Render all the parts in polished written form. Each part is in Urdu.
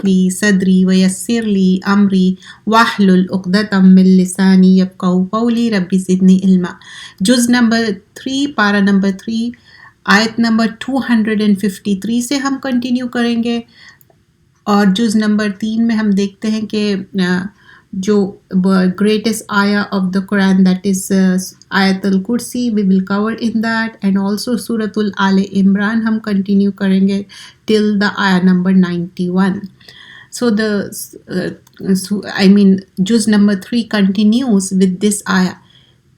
لی صدری ویسر لی امری واحلل عقدۃ من لسانی یفقہوا قولی رب زدنی علما. جز نمبر 3 پارہ نمبر 3 آیت نمبر 253 سے ہم کنٹینیو کریں گے. اور جز نمبر 3 میں ہم دیکھتے ہیں کہ جو greatest ayah of the Quran, that is Ayatul Kursi, we will cover in that, and also Suratul Al Imran hum continue karenge till the ayah number 91. So juz number 3 continues with this ayah.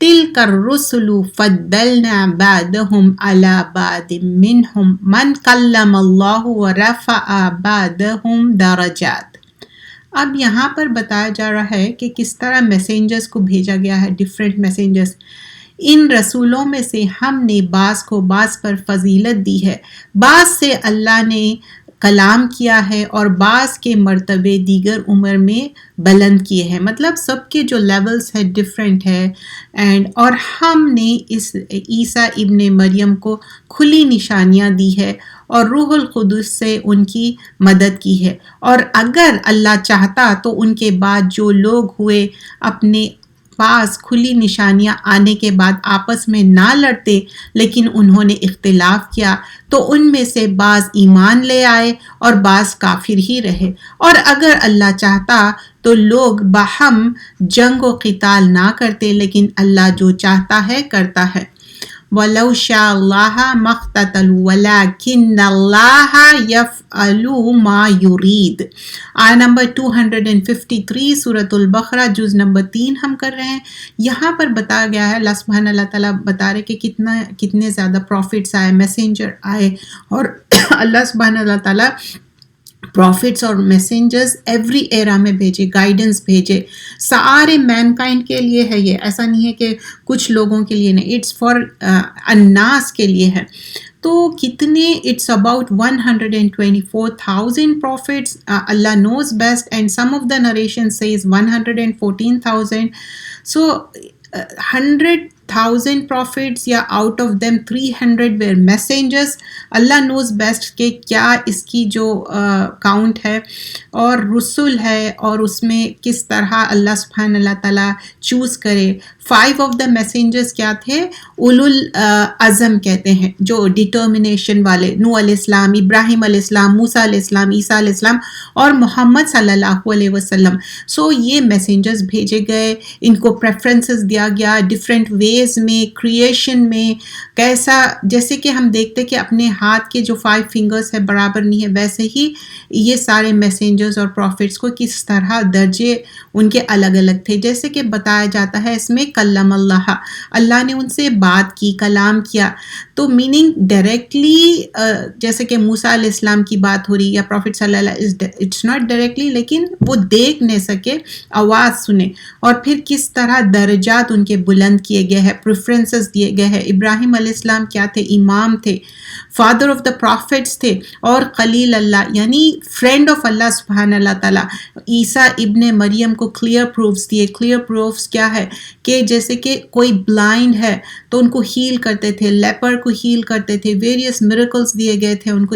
تِلْكَ الرُّسُلُ فَضَّلْنَا بَعْضَهُمْ عَلَى بَعْضٍ مِّنْهُمْ مَنْ كَلَّمَ اللَّهُ وَرَفَعَ بَعْضَهُمْ دَرَجَاتٍ. اب یہاں پر بتایا جا رہا ہے کہ کس طرح میسنجرز کو بھیجا گیا ہے، ڈفرینٹ میسنجرز. ان رسولوں میں سے ہم نے بعض کو بعض پر فضیلت دی ہے، بعض سے اللہ نے کلام کیا ہے اور بعض کے مرتبے دیگر عمر میں بلند کیے ہیں. مطلب سب کے جو لیولز ہے ڈفرینٹ ہے. اور ہم نے اس عیسیٰ ابن مریم کو کھلی نشانیاں دی ہے اور روح القدس سے ان کی مدد کی ہے. اور اگر اللہ چاہتا تو ان کے بعد جو لوگ ہوئے اپنے پاس کھلی نشانیاں آنے کے بعد آپس میں نہ لڑتے لیکن انہوں نے اختلاف کیا تو ان میں سے بعض ایمان لے آئے اور بعض کافر ہی رہے. اور اگر اللہ چاہتا تو لوگ باہم جنگ و قتال نہ کرتے لیکن اللہ جو چاہتا ہے کرتا ہے. وَلَوْ شَاءَ اللَّهُ مَا اقْتَتَلُوا وَلَٰكِنَّ اللَّهَ يَفْعَلُ مَا يُرِيدُ. آیت نمبر 253 سورۃ البقرہ جز نمبر 3 ہم کر رہے ہیں. یہاں پر بتایا گیا ہے، اللہ سبحانہ اللہ تعالیٰ بتا رہے کہ کتنے زیادہ پروفٹس آئے، میسنجر آئے، اور اللہ سبحانہ اللہ تعالیٰ پروفٹس اور میسنجرز ایوری ایرا میں بھیجے، گائیڈنس بھیجے. سارے مین کائنڈ کے لیے ہے یہ، ایسا نہیں ہے کہ کچھ لوگوں کے لیے نہیں، اٹس فار الناس کے لیے ہے. تو کتنے، it's about 124,000 prophets. Allah knows best, and some of the narration says 114,000. So 100,000 prophets, یا out of them 300 were messengers. Allah knows best کہ کیا اس کی جو کاؤنٹ ہے اور رسول ہے اور اس میں کس طرح اللہ سبحانہ اللہ تعالیٰ چوز کرے. 5 of the messengers کیا تھے؟ اولو العزم کہتے ہیں، جو ڈٹرمنیشن والے، نوح علیہ السلام، ابراہیم علیہ السلام، موسیٰ علیہ السلام، عیسیٰ علیہ السلام اور محمد صلی اللہ علیہ وسلم. سو یہ میسنجرز بھیجے گئے، ان کو پریفرنسز دیا گیا ڈفرینٹ ویز میں، کریشن میں. کیسا، جیسے کہ ہم دیکھتے کہ اپنے ہاتھ کے جو 5 فنگرز ہے برابر نہیں ہے، ویسے ہی یہ سارے میسنجرز اور پروفٹس کو کس طرح درجے ان کے الگ الگ تھے. جیسے کہ بتایا جاتا ہے اس میں کلم اللہ، اللہ نے ان سے بات کی، کلام کیا. تو میننگ ڈائریکٹلی جیسے کہ موسیٰ علیہ السلام کی بات ہو رہی یا پروفٹ صلی اللہ علیہ وسلم، اٹس ناٹ ڈائریکٹلی، لیکن وہ دیکھ نہیں سکے، آواز سنے. اور پھر کس طرح درجات ان کے بلند کیے گئے ہیں، پریفرنسز دیے گئے ہیں. ابراہیم علیہ السلام کیا تھے؟ امام تھے، فادر آف دا پروفٹس تھے، اور خلیل اللہ یعنی فرینڈ آف اللہ سبحانہ اللہ تعالیٰ. عیسیٰ ابن مریم کو کلیئر پروفس دیے. کلیئر پروفس کیا ہے کہ جیسے کہ کوئی بلائنڈ ہے تو ان کو ہیل کرتے تھے، لیپر کو ہیل کرتے تھے، ویریس میریکلز دیے گئے تھے ان کو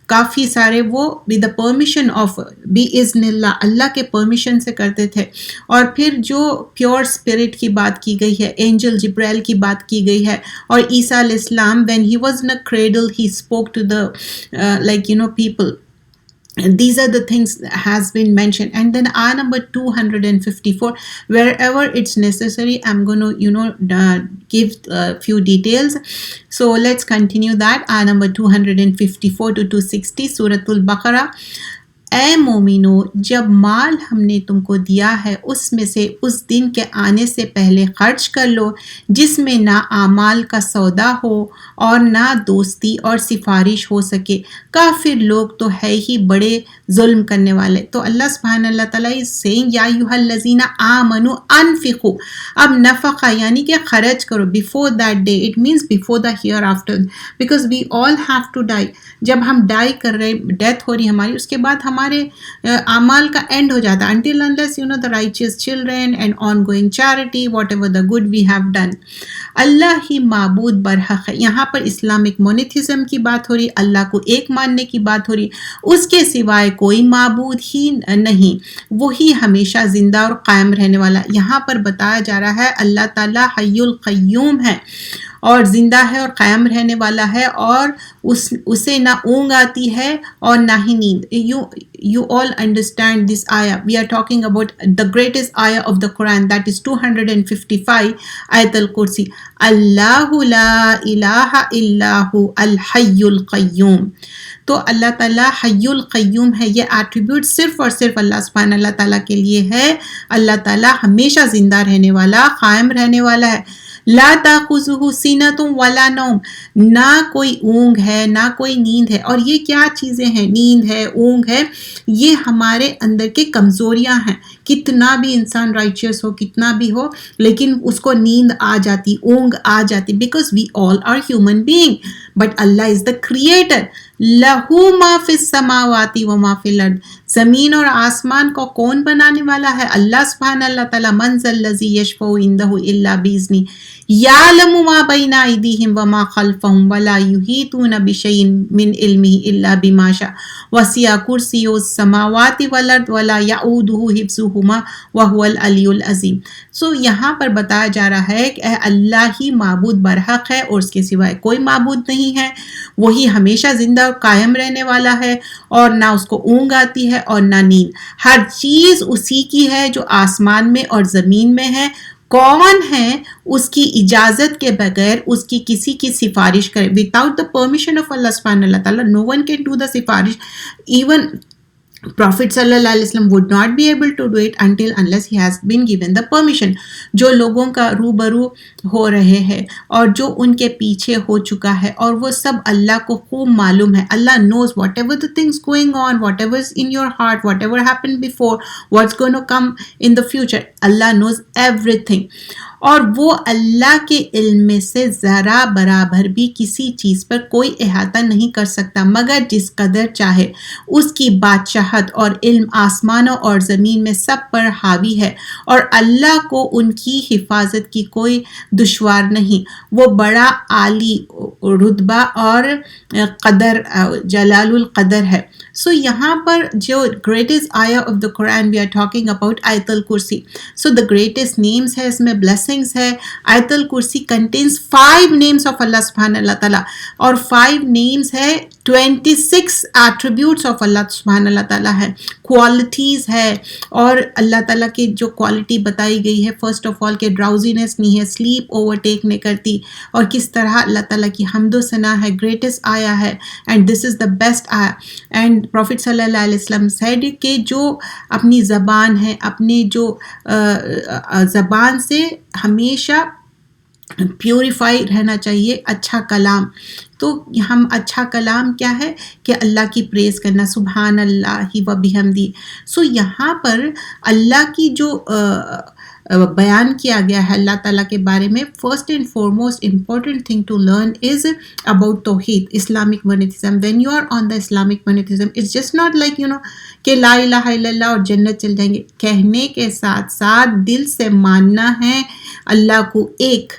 کافی سارے، وہ ود دا پرمیشن آف باذن اللہ، اللہ کے پرمیشن سے کرتے تھے. اور پھر جو پیور اسپرٹ کی بات کی گئی ہے، اینجل جبرائیل کی بات کی گئی ہے. اور عیسیٰ علیہ السلام when he was in a cradle he spoke to the people. These are the things that has been mentioned. And then ayah number 254, wherever it's necessary I'm going to give a few details. So let's continue that. Ayah number 254 to 260 Surah Al-Baqarah. اے مومنو، جب مال ہم نے تم کو دیا ہے اس میں سے اس دن کے آنے سے پہلے خرچ کر لو جس میں نہ اعمال کا سودا ہو اور نہ دوستی اور سفارش ہو سکے. کافر لوگ تو ہے ہی بڑے ظلم کرنے والے. تو اللہ سبحانہ اللہ تعالیٰ is saying یا ایھا الذین آمنوا انفقوا. اب نفقہ یعنی کہ خرچ کرو before that day, it means before the hereafter, because we all have to die. جب ہم ڈائی کر رہے، ڈیتھ ہو رہی ہماری، اس کے بعد ہمارے اعمال کا اینڈ ہو جاتا ہے. until unless the righteous children and ongoing charity, whatever the good we have done. اللہ ہی معبود برحق ہے. یہاں پر اسلامک مونیتھزم کی بات ہو رہی، اللہ کو ایک ماننے کی بات ہو رہی، اس کے سوائے کوئی معبود ہی نہیں، وہی ہمیشہ زندہ اور قائم رہنے والا. یہاں پر بتایا جا رہا ہے اللہ تعالیٰ حی القیوم ہے اور زندہ ہے اور قائم رہنے والا ہے، اور اسے نہ اونگ آتی ہے اور نہ ہی نیند. You all understand this ayah. We are talking about the greatest ayah of the Quran, that is 255 ayat al-Kursi. Allahu la ilaha illahu al-hayy al-qayyum. تو اللہ تعالیٰ حی القیوم ہے. یہ ایٹریبیوٹ صرف اور صرف اللہ سبحانہ اللہ تعالیٰ کے لیے ہے. اللہ تعالیٰ ہمیشہ زندہ رہنے والا، قائم رہنے والا ہے. لا تاخذہ سینۃ ولا نوم، نہ کوئی اونگ ہے نہ کوئی نیند ہے. اور یہ کیا چیزیں ہیں؟ نیند ہے، اونگ ہے، یہ ہمارے اندر کے کمزوریاں ہیں. کتنا بھی انسان رائچیس ہو، کتنا بھی ہو، لیکن اس کو نیند آ جاتی، اونگ آ جاتی، because we all are human being. But Allah is the creator. لہو ما فی السماوات و ما فی الارض، زمین اور آسمان کو کون بنانے والا ہے؟ اللہ سبحانہ اللہ تعالیٰ. من ذا الذی یشفع عنده الا باذنہ یعلم ما بین ایدیہم وما خلفہم ولا یحیطون بشیء من علمہ الا بما شاء وسع کرسیہ السماوات والارض ولا یعودہ حفظہما وہو العلی العظیم. سو یہاں پر بتایا جا رہا ہے کہ اللہ ہی معبود برحق ہے اور اس کے سوائے کوئی معبود نہیں ہے. وہی ہمیشہ زندہ اور قائم رہنے والا ہے، اور نہ اس کو اونگ آتی ہے اور نہ نیند. ہر چیز اسی کی ہے جو آسمان میں اور زمین میں ہے. کون ہے اس کی اجازت کے بغیر اس کی کسی کی سفارش کرے؟ without the permission of Allah subhanahu wa ta'ala no one can do the سفارش. even Prophet صلی اللہ علیہ وسلم would not be able to do it unless he has been given the permission. جو لوگوں کا روبرو ہو رہے ہیں اور جو ان کے پیچھے ہو چکا ہے، اور وہ سب اللہ کو خوب معلوم ہے. اللہ knows whatever the things going on, whatever is in your heart, whatever happened before, what's going to come in the future. Allah knows everything. اور وہ اللہ کے علم سے ذرا برابر بھی کسی چیز پر کوئی احاطہ نہیں کر سکتا مگر جس قدر چاہے. اس کی بادشاہت اور علم آسمانوں اور زمین میں سب پر حاوی ہے، اور اللہ کو ان کی حفاظت کی کوئی دشوار نہیں. وہ بڑا عالی رتبہ اور قدر، جلال القدر ہے. سو یہاں پر جو گریٹسٹ آیا of the Quran we are talking about آیت الکرسی. سو دا گریٹسٹ نیمز ہے، اس میں بلیسنگس ہے. آیت الکرسی کنٹینز 5 نیمز آف اللہ سبحانہ اللہ تعالیٰ، اور 5 نیمز ہے 26 ایٹریبیوٹس آف اللہ سبحانہ اللہ تعالیٰ ہے، کوالٹیز ہے. اور اللہ تعالیٰ کی جو کوالٹی بتائی گئی ہے، فرسٹ آف آل کہ ڈراؤزینس نہیں ہے، سلیپ اوورٹیک نہیں کرتی، اور کس طرح اللہ تعالیٰ کی حمد و ثنا ہے. گریٹسٹ آیا ہے and this is the best آیا. اینڈ پروفٹ صلی اللہ علیہ وسلم سیڈ کہ جو اپنی زبان ہے، اپنے جو زبان سے ہمیشہ پیوریفائی رہنا چاہیے، اچھا کلام. تو ہم اچھا کلام کیا ہے کہ اللہ کی پریز کرنا، سبحان اللہ و بحمدی. سو یہاں پر اللہ کی جو بیان کیا گیا ہے اللہ تعالیٰ کے بارے میں، first and foremost important thing to learn is about توحید، Islamic monotheism. When you are on the Islamic monotheism it's just not like کہ لا الہ الا اللہ اور جنت چل جائیں گے. کہنے کے ساتھ ساتھ دل سے ماننا ہے اللہ کو ایک،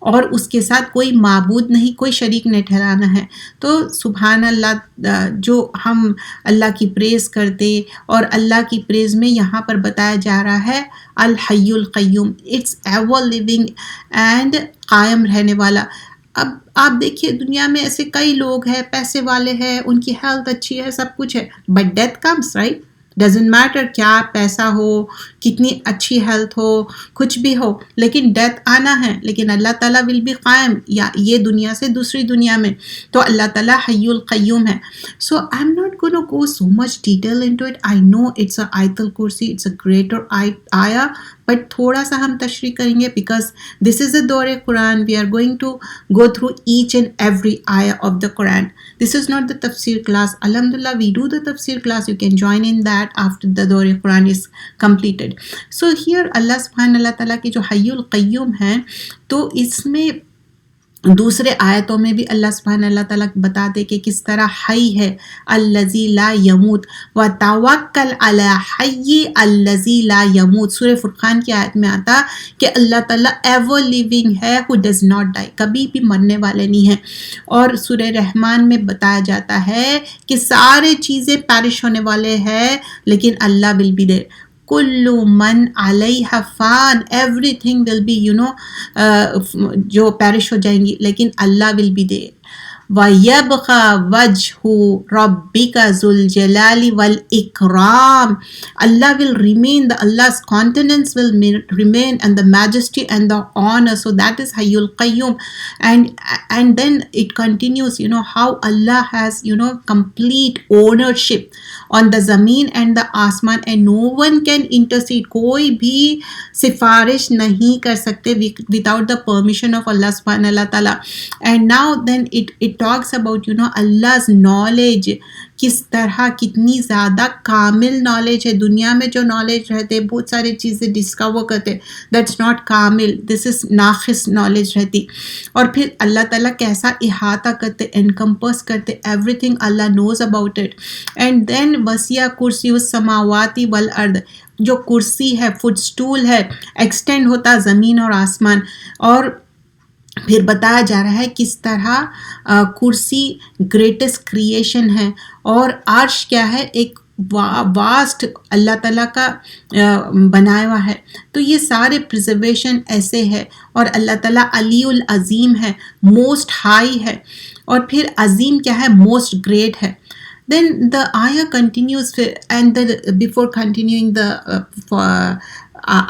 اور اس کے ساتھ کوئی معبود نہیں، کوئی شریک نہیں ٹھہرانا ہے. تو سبحان اللہ، جو ہم اللہ کی پریز کرتے، اور اللہ کی پریز میں یہاں پر بتایا جا رہا ہے الحی القیوم، اٹس ایور لیونگ اینڈ قائم رہنے والا. اب آپ دیکھیے دنیا میں ایسے کئی لوگ ہیں، پیسے والے ہیں، ان کی ہیلتھ اچھی ہے، سب کچھ ہے، but death comes, right? Doesn't matter کیا پیسہ ہو، کتنی اچھی ہیلتھ ہو، کچھ بھی ہو، لیکن ڈیتھ آنا ہے. لیکن اللہ تعالیٰ ول بی قائم، یا یہ دنیا سے دوسری دنیا میں. تو اللہ تعالیٰ حی القیوم ہے. So I am not gonna go so much detail into it. I know it's a آیت الکرسی، اٹس اے گریٹر آیا، بٹ تھوڑا سا ہم تشریح کریں گے بیکاز دس از اے دور Quran. We are going to go through each and every آیا of the Quran. This is not the tafsir class. Alhamdulillah, we do the tafsir class. You can join in that after the Dawr Quran is completed. So here Allah subhanahu wa ta'ala کی جو حی القیوم ہے، تو اس میں دوسرے آیتوں میں بھی اللہ سبحانہ اللہ تعالیٰ بتاتے کہ کس طرح حی ہے الذی لا یموت وتوکل علی حی الذی لا یموت. سورہ فرقان کی آیت میں آتا کہ اللہ تعالیٰ ایور لیونگ ہے who does not die, کبھی بھی مرنے والے نہیں ہیں. اور سورہ رحمان میں بتایا جاتا ہے کہ سارے چیزیں پیرش ہونے والے ہیں لیکن اللہ will be there. کل من علیہ فان, ایوری تھنگ ول بی جو پیرش ہو جائیں گی لیکن اللہ ول بی دیر. وَيَبْقَى وَجْهُ رَبِّكَ ذُو الْجَلَالِ وَالْإِكْرَامِ. Allah will remain, Allah's countenance will remain, and the majesty and the honor. So that is Hayyul Qayyum. And then it continues, how Allah has, complete ownership on the zameen and the asman, and no one can intercede. کوئی بھی سفارش نہیں کر سکتے without the permission of Allah subhanahu wa ta'ala. And now then it talks about Allah's knowledge, کس طرح کتنی زیادہ کامل نالج ہے. دنیا میں جو نالج رہتے بہت ساری چیزیں ڈسکور کرتے, دیٹس ناٹ کامل, دس از ناقص نالج رہتی. اور پھر اللہ تعالیٰ کیسا احاطہ کرتے, انکمپس کرتے, everything Allah knows about it. And then وسیع کرسی السماوات والارض, جو کرسی ہے, فٹ سٹول ہے, ایکسٹینڈ ہوتا زمین اور آسمان. اور پھر بتایا جا رہا ہے کس طرح کرسی گریٹسٹ کریشن ہے, اور عرش کیا ہے, ایک واسٹ اللہ تعالیٰ کا بنایا ہوا ہے. تو یہ سارے پرزرویشن ایسے ہے. اور اللہ تعالیٰ علی العظیم ہے, موسٹ ہائی ہے. اور پھر عظیم کیا ہے, موسٹ گریٹ ہے. Then the ayah continues, and before continuing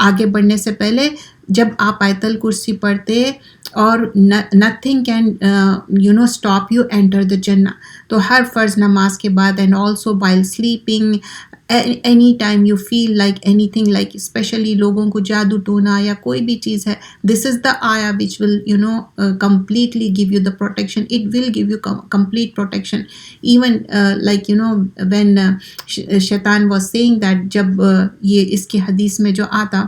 آگے بڑھنے سے پہلے جب آپ آیت الکرسی پڑھتے اور nothing can stop you enter the Jannah, تو ہر فرض نماز کے بعد and also while sleeping, any time you feel like anything, like especially لوگوں کو جادو ٹونا یا کوئی بھی چیز ہے, this is the ayah which will completely give you the protection. It will give you complete protection. Even like when shaitan was saying that, جب یہ اس کے حدیث میں جو آتا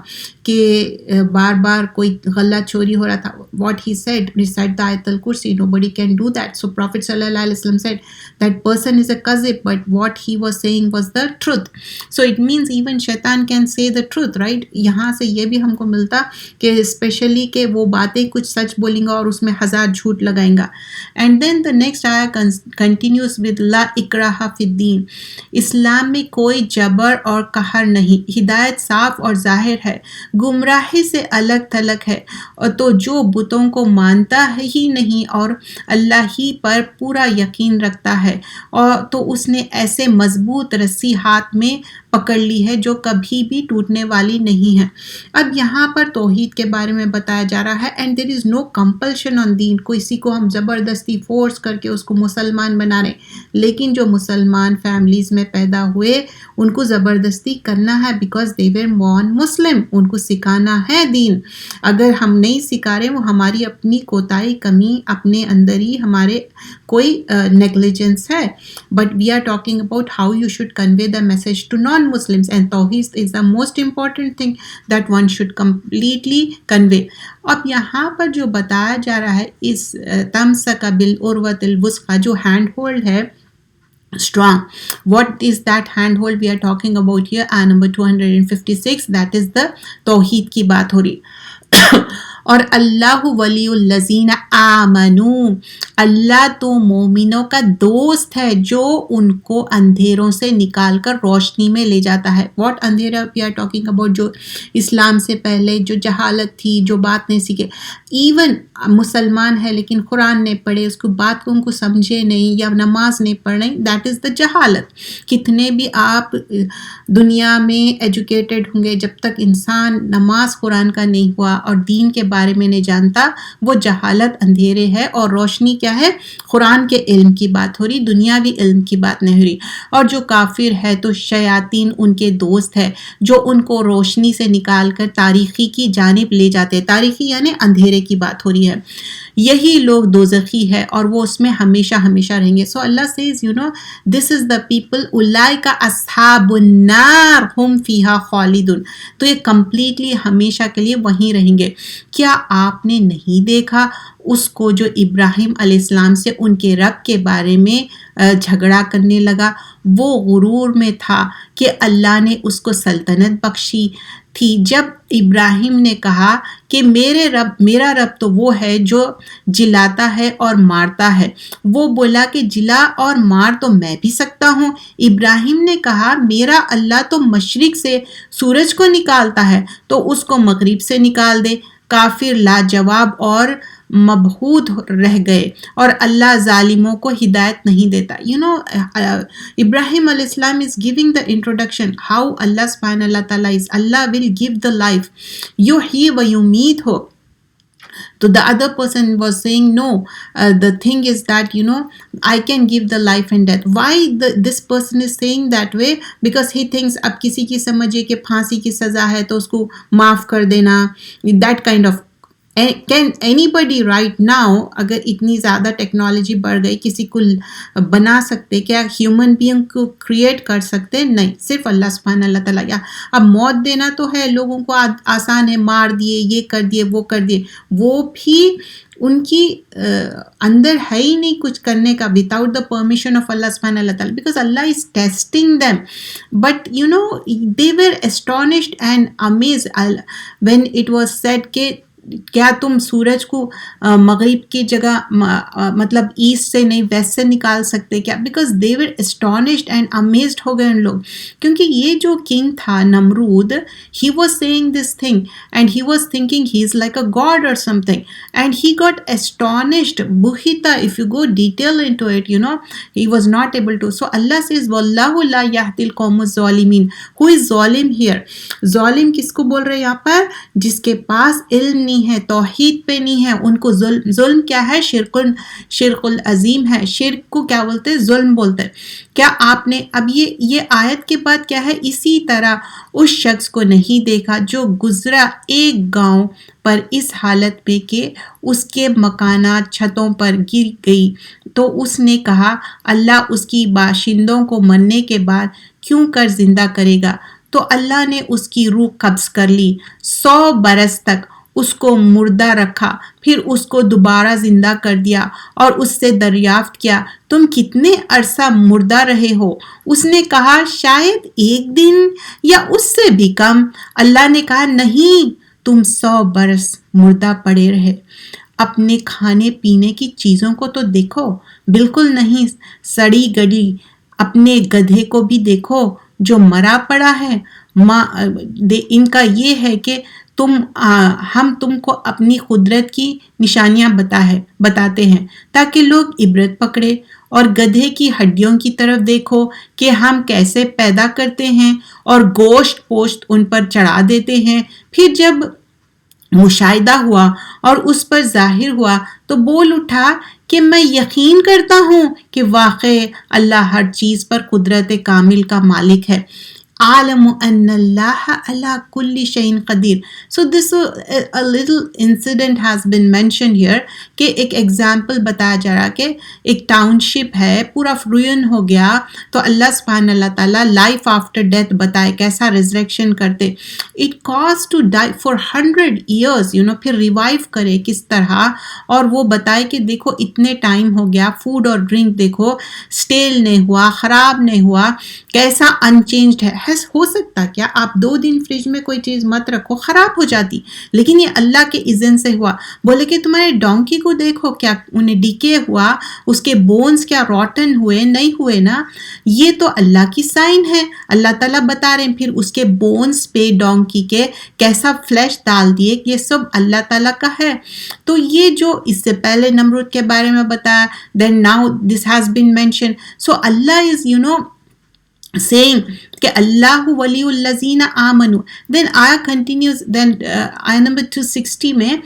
کہ بار بار کوئی غلہ چوری ہو رہا تھا, what he said, recite the Ayatul Kursi, nobody can do that. So Prophet sallallahu alaihi wasallam said that person is a kazib, but what he was saying was the truth. So it means even shaitan can say the truth, right? یہاں سے یہ بھی ہم کو ملتا کہ اسپیشلی کہ وہ باتیں کچھ سچ بولیں گا اور اس میں ہزار جھوٹ لگائیں گا. And then the next ayah continues with لا اکراہ فی الدین, اسلام میں کوئی جبر اور قہر نہیں, ہدایت صاف اور ظاہر ہے, گمراہی سے الگ تھلگ ہے. اور تو جو بتوں کو مانتا ہے ہی نہیں اور اللہ ہی پر پورا یقین رکھتا ہے, اور تو اس نے ایسے مضبوط رسی ہاتھ میں پکڑ لی ہے جو کبھی بھی ٹوٹنے والی نہیں ہے. اب یہاں پر توحید کے بارے میں بتایا جا رہا ہے. And there is no compulsion آن دین, کسی کو ہم زبردستی فورس کر کے اس کو مسلمان بنا رہے ہیں, لیکن جو مسلمان فیملیز میں پیدا ہوئے ان کو زبردستی کرنا ہے بیکاز دے ور بورن مسلم, ان کو سکھانا ہے دین. اگر ہم نہیں سکھا رہے, وہ ہماری اپنی کوتاہی, کمی, اپنے اندر ہی ہمارے کوئی نیگلیجنس ہے. But we are talking about how you should convey the message to non Muslims, and Tawheed is the most important thing that one should completely convey. اب یہاں پر جو بتایا جا رہا ہے اس تمسک بالعروۃ الوثقی, جو ہینڈ ہولڈ ہے strong, what is that hand hold we are talking about here? Ayah number 256, that is the توحید کی بات ہو رہی. اور اللہ ولی الذین آمنوا, اللہ تو مومنوں کا دوست ہے جو ان کو اندھیروں سے نکال کر روشنی میں لے جاتا ہے. واٹ اندھیرا وی آر ٹاکنگ اباؤٹ, جو اسلام سے پہلے جو جہالت تھی, جو بات نہیں سیکھے, ایون مسلمان ہے لیکن قرآن نہیں پڑھے, اس کو بات کو ان کو سمجھے نہیں, یا نماز نہیں پڑھ رہے, دیٹ از دا جہالت. کتنے بھی آپ دنیا میں ایجوکیٹڈ ہوں گے, جب تک انسان نماز قرآن کا نہیں ہوا اور دین کے بارے میں نہیں جانتا, وہ جہالت اندھیرے ہے. اور روشنی کیا ہے, قرآن کے علم کی بات ہو رہی, دنیاوی علم کی بات نہیں ہو رہی. اور جو کافر ہے تو شیاطین ان کے دوست ہے جو ان کو روشنی سے نکال کر تاریکی کی جانب لے جاتے ہیں. تاریکی یعنی اندھیرے کی بات ہو رہی ہے. یہی لوگ دوزخی ہے اور وہ اس میں ہمیشہ ہمیشہ رہیں گے. سو Allah says this is the people اولئک اصحاب النار ہم فیہا خالدون. تو یہ کمپلیٹلی ہمیشہ کے لیے وہیں رہیں گے. کیا آپ نے نہیں دیکھا اس کو جو ابراہیم علیہ السلام سے ان کے رب کے بارے میں جھگڑا کرنے لگا؟ وہ غرور میں تھا کہ اللہ نے اس کو سلطنت بخشی تھی. جب ابراہیم نے کہا کہ میرا رب تو وہ ہے جو جلاتا ہے اور مارتا ہے، وہ بولا کہ جلا اور مار تو میں بھی سکتا ہوں. ابراہیم نے کہا میرا اللہ تو مشرق سے سورج کو نکالتا ہے تو اس کو مغرب سے نکال دے. کافر لاجواب اور مبہوت رہ گئے اور اللہ ظالموں کو ہدایت نہیں دیتا. Ibrahim alayhi salam is giving the introduction how Allah subhanahu wa ta'ala is. Allah will give the life. Yuhyi wa yumeethu. So the other person was saying no, the thing is that I can give the life and death. Why this person is saying that way? Because he thinks اب کسی کی سمجھے کہ پھانسی کی سزا ہے تو اس کو معاف کر دینا, that kind of. Can anybody right now, اگر اتنی زیادہ ٹیکنالوجی بڑھ گئی, کسی کو بنا سکتے کیا؟ ہیومن بینگ کو کریٹ کر سکتے؟ نہیں, صرف اللہ سبحانہ اللہ تعالیٰ. اب موت دینا تو ہے لوگوں کو آسان ہے, مار دیے, یہ کر دیے, وہ کر دیے, وہ بھی ان کی اندر ہے ہی نہیں کچھ کرنے کا without the permission of Allah subhanahu wa ta'ala, because Allah is testing them. But they were astonished and amazed when it was said کہ کیا تم سورج کو مغرب کی جگہ مطلب ایسٹ سے نہیں ویسٹ سے نکال سکتے کیا؟ Because they were astonished and amazed ہو گئے ان لوگ, کیونکہ یہ جو کنگ تھا Nimrod, he was seeing this thing and he was thinking he is like a god اور something, and he got astonished بہتا. If you go detail into it, he was not able to. So Allah says واللہ لا یہدی القوم الظالمین. ہو از ظالم ہیئر؟ ظالم کس کو بول رہے یہاں پر؟ جس کے پاس علم ہے, توحید پہ نہیں ہے, ان کو ظلم کیا ہے؟ شرک العظیم ہے. شرک کو کیا بولتے ہیں؟ ظلم بولتے ہیں. کیا آپ نے اب یہ آیت کے بعد کیا ہے؟ اسی طرح اس شخص کو نہیں دیکھا جو گزرا ایک گاؤں پر اس حالت میں کہ اس کے مکانات چھتوں پر گر گئی, تو اس نے کہا اللہ اس کی باشندوں کو مرنے کے بعد کیوں کر زندہ کرے گا؟ تو اللہ نے اس کی روح قبض کر لی, 100 برس تک اس کو مردہ رکھا, پھر اس کو دوبارہ زندہ کر دیا اور اس سے دریافت کیا تم کتنے عرصہ مردہ رہے ہو؟ اس نے کہا شاید 1 دن یا اس سے بھی کم. اللہ نے کہا نہیں, تم 100 برس مردہ پڑے رہے. اپنے کھانے پینے کی چیزوں کو تو دیکھو, بالکل نہیں سڑی گلی. اپنے گدھے کو بھی دیکھو جو مرا پڑا ہے. ان کا یہ ہے کہ ہم تم کو اپنی قدرت کی نشانیاں بتاتے ہیں تاکہ لوگ عبرت پکڑے, اور گدھے کی ہڈیوں کی طرف دیکھو کہ ہم کیسے پیدا کرتے ہیں اور گوشت پوشت ان پر چڑھا دیتے ہیں. پھر جب مشاہدہ ہوا اور اس پر ظاہر ہوا تو بول اٹھا کہ میں یقین کرتا ہوں کہ واقع اللہ ہر چیز پر قدرت کامل کا مالک ہے. عالم ان اللہ علی کل شیء قدیر. So this a little incident has been mentioned here کہ ایک ایگزامپل بتایا جا رہا کہ ایک ٹاؤن شپ ہے, پورا روئن ہو گیا, تو اللہ سبحانہ اللہ تعالیٰ لائف آفٹر ڈیتھ بتائے کیسا ریزریکشن کرتے. It cause to die for 100 years, پھر ریوائیو کرے کس طرح, اور وہ بتائے کہ دیکھو اتنے ٹائم ہو گیا, فوڈ اور ڈرنک دیکھو اسٹیل نہیں ہوا, خراب نہیں ہوا, کیسا انچینجڈ ہے. ہو سکتا کیا آپ 2 دن فریج میں کوئی چیز مت رکھو, خراب ہو جاتی, لیکن یہ اللہ کے اذن سے ہوا. بولے کہ تمہارے ڈونکی کو دیکھو کیا انہیں ڈیکے ہوا, اس کے بونز کیا روٹن ہوئے نہیں ہوئے نا, یہ تو اللہ کی سائن ہے. اللہ تعالیٰ بتا رہے ہیں پھر اس کے بونز پہ ڈونکی کے کیسا فلیش ڈال دیے, یہ سب اللہ تعالیٰ کا ہے. تو یہ جو اس سے پہلے نمرود کے بارے میں بتایا, then now this has been mentioned. So Allah is saying کہ اللہ ولی الذین آمنوا. Then ayah continues, then ayah number 260 میں,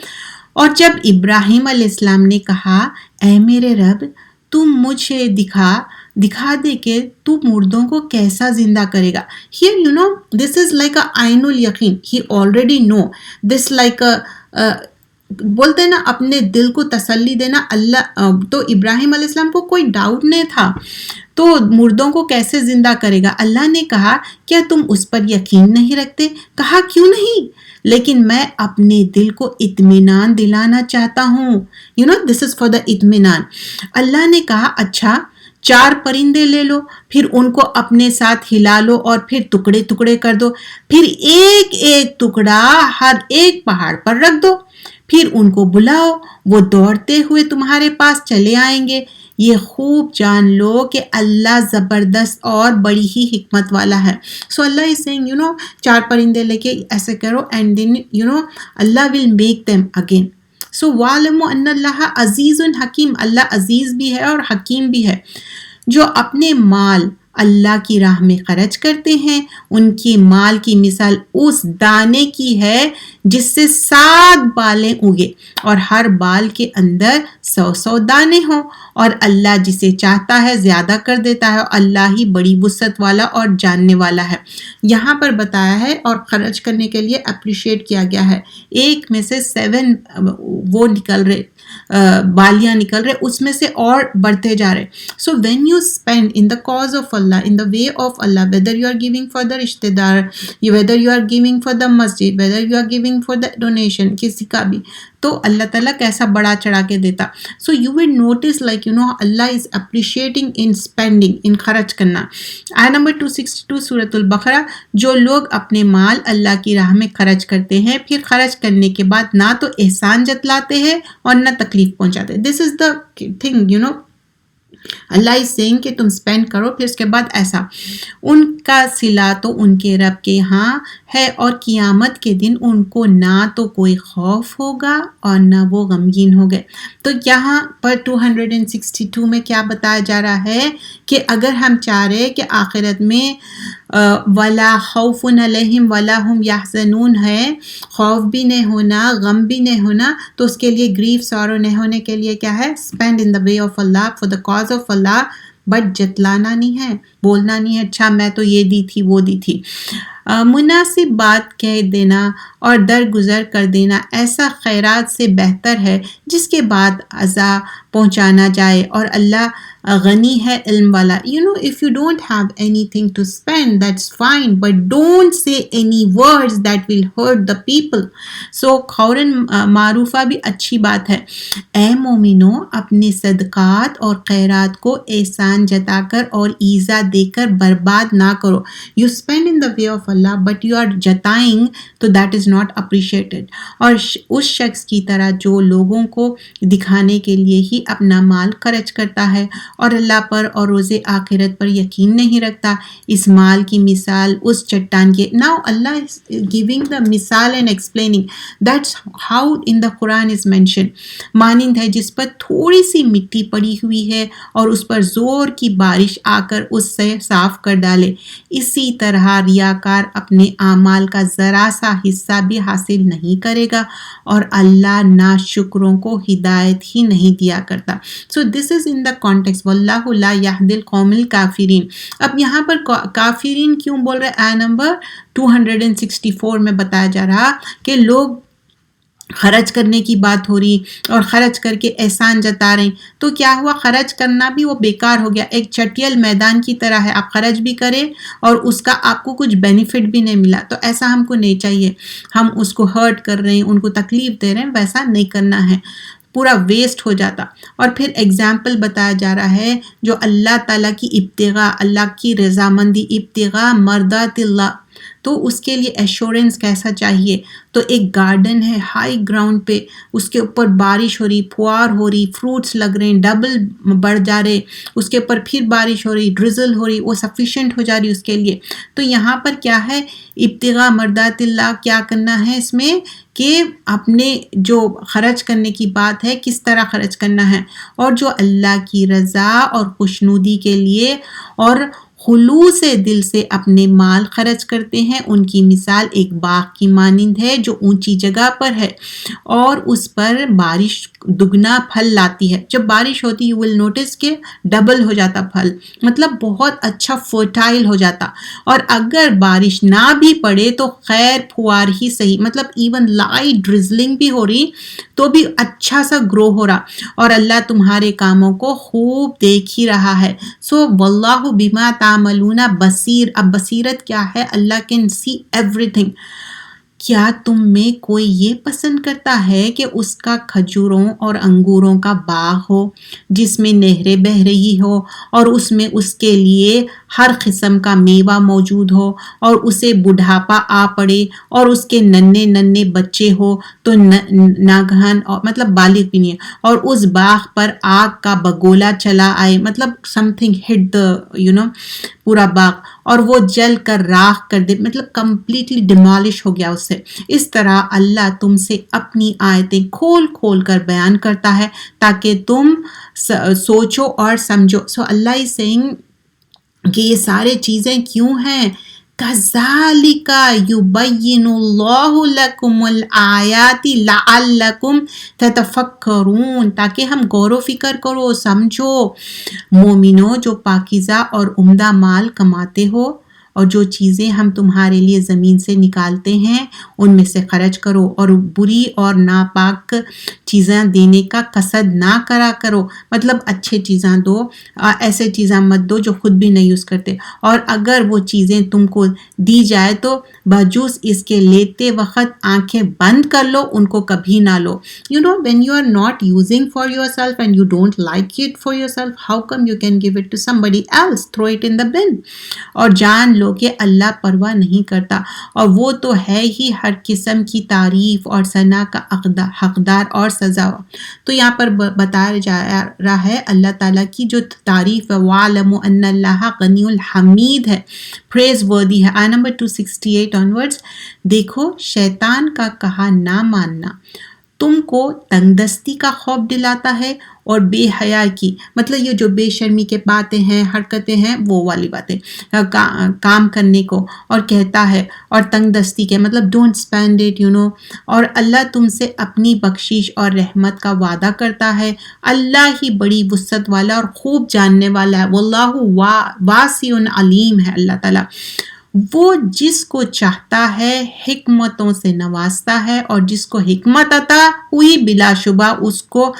اور جب ابراہیم علیہ السلام نے کہا اے میرے رب تم مجھے دکھا دے کہ تو مردوں کو کیسا زندہ کرے گا. Here this is like a عین الیقین, he already know this, like a بولتے ہیں نا اپنے دل کو تسلی دینا. اللہ تو ابراہیم علیہ السلام کو کوئی ڈاؤٹ نہیں تھا تو مردوں کو کیسے زندہ کرے گا. اللہ نے کہا کیا تم اس پر یقین نہیں رکھتے؟ کہا کیوں نہیں، لیکن میں اپنے دل کو اطمینان دلانا چاہتا ہوں. دس از فار دا اطمینان. اللہ نے کہا اچھا 4 پرندے لے لو، پھر ان کو اپنے ساتھ ہلا لو اور پھر ٹکڑے ٹکڑے کر دو، پھر ایک ایک ٹکڑا ہر ایک پہاڑ پر رکھ دو، پھر ان کو بلاؤ، وہ دوڑتے ہوئے تمہارے پاس چلے آئیں گے. یہ خوب جان لو کہ اللہ زبردست اور بڑی ہی حکمت والا ہے. سو اللہ از سیئنگ 4 پرندے لے کے ایسے کرو and then Allah will make them again. So وَاعْلَمُوا أَنَّ اللَّهَ عَزِيزٌ حکیم. اللہ عزیز بھی ہے اور حکیم بھی ہے. جو اپنے مال اللہ کی راہ میں خرچ کرتے ہیں ان کی مال کی مثال اس دانے کی ہے جس سے 7 بالیں اگے اور ہر بال کے اندر 100 دانے ہوں، اور اللہ جسے چاہتا ہے زیادہ کر دیتا ہے. اللہ ہی بڑی وسعت والا اور جاننے والا ہے. یہاں پر بتایا ہے اور خرچ کرنے کے لیے اپریشیٹ کیا گیا ہے. ایک میں سے 7 وہ نکل رہے بالیاں نکل رہے، اس میں سے اور بڑھتے جا رہے. So when you spend in the cause of Allah, in the way of Allah, whether you are giving for the رشتے دار، whether you are giving for the مسجد، whether you are giving for the donation, کسی کا بھی، تو اللہ تعالیٰ کیسا بڑا چڑھا کے دیتا. So you will notice like Allah is appreciating in spending, in خرچ کرنا. آیت نمبر 262 سورۃ البقرہ. جو لوگ اپنے مال اللہ کی راہ میں خرچ کرتے ہیں پھر خرچ کرنے کے بعد نہ تو احسان جتلاتے ہیں اور نہ تکلیف پہنچاتے. دس از the thing Allah is seeing کہ تم سپینڈ کرو پھر اس کے بعد ایسا. ان کا صلہ تو ان کے رب کے ہاں ہے اور قیامت کے دن ان کو نہ تو کوئی خوف ہوگا اور نہ وہ غمگین ہو گئے. تو یہاں پر 262 میں کیا بتایا جا رہا ہے کہ اگر ہم چاہ رہے کہ آخرت میں ولا خوف علیہم ولا ہم یحزنون ہے، خوف بھی نہیں ہونا، غم بھی نہیں ہونا، تو اس کے لیے گریف سارو نہیں ہونے کے لیے کیا ہے؟ Spend in the way of Allah for the cause of Allah. But جتلانا نہیں ہے، بولنا نہیں ہے اچھا میں تو یہ دی تھی وہ دی تھی. مناسب بات کہہ دینا اور درگزر کر دینا ایسا خیرات سے بہتر ہے جس کے بعد عزا پہنچانا جائے، اور اللہ غنی ہے علم والا. if you don't have anything to spend, that's fine, but don't say any words that will hurt the people. so قولاً معروفہ بھی اچھی بات ہے. اے مومنو اپنے صدقات اور خیرات کو احسان جتا کر اور ایذا دے کر برباد نہ کرو. you spend in the way of Allah but you are جتائیں تو that is not appreciated. اور اس شخص کی طرح جو لوگوں کو دکھانے کے لیے ہی اپنا مال خرچ کرتا ہے اور اللہ پر اور روز آخرت پر یقین نہیں رکھتا، اس مال کی مثال اس چٹان کے. Now Allah is giving the مثال and explaining. That's how in the Quran is mentioned. مانند ہے جس پر تھوڑی سی مٹی پڑی ہوئی ہے اور اس پر زور کی بارش آ کر اس سے صاف کر ڈالے. اسی طرح ریاکار اپنے اعمال کا ذرا سا حصہ بھی حاصل نہیں کرے گا اور اللہ ناشکروں کو ہدایت ہی نہیں دیا کرتا. So this is in the context واللہ لا یہدی القوم الکافرین. اب یہاں پر کافرین کیوں بول رہے؟ آیت نمبر 264 میں بتایا جا رہا کہ لوگ خرچ کرنے کی بات ہو رہی اور خرچ کر کے احسان جتا رہے ہیں، تو کیا ہوا؟ خرچ کرنا بھی وہ بیکار ہو گیا، ایک چٹیل میدان کی طرح ہے. آپ خرچ بھی کریں اور اس کا آپ کو کچھ بینیفٹ بھی نہیں ملا، تو ایسا ہم کو نہیں چاہیے. ہم اس کو ہرٹ کر رہے ہیں، ان کو تکلیف دے رہے ہیں، ویسا نہیں کرنا ہے، پورا ویسٹ ہو جاتا. اور پھر ایگزامپل بتایا جا رہا ہے جو اللہ تعالیٰ کی ابتغاء، اللہ کی رضامندی، ابتغاء مرضات اللہ، تو اس کے لیے ایشورنس کیسا چاہیے؟ تو ایک گارڈن ہے ہائی گراؤنڈ پہ، اس کے اوپر بارش ہو رہی، پھوار ہو رہی، فروٹس لگ رہے ہیں، ڈبل بڑھ جا رہے، اس کے اوپر پھر بارش ہو رہی، ڈرزل ہو رہی، وہ سفیشینٹ ہو جا رہی اس کے لیے. تو یہاں پر کیا ہے؟ ابتغاء مرضات اللہ کیا کرنا ہے اس میں کہ اپنے جو خرچ کرنے کی بات ہے کس طرح خرچ کرنا ہے، اور جو اللہ کی رضا اور خوشنودی کے لیے اور خلوص دل سے اپنے مال خرچ کرتے ہیں ان کی مثال ایک باغ کی مانند ہے جو اونچی جگہ پر ہے اور اس پر بارش دگنا پھل لاتی ہے. جب بارش ہوتی یو ول نوٹس کہ ڈبل ہو جاتا پھل, مطلب بہت اچھا فرٹائل ہو جاتا. اور اگر بارش نہ بھی پڑے تو خیر پھوار ہی صحیح, مطلب ایون لائٹ ڈرزلنگ بھی ہو رہی تو بھی اچھا سا گرو ہو رہا, اور اللہ تمہارے کاموں کو خوب دیکھ ہی رہا ہے. سو واللہ بما تعملون بصیر. اب بصیرت کیا ہے؟ اللہ کین سی ایوری تھنگ. کیا تم میں کوئی یہ پسند کرتا ہے کہ اس کا کھجوروں اور انگوروں کا باغ ہو جس میں نہریں بہہ رہی ہو اور اس میں اس کے لیے ہر قسم کا میوہ موجود ہو اور اسے بڑھاپا آ پڑے اور اس کے ننھے ننھے بچے ہو تو ناگہان مطلب بالغ بھی نہیں ہے اور اس باغ پر آگ کا بگولا چلا آئے, مطلب سم تھنگ ہٹ دا پورا باغ اور وہ جل کر راکھ کر دے, مطلب کمپلیٹلی ڈیمالش ہو گیا اس سے. اس طرح اللہ تم سے اپنی آیتیں کھول کھول کر بیان کرتا ہے تاکہ تم سوچو اور سمجھو. سو اللہ از سیئنگ کہ یہ سارے چیزیں کیوں ہیں؟ کذالک یبین اللہ لکم الآیات لعلکم تتفکرون, تاکہ ہم غور و فکر کرو, سمجھو. مومنو جو پاکیزہ اور عمدہ مال کماتے ہو اور جو چیزیں ہم تمہارے لیے زمین سے نکالتے ہیں ان میں سے خرچ کرو اور بری اور ناپاک چیزیں دینے کا قصد نہ کرا کرو, مطلب اچھے چیزاں دو, ایسے چیزاں مت دو جو خود بھی نہیں یوز کرتے, اور اگر وہ چیزیں تم کو دی جائے تو بجوز اس کے لیتے وقت آنکھیں بند کر لو, ان کو کبھی نہ لو. when you are not using for yourself and you don't like it for yourself, how come you can give it to somebody else? Throw it in the bin. اور جان لو کہ اللہ پرواہ نہیں کرتا اور وہ تو ہے ہی ہر قسم کی تعریف اور ثنا کا حقدار اور سزا. تو یہاں پر بتایا جا رہا ہے اللہ تعالیٰ کی جو تعریف ہے, وَعَلَمُوا أَنَّ اللَّهَ غَنِيٌّ حَمِيدٌ ہے, پریز وردی ہے. آیت نمبر 268 آنورڈز. دیکھو شیطان کا کہا نہ ماننا تم کو تنگ دستی کا خوف دلاتا ہے اور بے حیا کی, مطلب یہ جو بے شرمی کے باتیں ہیں حرکتیں ہیں وہ والی باتیں کام کرنے کو, اور کہتا ہے اور تنگ دستی کے مطلب ڈونٹ اسپینڈ اٹ اور اللہ تم سے اپنی بخشش اور رحمت کا وعدہ کرتا ہے. اللہ ہی بڑی وسعت والا اور خوب جاننے والا ہے. واللہ واسع علیم ہے اللہ تعالیٰ. وہ جس کو چاہتا ہے حکمتوں سے نوازتا ہے اور جس کو حکمت عطا ہوئی بلا شبہ اس کو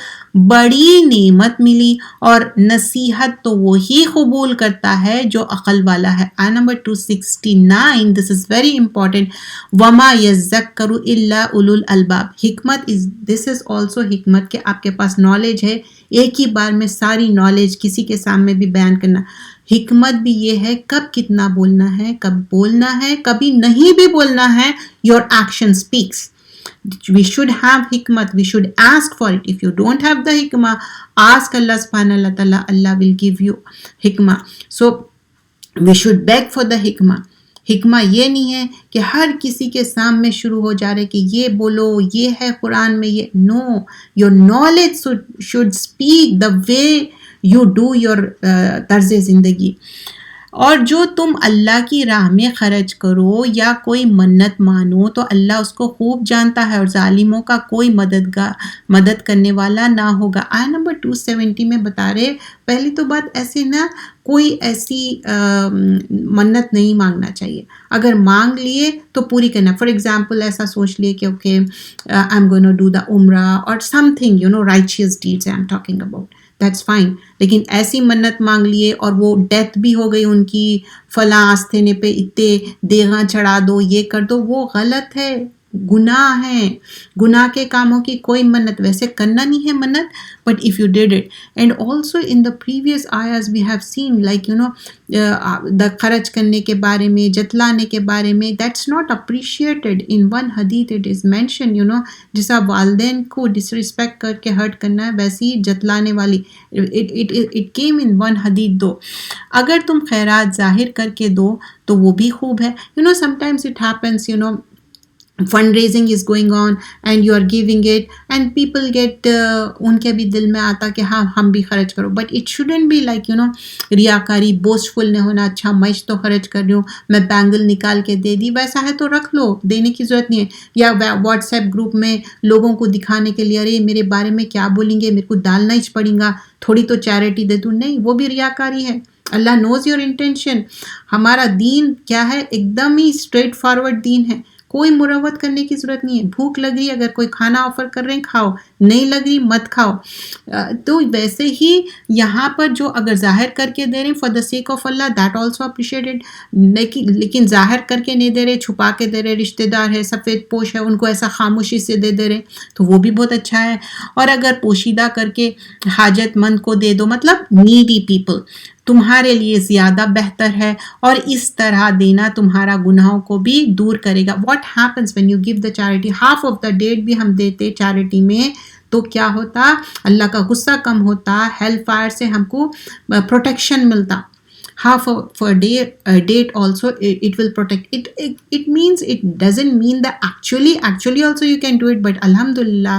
بڑی نعمت ملی, اور نصیحت تو وہی قبول کرتا ہے جو عقل والا ہے. آیت number 269, this is very important. وما یذکر الا اولو الالباب. حکمت this is also حکمت کہ آپ کے پاس نالج ہے, ایک ہی بار میں ساری نالج کسی کے سامنے بھی بیان کرنا. حکمت بھی یہ ہے کب کتنا بولنا ہے, کب بولنا ہے, کبھی نہیں بھی بولنا ہے. Your action speaks. We should have hikmat. We should ask for it. If you don't have the hikmah, ask Allah subhanahu wa ta'ala. Allah will give you hikmah. So we should beg for the hikmah. حکمہ یہ نہیں ہے کہ ہر کسی کے سامنے شروع ہو جا رہے کہ یہ بولو, یہ ہے قرآن میں, یہ نو. Your knowledge should speak the way you do your طرز زندگی. اور جو تم اللہ کی راہ میں خرچ کرو یا کوئی منت مانو تو اللہ اس کو خوب جانتا ہے اور ظالموں کا کوئی مدد کرنے والا نہ ہوگا. آیت نمبر 270 میں بتا رہے, پہلی تو بات ایسے نہ کوئی ایسی منت نہیں مانگنا چاہیے, اگر مانگ لیے تو پوری کرنا. فار ایگزامپل ایسا سوچ لیے کہ okay I am going to do the عمرہ اور something righteous deeds I am talking about, that's fine. لیکن ایسی منت مانگ لیے اور وہ ڈیتھ بھی ہو گئی ان کی, فلاں آستینے پہ اتنے دیغاں چڑھا دو, یہ کر دو, وہ غلط ہے, گناہ ہے. گناہ کے کاموں کی کوئی منت ویسے کرنا نہیں ہے منت, but if you did it. And also in the previous ayahs we have seen like the خرچ کرنے کے بارے میں, جتلانے کے بارے میں, that's not appreciated. In one hadith it is mentioned جیسا والدین کو disrespect کر کے hurt کرنا ہے ویسی جتلانے والی, it came in one hadith دو. اگر تم خیرات ظاہر کر کے دو تو وہ بھی خوب ہے. Sometimes it happens fund raising is going on and you are giving it and people get in کے بھی دل میں آتا کہ ہاں ہم بھی خرچ کرو, but it shouldn't be like ریاکاری, بوسٹفل نہیں ہونا, اچھا میں تو خرچ کر رہی ہوں, میں بینگل نکال کے دے دی, ویسا ہے تو رکھ لو, دینے کی ضرورت نہیں ہے. یا واٹس ایپ گروپ میں لوگوں کو دکھانے کے لیے ارے میرے بارے میں کیا بولیں گے, میرے کو ڈالنا ہی پڑے گا, تھوڑی تو چیریٹی دے دوں, نہیں, وہ بھی ریاکاری ہے. اللہ نوز یور انٹینشن. ہمارا دین کیا ہے, ایک دم ہی اسٹریٹ فارورڈ دین ہے, کوئی مروت کرنے کی ضرورت نہیں ہے. بھوک لگ رہی ہے, اگر کوئی کھانا آفر کر رہے ہیں کھاؤ, نہیں لگ رہی مت کھاؤ. تو ویسے ہی یہاں پر جو اگر ظاہر کر کے دے رہے ہیں for the sake of Allah, that also appreciated. لیکن ظاہر کر کے نہیں دے رہے, چھپا کے دے رہے, رشتے دار ہے, سفید پوش ہے, ان کو ایسا خاموشی سے دے رہے, تو وہ بھی بہت اچھا ہے. اور اگر پوشیدہ کر کے حاجت مند کو دے دو, مطلب نیڈی پیپل, تمہارے لیے زیادہ بہتر ہے, اور اس طرح دینا تمہارا گناہوں کو بھی دور کرے گا. What happens when you give the charity, half of the date بھی ہم دیتے چیریٹی میں, تو کیا ہوتا, اللہ کا غصہ کم ہوتا, ہیل فائر سے ہم کو پروٹیکشن ملتا. half of a date also it will protect it. It means, it doesn't mean that actually also you can do it, but alhamdulillah,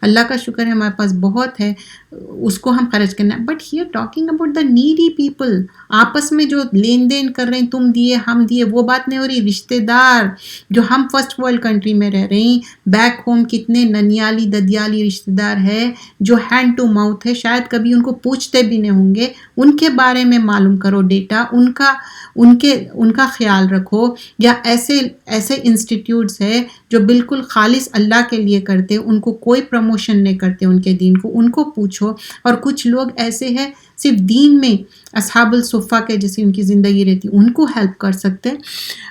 اللہ کا شکر ہے ہمارے پاس بہت ہے, اس کو ہم خرچ کرنا ہے. But here talking about the needy people, آپس میں جو لین دین کر رہے ہیں, تم دیے ہم دیے, وہ بات نہیں ہو رہی. رشتے دار جو ہم فرسٹ ورلڈ کنٹری میں رہ رہے ہیں, بیک ہوم کتنے ننیالی ددیالی رشتے دار ہے جو ہینڈ ٹو ماؤتھ ہے, شاید کبھی ان کو پوچھتے بھی نہیں ہوں گے, ان کے بارے میں معلوم کرو ڈیٹا, ان کا خیال رکھو. یا ایسے انسٹیٹیوٹس ہے جو بالکل خالص اللہ کے لیے کرتے, ان کو کوئی پروموشن نہیں کرتے ان کے دین کو, ان کو پوچھو. اور کچھ لوگ ایسے ہیں صرف دین میں اصحاب الصفہ کے جیسی ان کی زندگی رہتی, ان کو ہیلپ کر سکتے.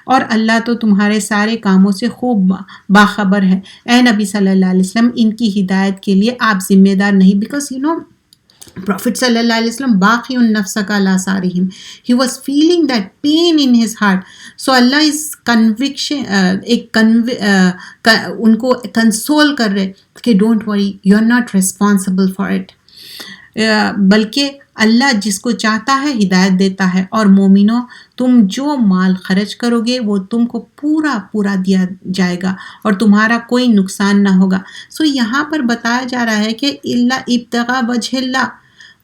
اور اللہ تو تمہارے سارے کاموں سے خوب باخبر ہے. اے نبی صلی اللہ علیہ وسلم, ان کی ہدایت کے لیے آپ ذمہ دار نہیں, because Prophet sallallahu alaihi wasallam baqiyun nafsaka ala sarihim, he was feeling that pain in his heart. So Allah is conviction, unko console kar rahe کہ don't worry, you are not responsible for it. بلکہ اللہ جس کو چاہتا ہے ہدایت دیتا ہے. اور مومنوں, تم جو مال خرچ کرو گے وہ تم کو پورا دیا جائے گا, اور تمہارا کوئی نقصان نہ ہوگا. سو یہاں پر بتایا جا رہا ہے کہ اللہ ابتغاء وجہ اللہ,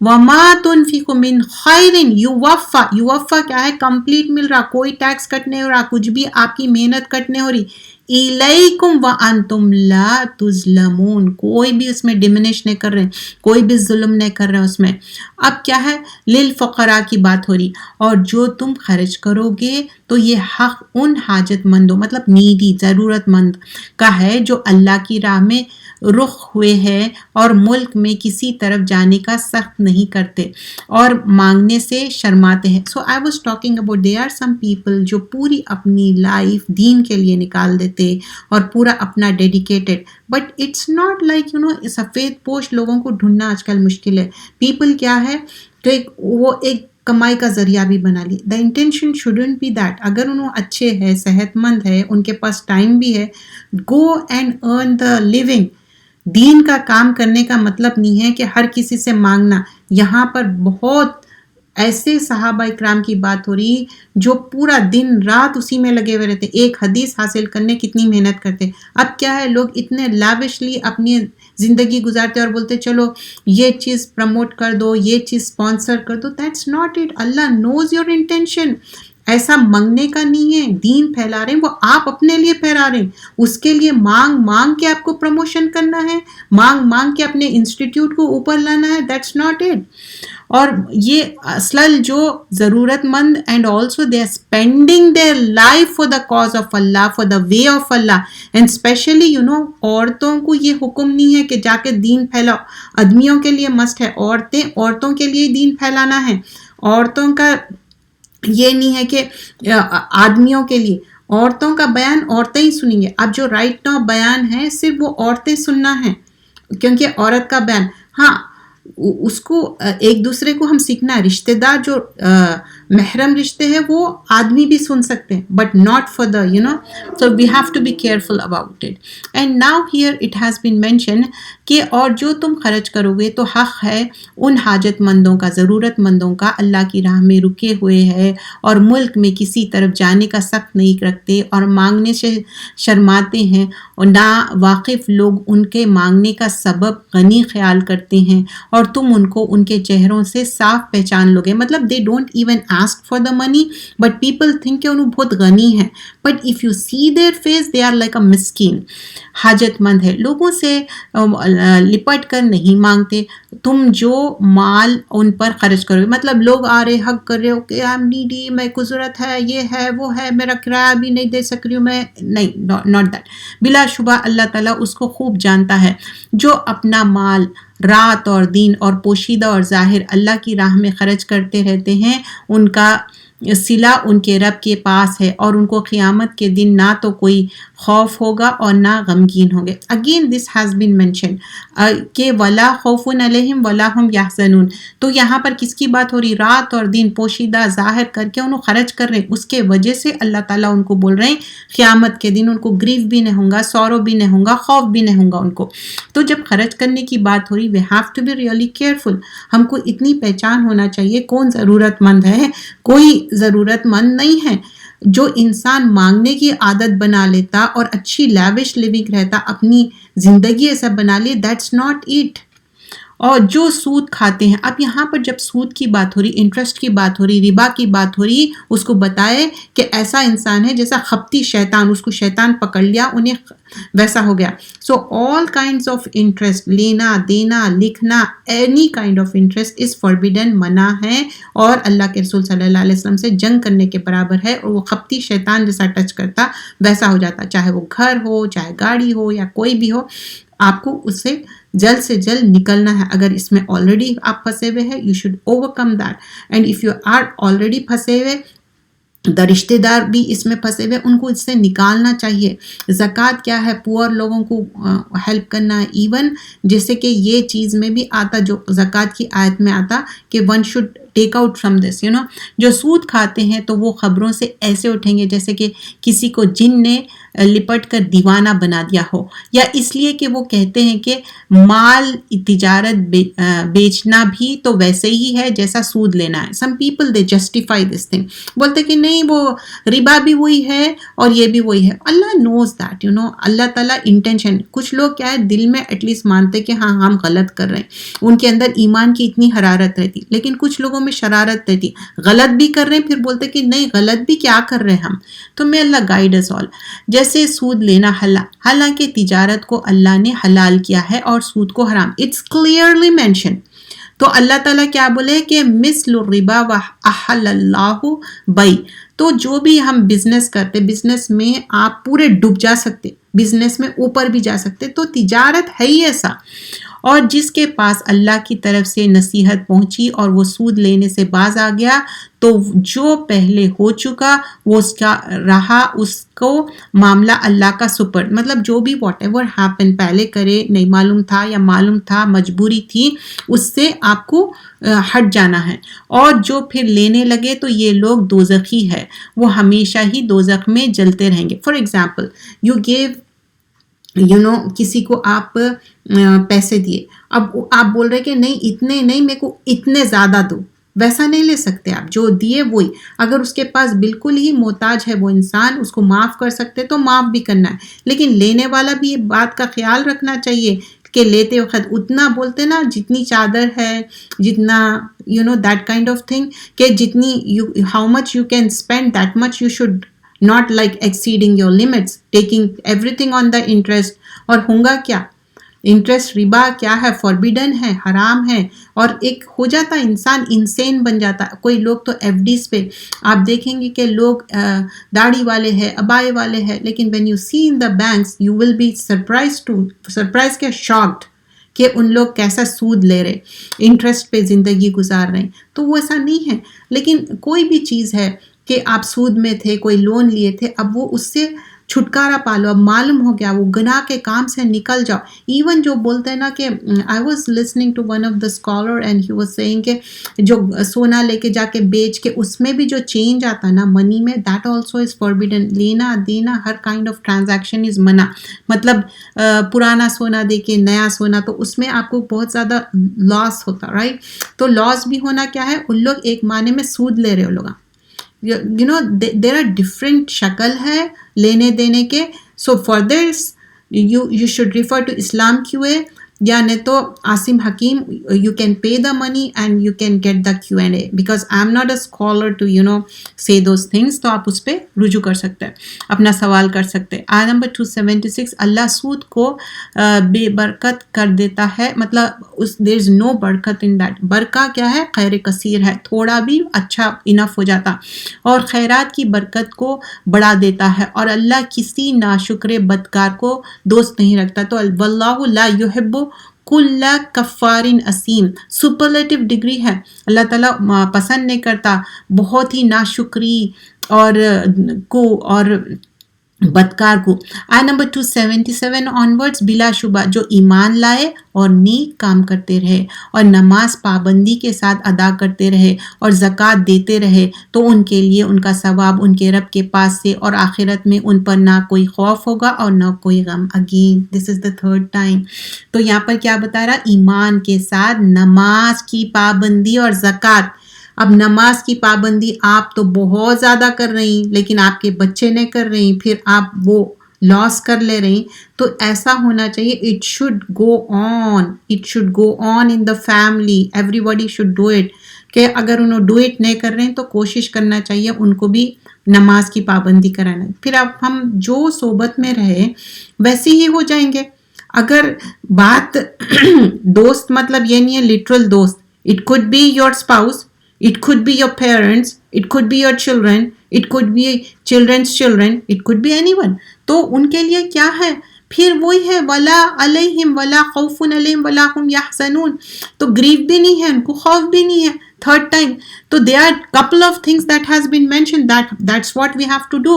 وما تنفقوا من خیر یوفا کیا ہے, کمپلیٹ مل رہا, کوئی ٹیکس کٹ نہیں ہو رہا, کچھ بھی آپ کی محنت کٹ نہیں ہو رہی. الیکم وانتم لا تظلمون, کوئی بھی اس میں ڈیمنش نہیں کر رہے, کوئی بھی ظلم نہیں کر رہے اس میں. اب کیا ہے, للفقراء کی بات ہو رہی, اور جو تم خرچ کرو گے تو یہ حق ان حاجت مندوں, مطلب نیڈی, ضرورت مند کا ہے, جو اللہ کی راہ میں رخ ہوئے ہیں اور ملک میں کسی طرف جانے کا سخت نہیں کرتے اور مانگنے سے شرماتے ہیں. So I was talking about there are some people جو پوری اپنی لائف دین کے لیے نکال دیتے اور پورا اپنا dedicated, but it's not like سفید پوش لوگوں کو ڈھونڈنا آج کل مشکل ہے. پیپل کیا ہے تو وہ ایک کمائی کا ذریعہ بھی بنا لی. The intention shouldn't be that. اگر انہوں اچھے ہے, صحت مند ہے, ان کے پاس ٹائم بھی ہے, go and earn the living. دین کا کام کرنے کا مطلب نہیں ہے کہ ہر کسی سے مانگنا. یہاں پر بہت ایسے صحابہ اکرام کی بات ہو رہی جو پورا دن رات اسی میں لگے ہوئے رہتے, ایک حدیث حاصل کرنے کتنی محنت کرتے. اب کیا ہے, لوگ اتنے لیوشلی اپنی زندگی گزارتے اور بولتے چلو یہ چیز پروموٹ کر دو, یہ چیز اسپانسر کر دو. That's not it. Allah knows your intention. ایسا منگنے کا نہیں ہے. دین پھیلا رہے ہیں وہ آپ اپنے لیے پھیلا رہے ہیں, اس کے لیے مانگ کے آپ کو پروموشن کرنا ہے, مانگ کے اپنے انسٹیٹیوٹ کو اوپر لانا ہے. That's not it. اور یہ اصل جو ضرورت مند, and also they are spending their life for the cause of Allah, for the way of Allah. And especially عورتوں کو یہ حکم نہیں ہے کہ جا کے دین پھیلاؤ. آدمیوں کے لیے مسٹ ہے, عورتوں کے لیے دین پھیلانا ہے. عورتوں کا یہ نہیں ہے کہ آدمیوں کے لیے. عورتوں کا بیان عورتیں ہی سنیں گے. اب جو رائٹ ناؤ بیان ہے صرف وہ عورتیں سننا ہے, کیونکہ عورت کا بیان, ہاں اس کو ایک دوسرے کو ہم سیکھنا ہے. رشتے دار جو محرم رشتے ہیں وہ آدمی بھی سن سکتے ہیں but not for the so we have to be careful about it. And now here it has been mentioned کہ اور جو تم خرچ کرو گے تو حق ہے ان حاجت مندوں کا، ضرورت مندوں کا، اللہ کی راہ میں رکے ہوئے ہے اور ملک میں کسی طرف جانے کا سخت نہیں رکھتے اور مانگنے سے شرماتے ہیں اور نا واقف لوگ ان کے مانگنے کا سبب غنی خیال کرتے ہیں اور تم ان کو ان کے چہروں سے صاف پہچان لو گے. مطلب they don't even ask for the money but people think کہ انہوں بہت غنی ہیں، but if you see their face they are like a مسکین. حاجت مند ہے، لوگوں سے لپٹ کر نہیں مانگتے. تم جو مال ان پر خرچ کرو گے، مطلب لوگ آ رہے حق کر رہے ہو کہ آئی ایم نیڈی، میں کو ضرورت ہے، یہ ہے وہ ہے، میرا کرایہ بھی نہیں دے سک رہی ہوں میں، نہیں، ناٹ دیٹ. بلا شبہ اللہ تعالیٰ اس کو خوب جانتا ہے جو اپنا مال رات اور دن اور پوشیدہ اور ظاہر اللہ کی راہ میں خرچ کرتے رہتے ہیں، ان کا صلہ ان کے رب کے پاس ہے اور ان کو قیامت کے دن نہ تو کوئی خوف ہوگا اور نہ غمگین ہوں گے. Again this has been mention کہ ولا خوف علیہم ولا ہم یحزنون. تو یہاں پر کس کی بات ہو رہی؟ رات اور دن پوشیدہ ظاہر کر کے انہوں خرچ کر رہے ہیں، اس کے وجہ سے اللہ تعالیٰ ان کو بول رہے ہیں قیامت کے دن ان کو گریف بھی نہیں ہوگا، سورو بھی نہیں ہوگا، خوف بھی نہیں ہوگا ان کو. تو جب خرچ کرنے کی بات ہو رہی we have to be really careful. ہم کو اتنی پہچان ہونا چاہیے کون ضرورت مند ہے، کوئی ضرورت مند نہیں ہے. جو انسان مانگنے کی عادت بنا لیتا اور اچھی لیوش لیونگ رہتا، اپنی زندگی ایسا بنا لی، دیٹس ناٹ اٹ. اور جو سود کھاتے ہیں، اب یہاں پر جب سود کی بات ہو رہی، انٹرسٹ کی بات ہو رہی، ربا کی بات ہو رہی، اس کو بتائے کہ ایسا انسان ہے جیسا خپتی شیطان، اس کو شیطان پکڑ لیا، انہیں ویسا ہو گیا. سو آل کائنڈز آف انٹرسٹ، لینا دینا لکھنا، any kind of interest is forbidden, منع ہے اور اللہ کے رسول صلی اللہ علیہ وسلم سے جنگ کرنے کے برابر ہے. اور وہ خپتی شیطان جیسا ٹچ کرتا ویسا ہو جاتا، چاہے وہ گھر ہو، چاہے گاڑی ہو یا کوئی بھی ہو. آپ کو اس سے جلد نکلنا ہے. اگر اس میں آلریڈی آپ پھنسے ہوئے ہیں، you should overcome that. And if you are already پھنسے ہوئے، دا رشتے دار بھی اس میں پھنسے ہوئے، ان کو اس سے نکالنا چاہیے. زکوٰۃ کیا ہے؟ پور لوگوں کو ہیلپ کرنا ہے. ایون جیسے کہ یہ چیز میں بھی آتا، جو زکوٰۃ کی آیت میں آتا کہ one should take out from this. جو سود کھاتے ہیں تو وہ خبروں سے ایسے اٹھیں گے جیسے کہ کسی کو جن نے لپٹ کر دیوانہ بنا دیا ہو، یا اس لیے کہ وہ کہتے ہیں کہ مال تجارت بیچنا بھی تو ویسے ہی ہے جیسا سود لینا ہے. سم people they justify this thing, بولتے کہ نہیں وہ ربا بھی وہی ہے اور یہ بھی وہی ہے. اللہ نوز دیٹ، اللہ تعالیٰ انٹینشن. کچھ لوگ کیا ہے دل میں ایٹ لیسٹ مانتے کہ ہاں ہم غلط کر رہے ہیں، ان کے اندر ایمان کی اتنی حرارت رہتی، لیکن کچھ لوگوں میں شرارت رہتی، غلط بھی کر رہے ہیں پھر بولتے کہ نہیں غلط بھی کیا کر رہے ہیں ہم. تو میں اللہ گائیڈ اس آل. جیسے سود لینا حالانکہ تجارت کو اللہ نے حلال کیا ہے اور سود کو حرام. It's clearly mention. تو اللہ تعالیٰ کیا بولے کہ مثل الربا وَأَحَلَّ اللَّهُ بَيْ. تو جو بھی ہم بزنس کرتے، بزنس میں آپ پورے ڈوب جا سکتے، بزنس میں اوپر بھی جا سکتے. تو تجارت ہے ہی ایسا. اور جس کے پاس اللہ کی طرف سے نصیحت پہنچی اور وہ سود لینے سے باز آ گیا تو جو پہلے ہو چکا وہ اس کا رہا، اس کو معاملہ اللہ کا سپرد. مطلب جو بھی واٹ ایور ہیپن پہلے کرے، نہیں معلوم تھا یا معلوم تھا، مجبوری تھی، اس سے آپ کو ہٹ جانا ہے. اور جو پھر لینے لگے تو یہ لوگ دوزخی ہے، وہ ہمیشہ ہی دوزخ میں جلتے رہیں گے. فار ایگزامپل یو گیو کسی کو آپ پیسے دیے، اب آپ بول رہے کہ نہیں اتنے نہیں، میرے کو اتنے زیادہ دو، ویسا نہیں لے سکتے آپ. جو دیے وہی. اگر اس کے پاس بالکل ہی محتاج ہے وہ انسان، اس کو معاف کر سکتے تو معاف بھی کرنا ہے، لیکن لینے والا بھی یہ بات کا خیال رکھنا چاہیے کہ لیتے وقت اتنا بولتے نا جتنی چادر ہے، جتنا دیٹ کائنڈ آف تھنگ، کہ جتنی how much you can spend that much you should not like exceeding your limits, taking everything on the interest. اور ہونگا کیا انٹرسٹ، ربا کیا ہے؟ فوربیڈن ہے، حرام ہے. اور ایک ہو جاتا انسان انسین بن جاتا. کوئی لوگ تو ایف ڈیز پہ آپ دیکھیں گے کہ لوگ داڑھی والے ہیں، ابائے والے ہیں، لیکن when you see in the banks you will be surprised کہ shocked کہ ان لوگ کیسا سود لے رہے، انٹرسٹ پہ زندگی گزار رہے ہیں. تو وہ ایسا نہیں ہے. لیکن کوئی بھی چیز ہے کہ آپ سود میں تھے، کوئی لون لیے تھے، اب وہ اس سے چھٹکارا پالو. اب معلوم ہو گیا وہ گناہ کے کام سے نکل جاؤ. ایون جو بولتے ہیں نا کہ I was listening to one of the scholar and he was saying کہ جو سونا لے کے جا کے بیچ کے اس میں بھی جو چینج آتا نا منی میں, دیٹ آلسو از فاربیڈن. لینا دینا ہر کائنڈ آف ٹرانزیکشن از منع. مطلب پرانا سونا دے کے نیا سونا, تو اس میں آپ کو بہت زیادہ لاس ہوتا, رائٹ. تو لاس بھی ہونا کیا ہے, ان لوگ ایک معنی میں سود لے رہے ہو لوگ. You know there are different شکل ہے لینے دینے کے. So for this you should refer to Islam Q A, یا نہیں تو Assim Hakim. You can pay the money and you can get the Q and A, because I am not a scholar to say those things. تو آپ اس پہ رجوع کر سکتے ہیں, اپنا سوال کر سکتے ہیں. آیت نمبر 276, اللہ سود کو بے برکت کر دیتا ہے. مطلب دیر از نو برکت ان دیٹ. برکہ کیا ہے, خیر کثیر ہے, تھوڑا بھی اچھا انف ہو جاتا, اور خیرات کی برکت کو بڑھا دیتا ہے, اور اللہ کسی ناشکر بدکار کو دوست نہیں رکھتا. تو واللہ لا یحب کل کفارن اسیم, سپرلیٹو ڈگری ہے. اللہ تعالیٰ پسند نہیں کرتا بہت ہی ناشکری اور بدکار کو. آیت نمبر 277 آنورڈز, بلا شبہ جو ایمان لائے اور نیک کام کرتے رہے اور نماز پابندی کے ساتھ ادا کرتے رہے اور زکوٰۃ دیتے رہے, تو ان کے لیے ان کا ثواب ان کے رب کے پاس سے, اور آخرت میں ان پر نہ کوئی خوف ہوگا اور نہ کوئی غم. Again this is the third time. تو یہاں پر کیا بتا رہا, ایمان کے ساتھ نماز کی پابندی اور زکوٰۃ. اب نماز کی پابندی آپ تو بہت زیادہ کر رہی, لیکن آپ کے بچے نہیں کر رہی, پھر آپ وہ لاس کر لے رہی. تو ایسا ہونا چاہیے, it should go on in the family, every body should do it. کہ اگر انہوں ڈو اٹ نہیں کر رہے ہیں تو کوشش کرنا چاہیے ان کو بھی نماز کی پابندی کرانا. پھر اب ہم جو صحبت میں رہے ویسے ہی ہو جائیں گے. اگر بات دوست مطلب یہ نہیں ہے لٹرل دوست, it could be your spouse, it could be your parents, it could be your children, it could be children's children, it could be anyone. تو ان کے لیے کیا ہے, پھر وہی ہے ولا علیہم ولا خوف علیہم ولا هم یحزنون. تو گریف بھی نہیں ہے ان کو, خوف بھی نہیں ہے. تھرڈ ٹائم تو there are couple of things that has been mentioned, that's what we have to do.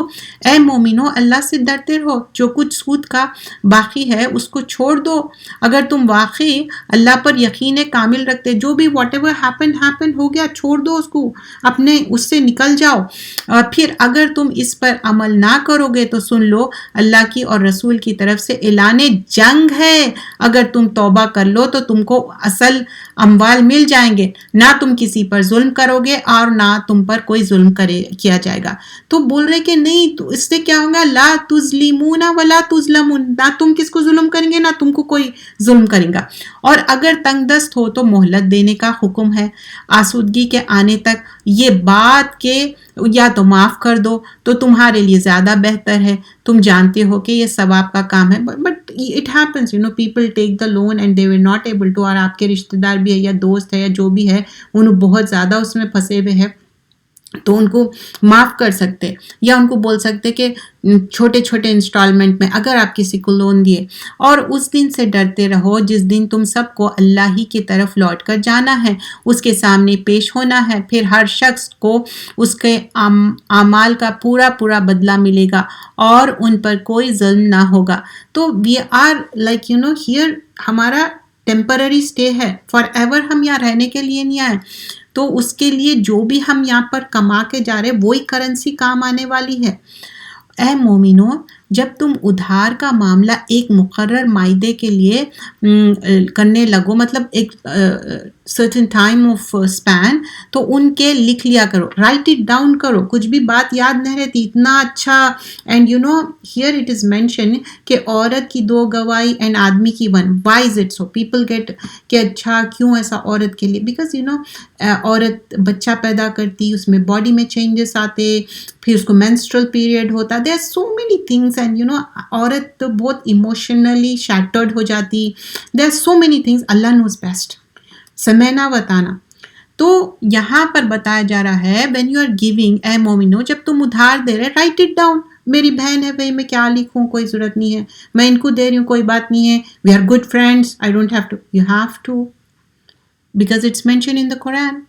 اے مومنو اللہ سے ڈرتے رہو, جو کچھ سود کا باقی ہے اس کو چھوڑ دو. اگر تم واقعی اللہ پر یقین کامل رکھتے, جو بھی واٹ ایور ہیپن ہو گیا, چھوڑ دو اس کو, اپنے اس سے نکل جاؤ. اور پھر اگر تم اس پر عمل نہ کرو گے تو سن لو اللہ کی اور رسول کی طرف سے اعلان جنگ ہے. اگر تم توبہ کر لو تو تم کو اصل اموال مل جائیں گے, نہ تم کسی پر ظلم کرو گے اور نہ تم پر کوئی ظلم کیا جائے گا. تو بول رہے کہ نہیں, تو اس سے کیا ہوگا, لا تظلمون ولا تظلمون, نہ تم کس کو ظلم کریں گے نہ تم کو کوئی ظلم کرے گا. اور اگر تنگ دست ہو تو مہلت دینے کا حکم ہے آسودگی کے آنے تک. یہ بات کہ یا تو معاف کر دو تو تمہارے لیے زیادہ بہتر ہے, تم جانتے ہو کہ یہ ثواب کا کام ہے. But it happens, people take the loan and they were not able to. اور آپ کے رشتے دار بھی ہے یا دوست ہے یا جو بھی ہے, انہوں بہت زیادہ اس میں پھنسے ہوئے ہیں, تو ان کو معاف کر سکتے, یا ان کو بول سکتے کہ چھوٹے چھوٹے انسٹالمنٹ میں اگر آپ کسی کو لون دیے. اور اس دن سے ڈرتے رہو جس دن تم سب کو اللہ ہی کی طرف لوٹ کر جانا ہے, اس کے سامنے پیش ہونا ہے. پھر ہر شخص کو اس کے اعمال کا پورا بدلہ ملے گا اور ان پر کوئی ظلم نہ ہوگا. تو وی آر لائک ہیئر ہمارا ٹیمپرری اسٹے ہے, فار ایور ہم یہاں رہنے کے لیے نہیں آئے. تو اس کے لیے جو بھی ہم یہاں پر کما کے جا رہے وہی کرنسی کام آنے والی ہے. اے مومنو, جب تم ادھار کا معاملہ ایک مقرر معاہدے کے لیے کرنے لگو, مطلب ایک certain time of span, تو ان کے لکھ لیا کرو, write it down کرو. کچھ بھی بات یاد نہیں رہتی اتنا اچھا. and here it is mentioned کہ عورت کی 2 گواہی and آدمی کی 1. why is it so? people get کہ اچھا کیوں ایسا عورت کے لیے, because عورت بچہ پیدا کرتی, اس میں باڈی میں چینجز آتے, پھر اس کو menstrual period ہوتا, there are so many things. and عورت تو بہت emotionally shattered ہو جاتی, there are so many things. Allah knows best, سمعنا بتانا. تو یہاں پر بتایا جا رہا ہے when you are giving, اے مومنو جب تم ادھار دے رہے, write it down. میری بہن ہے بھائی, میں کیا لکھوں, کوئی ضرورت نہیں ہے, میں ان کو دے رہی ہوں, کوئی بات نہیں ہے, we are good friends, I don't have to. You have to, because it's mentioned in the Quran.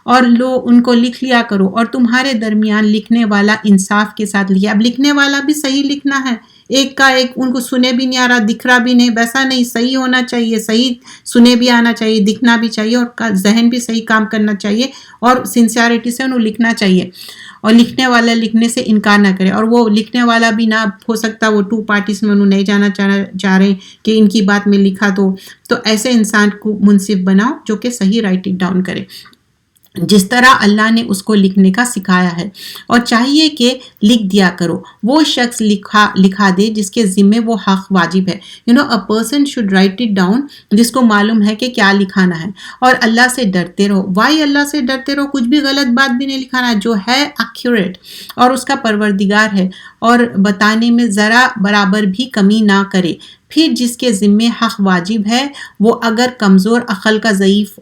اور لو ان کو لکھ لیا کرو، اور تمہارے درمیان لکھنے والا انصاف کے ساتھ لکھے. اب لکھنے والا بھی صحیح لکھنا ہے، ایک کا ایک ان کو سنے بھی نہیں آ رہا، دکھ رہا بھی نہیں، ویسا نہیں، صحیح ہونا چاہیے، صحیح سنے بھی آنا چاہیے، دکھنا بھی چاہیے، اور ذہن بھی صحیح کام کرنا چاہیے، اور سنسیئرٹی سے انہوں لکھنا چاہیے، اور لکھنے والا لکھنے سے انکار نہ کرے. اور وہ لکھنے والا بھی نہ ہو سکتا وہ 2 پارٹیز میں انہوں نہیں جانا چاہ رہے کہ ان کی بات میں لکھا تو ایسے انسان کو منصف بناؤ جو کہ صحیح رائٹنگ ڈاؤن کرے جس طرح اللہ نے اس کو لکھنے کا سکھایا ہے. اور چاہیے کہ لکھ دیا کرو، وہ شخص لکھا دے جس کے ذمے وہ حق واجب ہے. a person should write it down جس کو معلوم ہے کہ کیا لکھانا ہے. اور اللہ سے ڈرتے رہو. وائی اللہ سے ڈرتے رہو؟ کچھ بھی غلط بات بھی نہیں لکھانا، جو ہے ایکوریٹ اور اس کا پروردگار ہے، اور بتانے میں ذرا برابر بھی کمی نہ کرے. پھر جس کے ذمے حق واجب ہے وہ اگر کمزور عقل کا ضعیف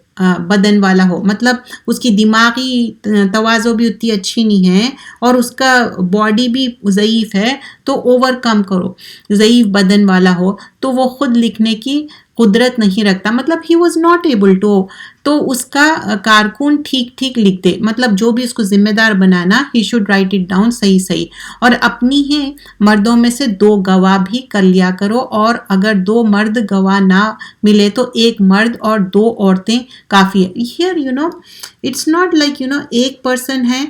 بدن والا ہو، مطلب اس کی دماغی توازن بھی اتنی اچھی نہیں ہے اور اس کا باڈی بھی ضعیف ہے، تو اوور کم کرو. ضعیف بدن والا ہو تو وہ خود لکھنے کی قدرت نہیں رکھتا، مطلب he was not able to, تو اس کا کارکن ٹھیک لکھ دے، مطلب جو بھی اس کو ذمہ دار بنانا، he should write it down صحیح. اور اپنی ہی مردوں میں سے 2 گواہ بھی کر لیا کرو، اور اگر 2 مرد گواہ نہ ملے تو 1 مرد اور 2 عورتیں کافی ہے. ہیئر اٹس ناٹ لائک ایک پرسن ہے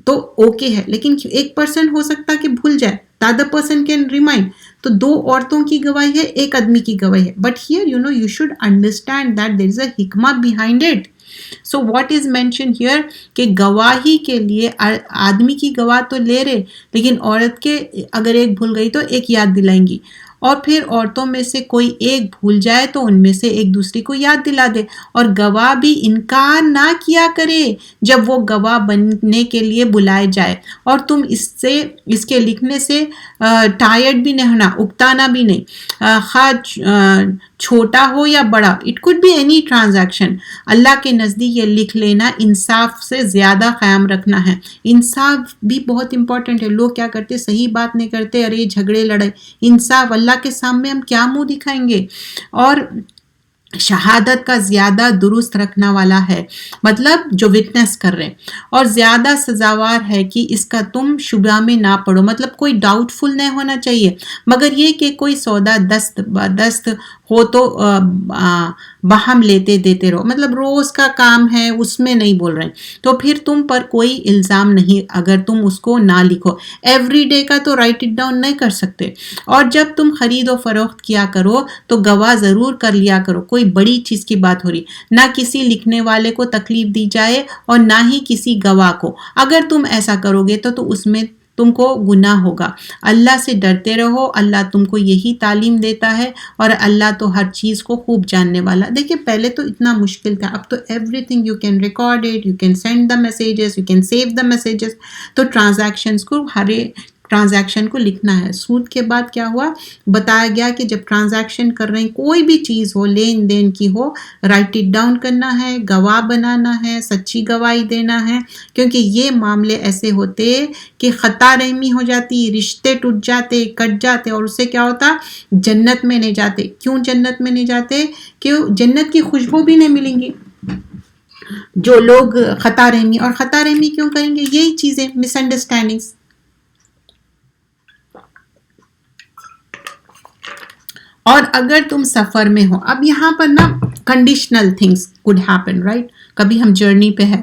تو اوکے ہے، لیکن 1 پرسن ہو سکتا کہ بھول جائے، the other person can remind. تو 2 عورتوں کی گواہی ہے، 1 آدمی کی گواہی ہے. But hair you should understand that there is a حکمہ behind it. So what is mentioned here کہ گواہی کے لیے آدمی کی گواہ تو لے رہے، لیکن عورت کے اگر 1 بھول گئی تو 1 یاد دلائیں گی. اور پھر عورتوں میں سے کوئی 1 بھول جائے تو ان میں سے ایک دوسری کو یاد دلا دے. اور گواہ بھی انکار نہ کیا کرے جب وہ گواہ بننے کے لیے بلائے جائے. اور تم اس کے لکھنے سے ٹائرڈ بھی نہیں ہونا، اکتانا بھی نہیں، خواہ چھوٹا ہو یا بڑا. It could be any transaction. Allah کے نزدیک یہ لکھ لینا انصاف سے زیادہ قیام رکھنا ہے. انصاف بھی بہت امپورٹنٹ ہے. لوگ کیا کرتے، صحیح بات نہیں کرتے، ارے جھگڑے لڑے. انصاف، اللہ کے سامنے ہم کیا منہ دکھائیں گے. اور شہادت کا زیادہ درست رکھنا والا ہے، مطلب جو وٹنس کر رہے ہیں، اور زیادہ سزاوار ہے کہ اس کا تم شبہ میں نہ پڑو، مطلب کوئی ڈاؤٹ فل نہیں ہونا چاہیے، مگر یہ کہ کوئی سودا دست ہو تو باہم لیتے دیتے رہو، مطلب روز کا کام ہے اس میں نہیں بول رہے ہیں، تو پھر تم پر کوئی الزام نہیں اگر تم اس کو نہ لکھو. ایوری ڈے کا تو رائٹ اٹ ڈاؤن نہیں کر سکتے. اور جب تم خرید و فروخت کیا کرو تو گواہ ضرور کر لیا کرو. کوئی بڑی چیز کی بات ہو رہی، نہ کسی لکھنے والے کو تکلیف دی جائے اور نہ ہی کسی گواہ کو. اگر تم ایسا کرو گے تو اس میں تم کو گناہ ہوگا. اللہ سے ڈرتے رہو، اللہ تم کو یہی تعلیم دیتا ہے، اور اللہ تو ہر چیز کو خوب جاننے والا. دیکھیں پہلے تو اتنا مشکل تھا، اب تو every thing you can record it, you can send the messages, you can save the messages. تو ٹرانزیکشنز کو ٹرانزیکشن کو لکھنا ہے. سود کے بعد کیا ہوا، بتایا گیا کہ جب ٹرانزیکشن کر رہے ہیں کوئی بھی چیز ہو، لین دین کی ہو، رائٹ اٹ ڈاؤن کرنا ہے، گواہ بنانا ہے، سچی گواہی دینا ہے، کیونکہ یہ معاملے ایسے ہوتے کہ خطا رحمی ہو جاتی، رشتے ٹوٹ جاتے، کٹ جاتے، اور اس سے کیا ہوتا، جنت میں نہیں جاتے. کیوں جنت میں نہیں جاتے؟ کہ جنت کی خوشبو بھی نہیں ملیں گی جو لوگ خطا رحمی. اور خطا رحمی کیوں کریں گے؟ یہی چیزیں، مس انڈرسٹینڈنگس. اور اگر تم سفر میں ہو، اب یہاں پر نا conditional things could happen right, کبھی ہم جرنی پہ ہے.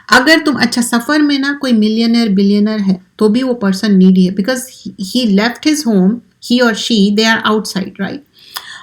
اگر تم اچھا سفر میں نا کوئی ملینئر بلینئر ہے تو بھی وہ پرسن نیڈی ہے، because he left his home, he اور she they are outside right.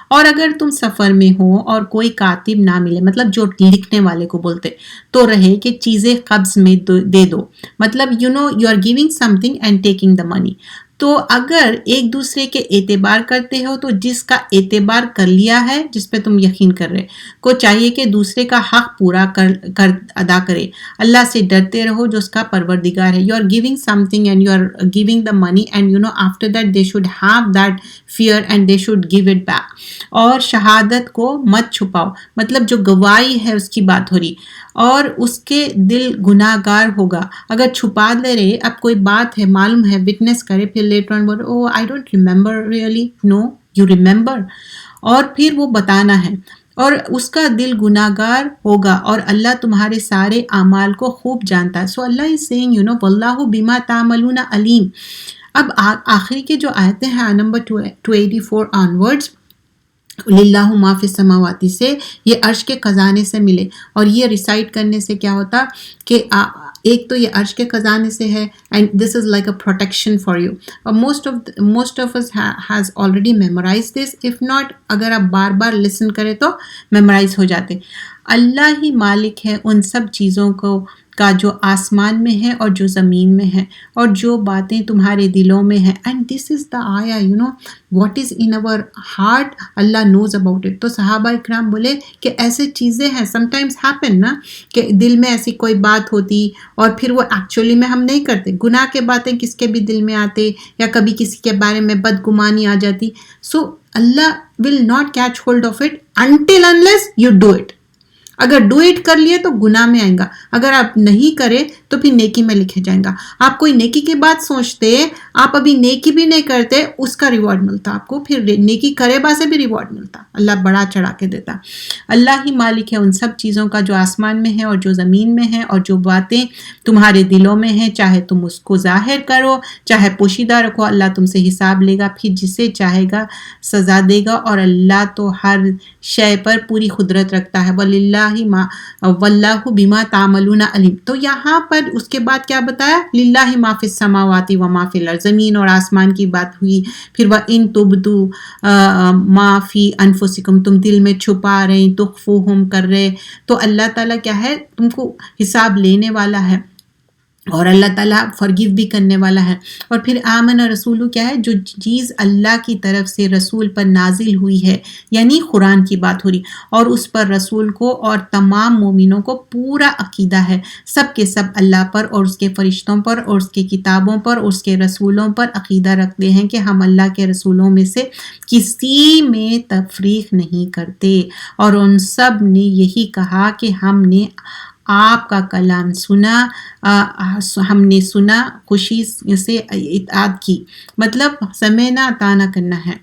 اور اگر تم سفر میں ہو اور کوئی کاتب نہ ملے، مطلب جو لکھنے والے کو بولتے، تو رہے کہ چیزیں قبض میں دے دو، مطلب you are giving something and taking the money. تو اگر ایک دوسرے کے اعتبار کرتے ہو تو جس کا اعتبار کر لیا ہے، جس پہ تم یقین کر رہے کو چاہیے کہ دوسرے کا حق پورا کر ادا کرے. اللہ سے ڈرتے رہو جو اس کا پروردگار ہے. You are giving something and you are giving the money and after that they should have that fear and they should give it back. اور شہادت کو مت چھپاؤ، مطلب جو گواہی ہے اس کی بات ہو رہی، اور اس کے دل گناہ گار ہوگا اگر چھپا دے رہے. اب کوئی بات ہے معلوم ہے، وٹنس کرے، پھر لیٹر آن بولے oh I don't remember really. No, you remember. اور پھر وہ بتانا ہے. اور اس کا دل گناہگار ہوگا اور اللہ تمہارے سارے اعمال کو خوب جانتا ہے. سو اللہ از سیئنگ واللہ بما تعملون علیم. اب آخری کے جو آیتیں ہیں نمبر 284 آنورڈز، للہ ما فی السماوات سے یہ عرش کے خزانے سے ملے. اور یہ ریسائٹ کرنے سے کیا ہوتا کہ ایک تو یہ عرش کے خزانے سے ہے and this is like a protection for you. اور most of us has already memorize this, if not اگر آپ بار بار لسن کریں تو میمورائز ہو جاتے. اللہ ہی مالک ہے ان سب چیزوں کا جو آسمان میں ہے اور جو زمین میں ہے اور جو باتیں تمہارے دلوں میں ہیں. اینڈ دس از دا آیا واٹ از ان اور heart Allah knows about it. تو صحابہ اکرام بولے کہ ایسے چیزیں ہیں سم ٹائمز ہیپن نا کہ دل میں ایسی کوئی بات ہوتی اور پھر وہ ایکچولی میں ہم نہیں کرتے. گناہ کے باتیں کس کے بھی دل میں آتے یا کبھی کسی کے بارے میں بدگمانی آ جاتی. So Allah will not catch hold of it until unless you do it. اگر ڈو اٹ کر لیے تو گناہ میں آئیں گا، اگر آپ نہیں کرے تو پھر نیکی میں لکھے جائیں گا. آپ کوئی نیکی کی بات سوچتے، آپ ابھی نیکی بھی نہیں کرتے، اس کا ریوارڈ ملتا آپ کو، پھر نیکی کرے با سے بھی ریوارڈ ملتا، اللہ بڑا چڑھا کے دیتا. اللہ ہی مالک ہے ان سب چیزوں کا جو آسمان میں ہے اور جو زمین میں ہے اور جو باتیں تمہارے دلوں میں ہیں، چاہے تم اس کو ظاہر کرو چاہے پوشیدہ رکھو، اللہ تم سے حساب لے گا، پھر جسے چاہے گا سزا دے گا. اور اللہ تو ہر شے پر پوری قدرت رکھتا ہے. واللہ بما تعملون علیم. تو یہاں پر اس کے بعد کیا بتایا؟ للہ ما فی السماوات و ما فی الارض، زمین اور آسمان کی بات ہوئی. پھر وَإِن تُبْدُوا ما فی انفسکم، تم دل میں چھپا رہے، تخفوہم کر رہے، تو اللہ تعالیٰ کیا ہے تم کو حساب لینے والا ہے اور اللہ تعالیٰ فرگیو بھی کرنے والا ہے. اور پھر آمن رسول کیا ہے؟ جو چیز اللہ کی طرف سے رسول پر نازل ہوئی ہے، یعنی قرآن کی بات ہو رہی، اور اس پر رسول کو اور تمام مومنوں کو پورا عقیدہ ہے، سب کے سب اللہ پر اور اس کے فرشتوں پر اور اس کے کتابوں پر اور اس کے رسولوں پر عقیدہ رکھتے ہیں کہ ہم اللہ کے رسولوں میں سے کسی میں تفریق نہیں کرتے. اور ان سب نے یہی کہا کہ ہم نے آپ کا کلام سنا، ہم نے سنا، خوشی سے اطاعت کی، مطلب سمعنا اطعنا کرنا ہے،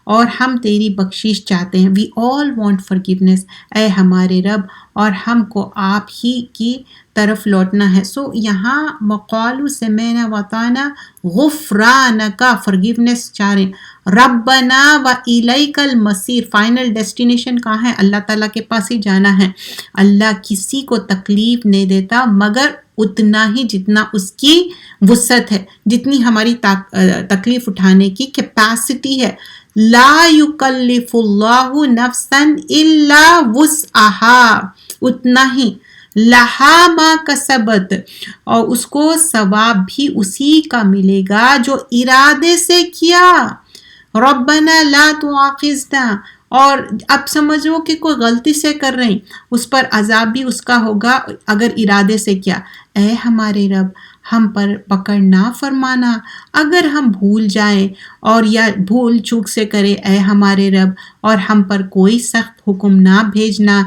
اور ہم تیری بخشش چاہتے ہیں. وی آل وانٹ forgiveness، اے ہمارے رب، اور ہم کو آپ ہی کی طرف لوٹنا ہے. سو یہاں وقالوا سمعنا واطعنا غفرانک، forgiveness چاہ رہے ہیں. ربنا و الیک المصیر، فائنل ڈیسٹینیشن کہاں ہے؟ اللہ تعالیٰ کے پاس ہی جانا ہے. اللہ کسی کو تکلیف نہیں دیتا مگر اتنا ہی جتنا اس کی وسعت ہے، جتنی ہماری تکلیف اٹھانے کی کیپیسٹی ہے. لا یکلف اللہ نفسا الا وسعها، اتنا ہی. لہا ما کسبت، اور اس کو ثواب بھی اسی کا ملے گا جو ارادے سے کیا. ربنا لا تؤاخذنا، اور اب سمجھو کہ کوئی غلطی سے کر رہے ہیں، اس پر عذاب بھی اس کا ہوگا اگر ارادے سے کیا. اے ہمارے رب، ہم پر پکڑ نہ فرمانا اگر ہم بھول جائیں اور یا بھول چوک سے کرے، اے ہمارے رب، اور ہم پر کوئی سخت حکم نہ بھیجنا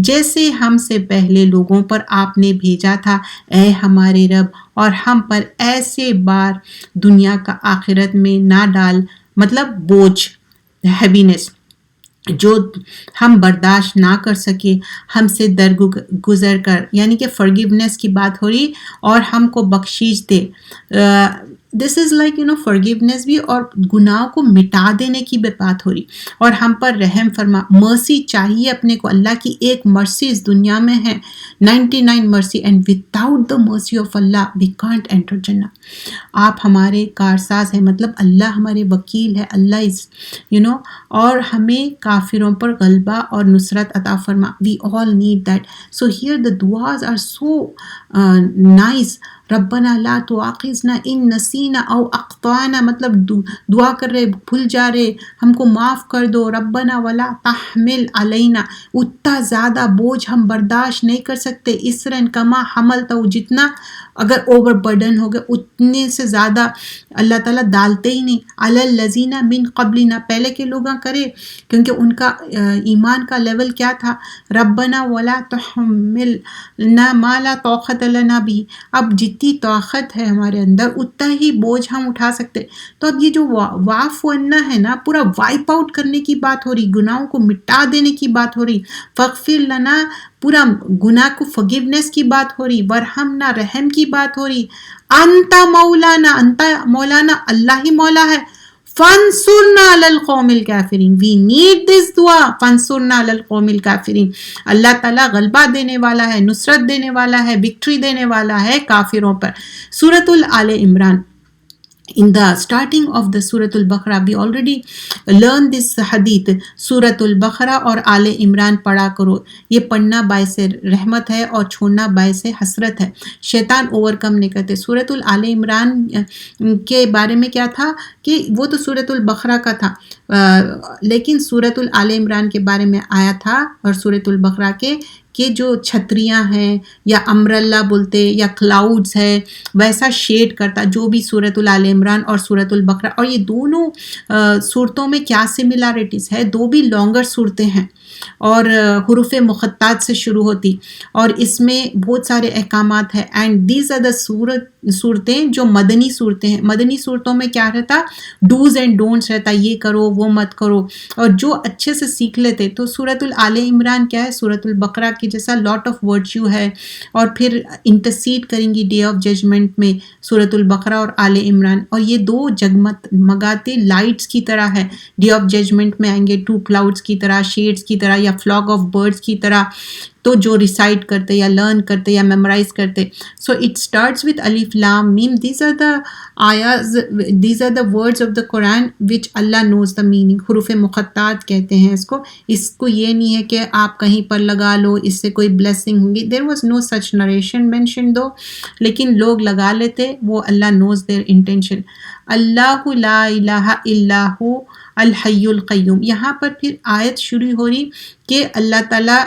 جیسے ہم سے پہلے لوگوں پر آپ نے بھیجا تھا، اے ہمارے رب، اور ہم پر ایسے بار دنیا کا آخرت میں نہ ڈال، مطلب بوجھ، ہیوینس، جو ہم برداشت نہ کر سکے ہم سے درگزر کر، یعنی کہ فرگیونیس کی بات ہو رہی، اور ہم کو بخشش دے. دس از لائک فرگیونیس بھی اور گناہ کو مٹا دینے کی بھی بات ہو رہی، اور ہم پر رحم فرما. مرسی چاہیے اپنے کو، اللہ کی ایک مرسی اس دنیا میں ہے، 99 مرسی، and without the mercy of Allah we can't enter جنہ. آپ ہمارے کارساز ہیں، مطلب اللہ ہمارے وکیل ہے، اللہ از اور ہمیں کافروں پر غلبہ اور نصرت عطا فرما. We all need that. So here the دعاز آر سو نائس. ربنا لا تؤاخذنا ان نسینا او اخطانا، مطلب دعا کر رہے، بھول جا رہے، ہم کو معاف کر دو. ربنا ولا تحمل علینا، اتنا زیادہ بوجھ ہم برداشت نہیں کر سکتے، اسرن کما حملتا، جتنا اگر اوور برڈن ہو گئے اتنے سے زیادہ اللہ تعالیٰ ڈالتے ہی نہیں. علی الذین من قبلنا، پہلے کے لوگاں کرے، کیونکہ ان کا ایمان کا لیول کیا تھا، ربنا ولا تحملنا ما لا طاقت لنا بھی، اب جتنی طاقت ہے ہمارے اندر اتنا ہی بوجھ ہم اٹھا سکتے. تو اب یہ جو واف ورنا ہے نا، پورا وائپ آؤٹ کرنے کی بات ہو رہی، گناہوں کو مٹا دینے کی بات ہو رہی. فغفر لنا، پورا گناہ کو فگیونیس کی بات ہو رہی. ورحمنا، رحم کی بات ہو رہی. انت مولانا، انت مولانا، اللہ ہی مولا ہے. فانصرنا علی القوم الکافرین، وی نیڈ دس دعا. فانصرنا علی القوم الکافرین، اللہ تعالیٰ غلبہ دینے والا ہے، نصرت دینے والا ہے، وکٹری دینے والا ہے کافروں پر. سورۃ آل Imran. In the starting of the Surah Al-Baqarah, we already learned this hadith. Surah Al-Baqarah اور آل عمران پڑھا کرو. یہ پڑھنا باعث رحمت ہے اور چھوڑنا باعث حسرت ہے. شیطان اوورکم نہیں کرتے. سورۃ آل عمران کے بارے میں کیا تھا کہ وہ تو سورۃ البقرہ کا تھا، لیکن سورۃ آل عمران کے بارے میں آیا تھا اور سورۃ البقرہ کے جو چھتریاں ہیں یا امبریلا بولتے یا کلاؤڈز ہے، ویسا شیڈ کرتا جو بھی سورۃ آل عمران اور سورۃ البقرہ. اور یہ دونوں صورتوں میں کیا سملیرٹیز ہے، دو بھی لانگر صورتیں ہیں اور حروف مقطعات سے شروع ہوتی، اور اس میں بہت سارے احکامات ہیں. اینڈ دیز آر دا صورتیں جو مدنی صورتیں ہیں. مدنی صورتوں میں کیا رہتا، ڈوز اینڈ ڈونٹس رہتا، یہ کرو وہ مت کرو، اور جو اچھے سے سیکھ لیتے. تو سورۃ آل عمران کیا ہے، سورۃ البقرہ کی جیسا لاٹ آف ورچیو ہے، اور پھر انٹرسیڈ کریں گی ڈے آف ججمنٹ میں سورۃ البقرہ اور آل عمران. اور یہ دو جگمگاتے لائٹس کی طرح ہے، ڈے آف ججمنٹ میں آئیں گے ٹو کلاؤڈس کی طرح، شیڈس کی طرح، یا فلاگ آف برڈس کی طرح. تو جو ریسائٹ کرتے یا لرن کرتے یا میمورائز کرتے. سو اٹ اسٹارٹس وتھ الف لام میم. دیز آر دا آیاز، these are the words of the Quran which Allah knows the meaning. حروف مقطعات کہتے ہیں اس کو. اس کو یہ نہیں ہے کہ آپ کہیں پر لگا لو اس سے کوئی بلیسنگ ہوں گی. There was no such narration mention though, لیکن لوگ لگا لیتے. وہ اللہ نوز دیئر انٹینشن. اللہ لا الہ الا ہو الحی القیوم. یہاں پر پھر آیت شروع ہو رہی کہ اللہ تعالیٰ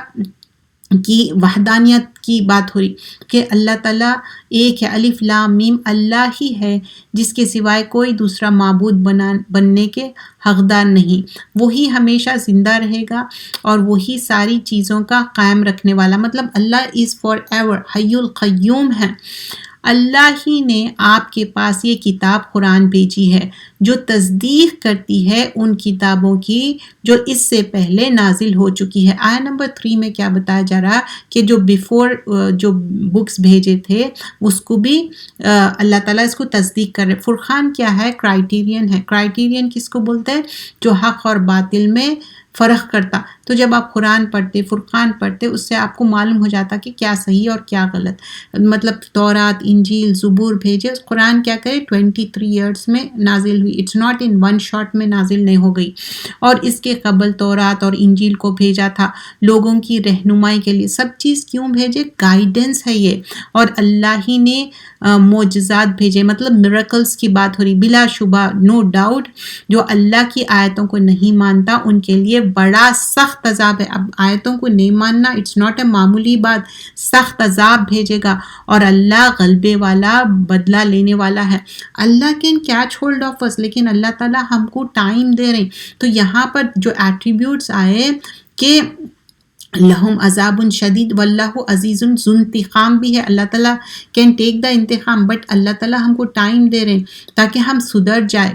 کی وحدانیت کی بات ہو رہی کہ اللہ تعالیٰ ایک ہے. الف لام میم، اللہ ہی ہے جس کے سوائے کوئی دوسرا معبود بننے کے حقدار نہیں. وہی ہمیشہ زندہ رہے گا اور وہی ساری چیزوں کا قائم رکھنے والا. مطلب اللہ از فار ایور، حی القیوم ہے. اللہ ہی نے آپ کے پاس یہ کتاب قرآن بھیجی ہے جو تصدیق کرتی ہے ان کتابوں کی جو اس سے پہلے نازل ہو چکی ہے. آیا نمبر 3 میں کیا بتایا جا رہا کہ جو بیفور جو بکس بھیجے تھے اس کو بھی اللہ تعالیٰ اس کو تصدیق کر رہے. فرقان کیا ہے، کرائٹیرین ہے. کرائٹیرین کس کو بولتے ہیں، جو حق اور باطل میں فرق کرتا. تو جب آپ قرآن پڑھتے، فرقان پڑھتے، اس سے آپ کو معلوم ہو جاتا کہ کیا صحیح اور کیا غلط. مطلب تورات، انجیل، زبور بھیجے. قرآن کیا کرے 23 ایئرس میں نازل ہوئی. It's not in one shot میں نازل نہیں ہو گئی. اور اس کے قبل تورات اور انجیل کو بھیجا تھا لوگوں کی رہنمائی کے لیے. سب چیز کیوں بھیجے، گائیڈنس ہے یہ. اور اللہ ہی نے معجزات بھیجے، مطلب میریکلز کی بات ہو رہی. بلا شبہ، نو ڈاؤٹ، جو اللہ کی آیتوں کو نہیں مانتا ان کے لیے بڑا سخت عذاب ہے. اب آیتوں کو نہیں ماننا اٹس ناٹ اے معمولی بات، سخت عذاب بھیجے گا. اور اللہ غلبے والا، بدلہ لینے والا ہے. اللہ کین کیچ ہولڈ آف اس، لیکن اللہ تعالیٰ ہم کو ٹائم دے رہے ہیں. تو یہاں پر جو ایٹریبیوٹس آئے کہ لہم عذاب شدید واللہ عزیز ذو انتقام بھی ہے. اللہ تعالیٰ کین ٹیک دا انتقام، بٹ اللہ تعالیٰ ہم کو ٹائم دے رہے ہیں تاکہ ہم سدھر جائے.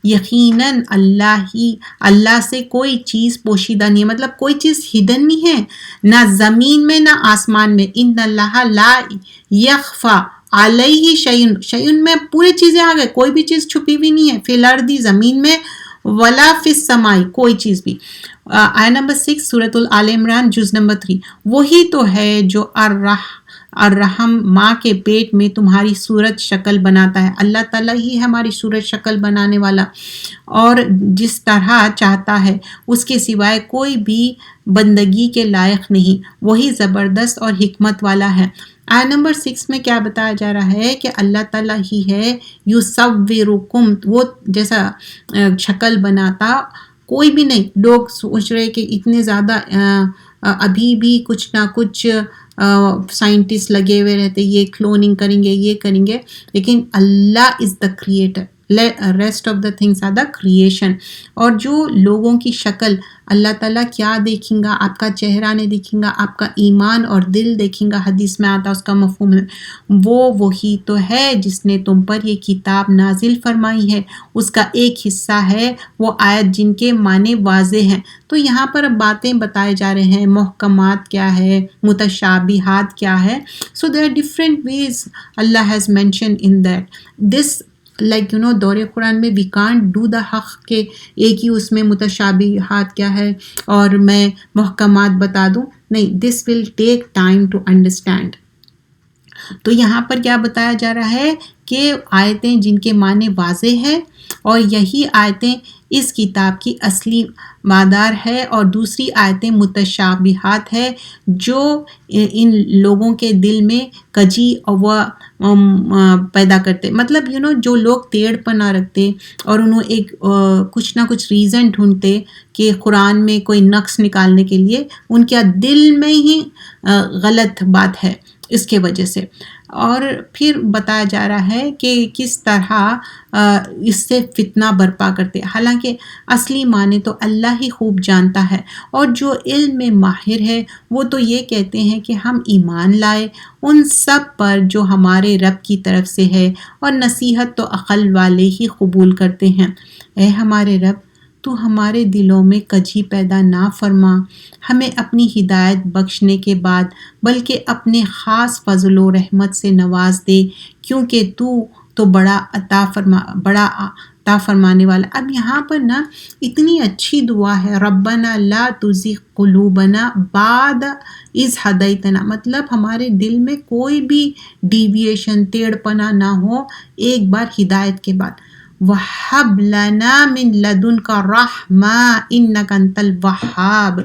یقیناً اللہ سے کوئی چیز پوشیدہ نہیں ہے، مطلب کوئی چیز ہڈن نہیں ہے، نہ زمین میں نہ آسمان میں. ان اللہ لا یخفی علیہ شیء میں پوری چیزیں آ گئے، کوئی بھی چیز چھپی ہوئی نہیں ہے. فی الارض، زمین میں، ولا فی السماء، کوئی چیز بھی. آیت نمبر 6 سورۃ آل عمران جز نمبر 3. وہی تو ہے جو الرحم ماں کے پیٹ میں تمہاری صورت شکل بناتا ہے. اللہ تعالیٰ ہی ہماری صورت شکل بنانے والا، اور جس طرح چاہتا ہے. اس کے سوائے کوئی بھی بندگی کے لائق نہیں. وہی زبردست اور حکمت والا ہے. آیت نمبر 6 میں کیا بتایا جا رہا ہے کہ اللہ تعالیٰ ہی ہے یصورکم، وہ جیسا شکل بناتا کوئی بھی نہیں. لوگ سوچ رہے کہ اتنے زیادہ ابھی بھی کچھ نہ کچھ سائنٹسٹ لگے ہوئے رہتے، یہ کلوننگ کریں گے، یہ کریں گے، لیکن Allah is the creator. Rest of the things are the creation. اور جو لوگوں کی شکل اللہ تعالیٰ کیا دیکھیں گا، آپ کا چہرہ نہیں دیکھیں گا، آپ کا ایمان اور دل دیکھیں گا، حدیث میں آتا اس کا مفہوم ہے، وہی تو ہے جس نے تم پر یہ کتاب نازل فرمائی ہے. اس کا ایک حصہ ہے وہ آیت جن کے معنی واضح ہیں. تو یہاں پر باتیں بتائے جا رہے ہیں، محکمات کیا ہے، متشابہات کیا ہے. So there are different ways Allah has mentioned in that. This دور قرآن میں وی کانٹ ڈو دا حق کہ ایک ہی اس میں متشابہات کیا ہے اور میں محکمات بتا دوں. نہیں، دس ول ٹیک ٹائم ٹو انڈرسٹینڈ. تو یہاں پر کیا بتایا جا رہا ہے کہ آیتیں جن کے معنی واضح ہے، اور یہی آیتیں اس کتاب کی اصلی مادار ہے، اور دوسری آیتیں متشابہات ہے جو ان لوگوں کے دل میں کجی و پیدا کرتے. مطلب جو لوگ ٹیڑھ پنا رکھتے اور انہوں ایک کچھ نہ کچھ ریزن ڈھونڈتے کہ قرآن میں کوئی نقص نکالنے کے لیے، ان کے دل میں ہی غلط بات ہے اس کے وجہ سے. اور پھر بتایا جا رہا ہے کہ کس طرح اس سے فتنہ برپا کرتے، حالانکہ اصلی معنی تو اللہ ہی خوب جانتا ہے. اور جو علم میں ماہر ہے وہ تو یہ کہتے ہیں کہ ہم ایمان لائے ان سب پر جو ہمارے رب کی طرف سے ہے، اور نصیحت تو عقل والے ہی قبول کرتے ہیں. اے ہمارے رب، تو ہمارے دلوں میں کجی پیدا نہ فرما، ہمیں اپنی ہدایت بخشنے کے بعد، بلکہ اپنے خاص فضل و رحمت سے نواز دے، کیونکہ تو بڑا عطا فرمانے والا. اب یہاں پر نا اتنی اچھی دعا ہے، ربنا لا تزغ قلوبنا بعد اذ ہدیتنا، مطلب ہمارے دل میں کوئی بھی ڈیویشن، ٹیڑھ پنا نہ ہو ایک بار ہدایت کے بعد. وَهَبْ لَنَا مِن لَدُنْكَ رَحْمَةً إِنَّكَ أَنْتَ الْوَهَّابُ.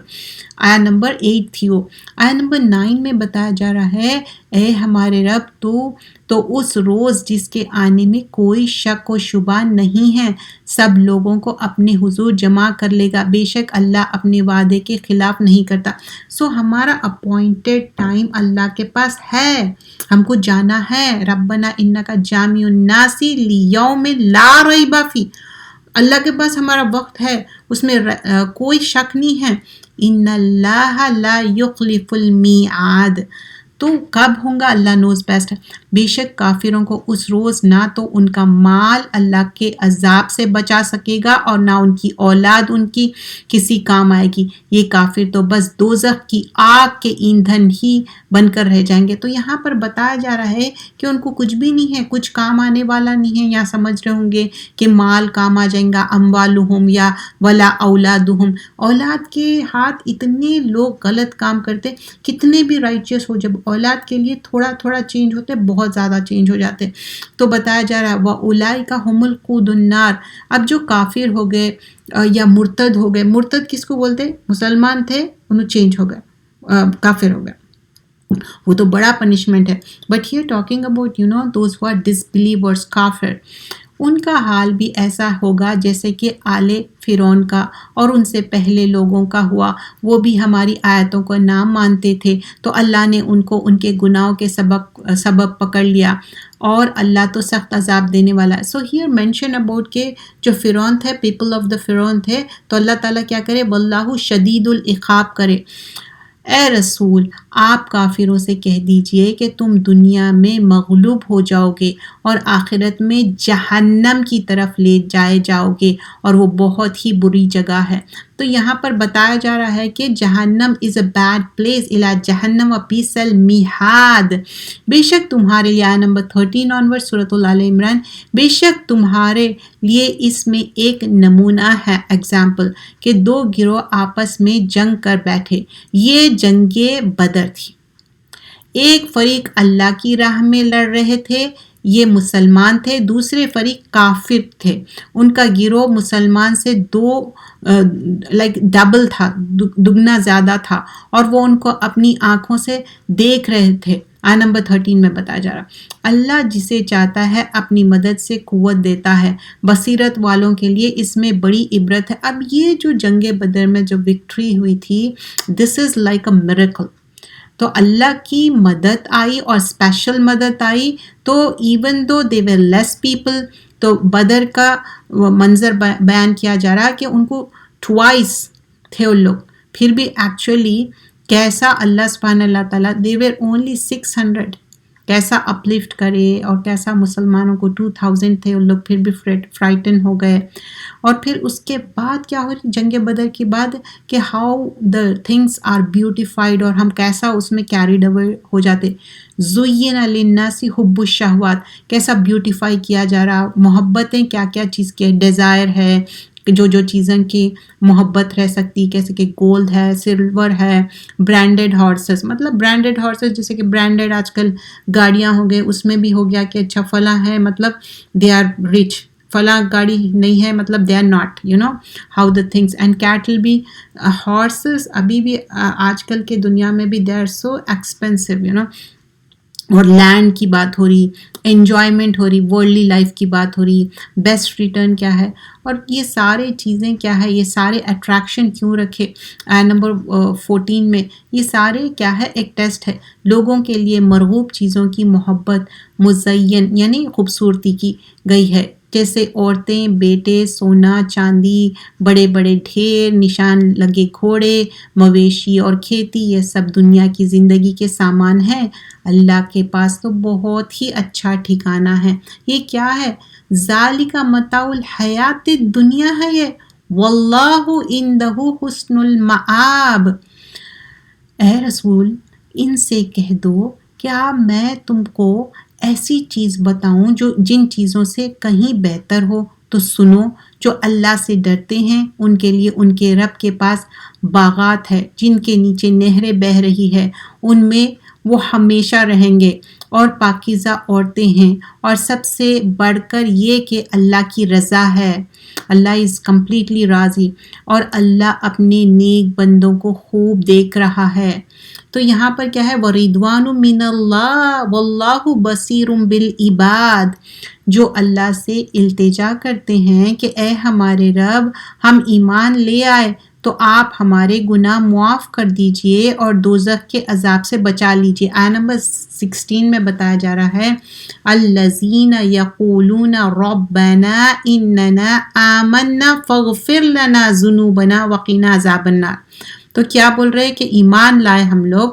آیا نمبر 8 تھی وہ. آیا نمبر 9 میں بتایا جا رہا ہے، اے ہمارے رب، تو اس روز جس کے آنے میں کوئی شک و شبہ نہیں ہے، سب لوگوں کو اپنے حضور جمع کر لے گا. بے شک اللہ اپنے وعدے کے خلاف نہیں کرتا. ہمارا اپوائنٹڈ ٹائم اللہ کے پاس ہے، ہم کو جانا ہے. ربنا انک جامع الناس لیوم لا ریب فیہ، اللہ کے پاس ہمارا وقت ہے، اس میں کوئی شک نہیں ہے. ان اللہ لا یخلف المیعاد. تو کب ہوں گا اللہ نوز بیسٹ. بے شک کافروں کو اس روز نہ تو ان کا مال اللہ کے عذاب سے بچا سکے گا، اور نہ ان کی اولاد ان کی کسی کام آئے گی. یہ کافر تو بس دوزخ کی آگ کے ایندھن ہی بن کر رہ جائیں گے. تو یہاں پر بتایا جا رہا ہے کہ ان کو کچھ بھی نہیں ہے، کچھ کام آنے والا نہیں ہے. یا سمجھ رہے ہوں گے کہ مال کام آ جائیں گا، اموالہم یا ولا اولادہم. اولاد کے ہاتھ اتنے لوگ غلط کام کرتے، کتنے بھی رائچیس ہو، جب اولاد کے لیے تھوڑا تھوڑا چینج ہوتے بہت زیادہ چینج ہو جاتے. تو بتایا جا رہا ہے وَأُولَئِكَ هُمُ الْوَقُودُ النَّارِ. اب جو کافر ہو گئے یا مرتد ہو گئے، مرتد کس کو بولتے؟ مسلمان تھے انہوں چینج ہو گئے، کافر ہو گئے، وہ تو بڑا پنشمنٹ ہے. But here talking about those who are disbelievers, کافر، ان کا حال بھی ایسا ہوگا جیسے کہ آل فرعون کا اور ان سے پہلے لوگوں کا ہوا. وہ بھی ہماری آیتوں کو نہ مانتے تھے، تو اللہ نے ان کو ان کے گناہوں کے سبب پکڑ لیا، اور اللہ تو سخت عذاب دینے والا ہے. سو ہیئر مینشن اباؤٹ کہ جو فرعون تھے، پیپل آف دا فرعون تھے، تو اللہ تعالیٰ کیا کرے، واللہ شدید العقاب کرے. اے رسول، آپ کافروں سے کہہ دیجئے کہ تم دنیا میں مغلوب ہو جاؤ گے اور آخرت میں جہنم کی طرف لے جائے جاؤ گے، اور وہ بہت ہی بری جگہ ہے. تو یہاں پر بتایا جا رہا ہے کہ جہنم از اے بیڈ پلیس، الی جہنم وبئس المہاد. بے شک تمہارے لیے، آیا نمبر 13 آنورڈ سورۃ آل عمران، بے شک تمہارے لیے اس میں ایک نمونہ ہے، ایگزامپل، کہ دو گروہ آپس میں جنگ کر بیٹھے. یہ جنگ بدر تھی. ایک فریق اللہ کی راہ میں لڑ رہے تھے، یہ مسلمان تھے، دوسرے فریق کافر تھے. ان کا گروہ مسلمان سے ڈبل تھا، دگنا زیادہ تھا، اور وہ ان کو اپنی آنکھوں سے دیکھ رہے تھے. آیت نمبر 13 میں بتایا جا رہا، اللہ جسے چاہتا ہے اپنی مدد سے قوت دیتا ہے. بصیرت والوں کے لیے اس میں بڑی عبرت ہے. اب یہ جو جنگ بدر میں جو وکٹری ہوئی تھی، دس از لائک اے میریکل. تو اللہ کی مدد آئی اور اسپیشل مدد آئی. تو ایون دو دے ور لیس پیپل، تو بدر کا منظر بیان کیا جا رہا ہے کہ ان کو ٹوائس تھے ان لوگ، پھر بھی ایکچولی کیسا اللہ سبحانہ اللہ تعالیٰ they were only 600 کیسا اپلفٹ کرے، اور کیسا مسلمانوں کو 2000 تھے ان لوگ پھر بھی فرائٹن ہو گئے. اور پھر اس کے بعد کیا ہو رہی جنگ بدر کے بعد کہ how the things are beautified, اور ہم کیسا اس میں کیریڈ اوے ہو جاتے. زین للناس حب الشہوات، کیسا بیوٹیفائی کیا جا رہا، محبتیں کیا کیا چیز کے ڈیزائر ہے، جو چیزیں کی محبت رہ سکتی، کیسے کہ گولڈ ہے، سلور ہے، برانڈیڈ ہارسز، مطلب برانڈیڈ ہارسز جیسے کہ برانڈیڈ آج کل گاڑیاں ہو گئے، اس میں بھی ہو گیا کہ اچھا فلاں ہے مطلب دے آر رچ، فلاں گاڑی نہیں ہے مطلب they are not, you know how the things. And cattle بھی، ہارسز ابھی بھی آج کل کے دنیا میں بھی they are so expensive, you know. اور لینڈ کی بات ہو رہی، انجوائمنٹ ہو رہی، ورلڈلی لائف کی بات ہو رہی، بیسٹ ریٹرن کیا ہے، اور یہ سارے چیزیں کیا ہے، یہ سارے اٹریکشن کیوں رکھے نمبر 14 میں. یہ سارے کیا ہے، ایک ٹیسٹ ہے لوگوں کے لیے، مرغوب چیزوں کی محبت مزین یعنی خوبصورتی کی گئی ہے، جیسے عورتیں، بیٹے، سونا چاندی، بڑے بڑے ڈھیر، نشان لگے گھوڑے، مویشی اور کھیتی، یہ سب دنیا کی زندگی کے سامان ہیں. اللہ کے پاس تو بہت ہی اچھا ٹھکانہ ہے. یہ کیا ہے، ذالک متاع الحیات الدنیا ہے یہ، واللہ عندہ حسن المآب. اے رسول ان سے کہہ دو کیا میں تم کو ایسی چیز بتاؤں جو جن چیزوں سے کہیں بہتر ہو، تو سنو. جو اللہ سے ڈرتے ہیں ان کے لیے ان کے رب کے پاس باغات ہے جن کے نیچے نہریں بہہ رہی ہے، ان میں وہ ہمیشہ رہیں گے، اور پاکیزہ عورتیں ہیں، اور سب سے بڑھ کر یہ کہ اللہ کی رضا ہے، اللہ از کمپلیٹلی راضی، اور اللہ اپنے نیک بندوں کو خوب دیکھ رہا ہے. تو یہاں پر کیا ہے، وَرِضْوَانٌ مِّنَ اللَّهِ وَاللَّهُ بَصِيرٌ بِالْعِبَادِ. جو اللہ سے التجا کرتے ہیں کہ اے ہمارے رب ہم ایمان لے آئے تو آپ ہمارے گناہ معاف کر دیجئے اور دوزخ کے عذاب سے بچا لیجئے. آیت نمبر 16 میں بتایا جا رہا ہے الذین یقولون ربنا اننا آمنا فاغفر لنا ذنوبنا وقنا عذاب النار. تو کیا بول رہے ہیں کہ ایمان لائے ہم لوگ،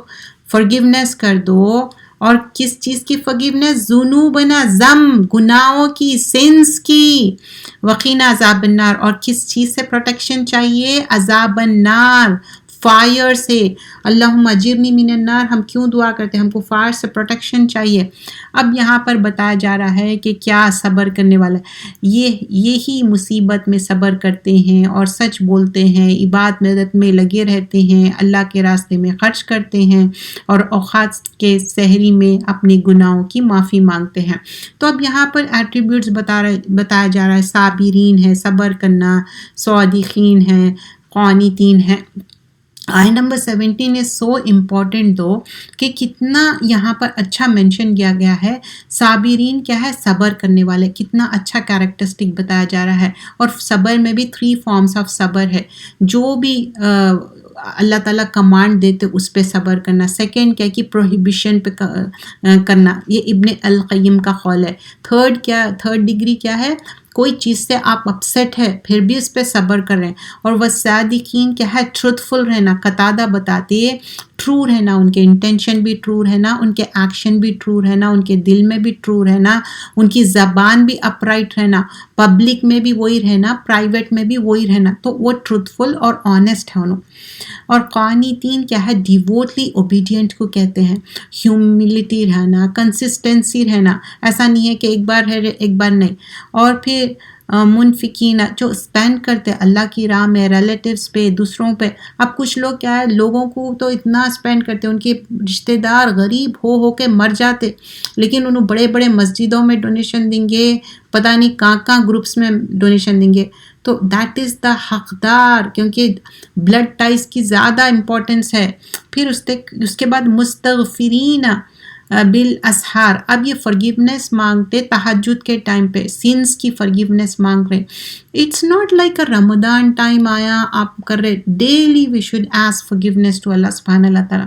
فرگیونیس کر دو، اور کس چیز کی فرگیونیس، ذنوبنا ذم گناہوں کی، سنس کی، وقینا عذاب النار، اور کس چیز سے پروٹیکشن چاہیے، عذاب النار، فائر سے. اللہم اجرنی من النار، ہم کیوں دعا کرتے ہیں، ہم کو فائر سے پروٹیکشن چاہیے. اب یہاں پر بتایا جا رہا ہے کہ کیا صبر کرنے والا یہی مصیبت میں صبر کرتے ہیں اور سچ بولتے ہیں، عبادت میں لگے رہتے ہیں، اللہ کے راستے میں خرچ کرتے ہیں، اور اوقات کے سحری میں اپنے گناہوں کی معافی مانگتے ہیں. تو اب یہاں پر ایٹریبیوٹس بتایا جا رہا ہے، صابرین ہے، صبر کرنا، صادقین ہے، قانتین ہے. آیت نمبر 17 is so important دو کہ کتنا یہاں پر اچھا مینشن کیا گیا ہے. صابرین کیا ہے، صبر کرنے والے، کتنا اچھا کیریکٹرسٹک بتایا جا رہا ہے. اور صبر میں بھی 3 فارمز آف صبر ہے، جو بھی اللہ تعالیٰ کمانڈ دیتے اس پہ صبر کرنا. سیکنڈ کیا کہ پروہیبیشن پہ کرنا، یہ ابن القیم کا قول ہے. تھرڈ ڈگری کیا ہے، کوئی چیز سے آپ اپسیٹ ہے پھر بھی اس پہ صبر کر رہے ہیں. اور وہ صادقین کیا ہے، ٹروتھفل رہنا. قتادہ بتاتے ہیں ٹرو رہنا، ان کے انٹینشن بھی ٹرو رہنا، ان کے ایکشن بھی ٹرو رہنا، ان کے دل میں بھی ٹرو رہنا، ان کی زبان بھی اپرائٹ رہنا، پبلک میں بھی وہی رہنا، پرائیویٹ میں بھی وہی رہنا. تو وہ ٹروتھفل اور آنیسٹ ہے انہوں. اور قانتین کیا ہے، ڈیووٹلی اوبیڈینٹ کو کہتے ہیں. ہیوملٹی رہنا، کنسسٹنسی رہنا، ایسا نہیں ہے کہ ایک بار ہے ایک بار نہیں. اور پھر منفقین جو اسپینڈ کرتے اللہ کی راہ میں، ریلیٹیوز پہ، دوسروں پہ. اب کچھ لوگ کیا ہے، لوگوں کو تو اتنا اسپینڈ کرتے، ان کے رشتہ دار غریب ہو کے مر جاتے، لیکن انہوں بڑے بڑے مسجدوں میں ڈونیشن دیں گے، پتہ نہیں کہاں گروپس میں ڈونیشن دیں گے. تو دیٹ از دا حقدار، کیونکہ بلڈ ٹائز کی زیادہ امپورٹنس ہے. پھر اس کے بعد مستغفرین بالاسحار. اب یہ فرگیونیس مانگتے تہجد کے ٹائم پہ، سینس کی فرگیونیس مانگ رہے. It's not like Ramzan time آیا آپ کر رہے، daily we should ask forgiveness to Allah سبحانہ اللہ تعالیٰ.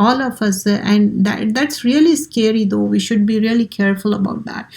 all of us, and that's really scary though. We should be really careful about that.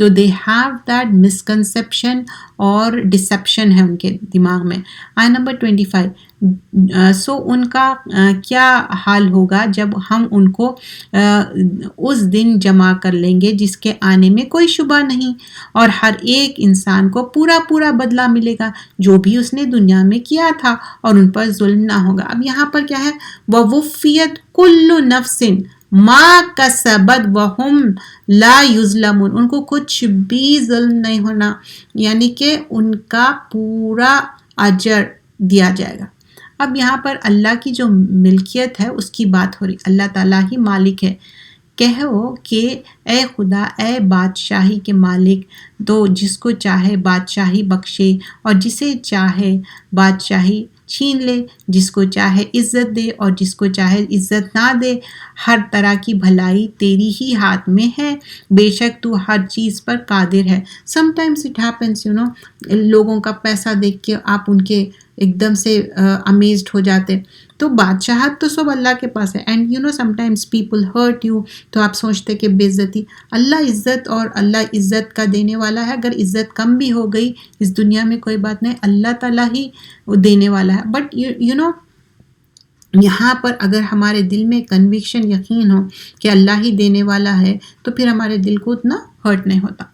تو دے ہیو دیٹ مسکنسیپشن اور ڈسیپشن ہے ان کے دماغ میں. آیت نمبر 25. سو ان کا کیا حال ہوگا جب ہم ان کو اس دن جمع کر لیں گے جس کے آنے میں کوئی شبہ نہیں, اور ہر ایک انسان کو پورا پورا بدلہ ملے گا جو بھی اس نے دنیا میں کیا تھا, اور ان پر ظلم نہ ہوگا. اب یہاں پر کیا ہے, وَوُفِّيَتْ كُلُّ نَفْسٍ مَا كَسَبَتْ وَهُمْ لَا يُظْلَمُونَ. ان کو کچھ بھی ظلم نہیں ہونا, یعنی کہ ان کا پورا اجر دیا جائے گا. اب یہاں پر اللہ کی جو ملکیت ہے اس کی بات ہو رہی. اللہ تعالیٰ ہی مالک ہے. کہو کہ اے خدا, اے بادشاہی کے مالک, تو جس کو چاہے بادشاہی بخشے اور جسے چاہے بادشاہی چھین لے, جس کو چاہے عزت دے اور جس کو چاہے عزت نہ دے. ہر طرح کی بھلائی تیری ہی ہاتھ میں ہے, بے شک تو ہر چیز پر قادر ہے. سم ٹائمس اٹ ہیپنس لوگوں کا پیسہ دیکھ کے آپ ان کے ایک دم سے امیزڈ ہو جاتے. تو بادشاہت تو سب اللہ کے پاس ہے. And some times people hurt you, تو آپ سوچتے کہ بے عزتی. اللہ عزت اور اللہ عزت کا دینے والا ہے. اگر عزت کم بھی ہو گئی اس دنیا میں کوئی بات نہیں, اللہ تعالیٰ ہی دینے والا ہے. بٹ یہاں پر اگر ہمارے دل میں کنوکشن, یقین ہو کہ اللہ ہی دینے والا ہے, تو پھر ہمارے دل کو اتنا ہرٹ نہیں ہوتا.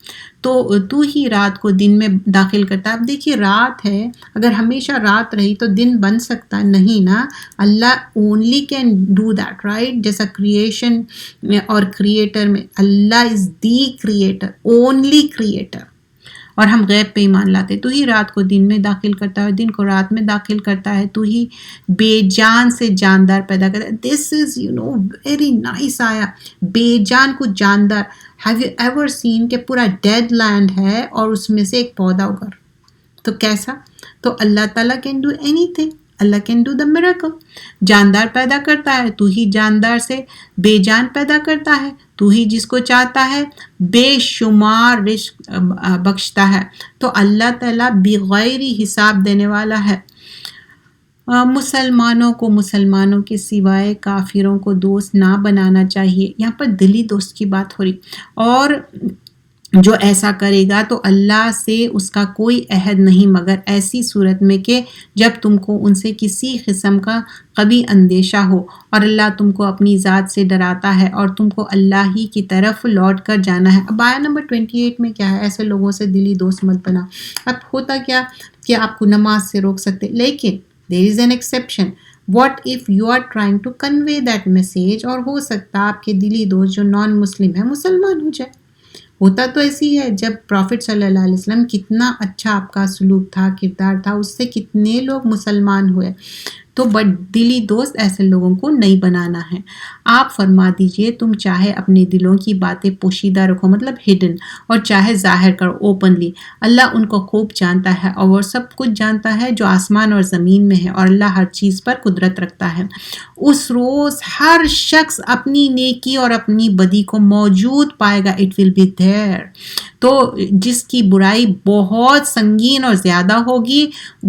تو ہی رات کو دن میں داخل کرتا ہے. اب دیکھیے رات ہے, اگر ہمیشہ رات رہی تو دن بن سکتا نہیں نا. Allah only can do that, right. جیسا کریشن اور کریٹر میں Allah is the creator, only creator, اور ہم غیب پہ ایمان لاتے. تو ہی رات کو دن میں داخل کرتا ہے, دن کو رات میں داخل کرتا ہے. تو ہی بے جان سے جاندار پیدا کرتا ہے. دس از ویری نائس آیا, بے جان کو جاندار. ہیو یو ایور سین کہ پورا ڈیڈ لینڈ ہے اور اس میں سے ایک پودا اگا, تو کیسا؟ تو اللہ تعالیٰ can do any thing, Allah can do the miracle. جاندار پیدا کرتا ہے, تو ہی جاندار سے بے جان پیدا کرتا ہے. تو ہی جس کو چاہتا ہے بے شمار رزق بخشتا ہے. تو اللہ تعالیٰ بغیر حساب دینے والا ہے. مسلمانوں کو مسلمانوں کے سوائے کافروں کو دوست نہ بنانا چاہیے. یہاں پر دلی دوست کی بات ہو رہی. اور جو ایسا کرے گا تو اللہ سے اس کا کوئی عہد نہیں, مگر ایسی صورت میں کہ جب تم کو ان سے کسی قسم کا کبھی اندیشہ ہو, اور اللہ تم کو اپنی ذات سے ڈراتا ہے اور تم کو اللہ ہی کی طرف لوٹ کر جانا ہے. اب آیت نمبر 28 میں کیا ہے, ایسے لوگوں سے دلی دوست مت بنا. اب ہوتا کیا کہ آپ کو نماز سے روک سکتے, لیکن there is an exception. What if you are trying to convey that message, اور ہو سکتا آپ کے دلی دوست جو نان مسلم ہے مسلمان ہو جائے. ہوتا تو ایسی ہے, جب پروفٹ صلی اللہ علیہ وسلم کتنا اچھا آپ کا سلوک تھا, کردار تھا, اس سے کتنے لوگ مسلمان ہوئے. تو بٹ دلی دوست ایسے لوگوں کو نہیں بنانا ہے. آپ فرما دیجئے تم چاہے اپنے دلوں کی باتیں پوشیدہ رکھو, مطلب ہڈن, اور چاہے ظاہر کرو اوپنلی. اللہ ان کو خوب جانتا ہے, اور وہ سب کچھ جانتا ہے جو آسمان اور زمین میں ہے, اور اللہ ہر چیز پر قدرت رکھتا ہے. اس روز ہر شخص اپنی نیکی اور اپنی بدی کو موجود پائے گا. اٹ ول بی دیر. تو جس کی برائی بہت سنگین اور زیادہ ہوگی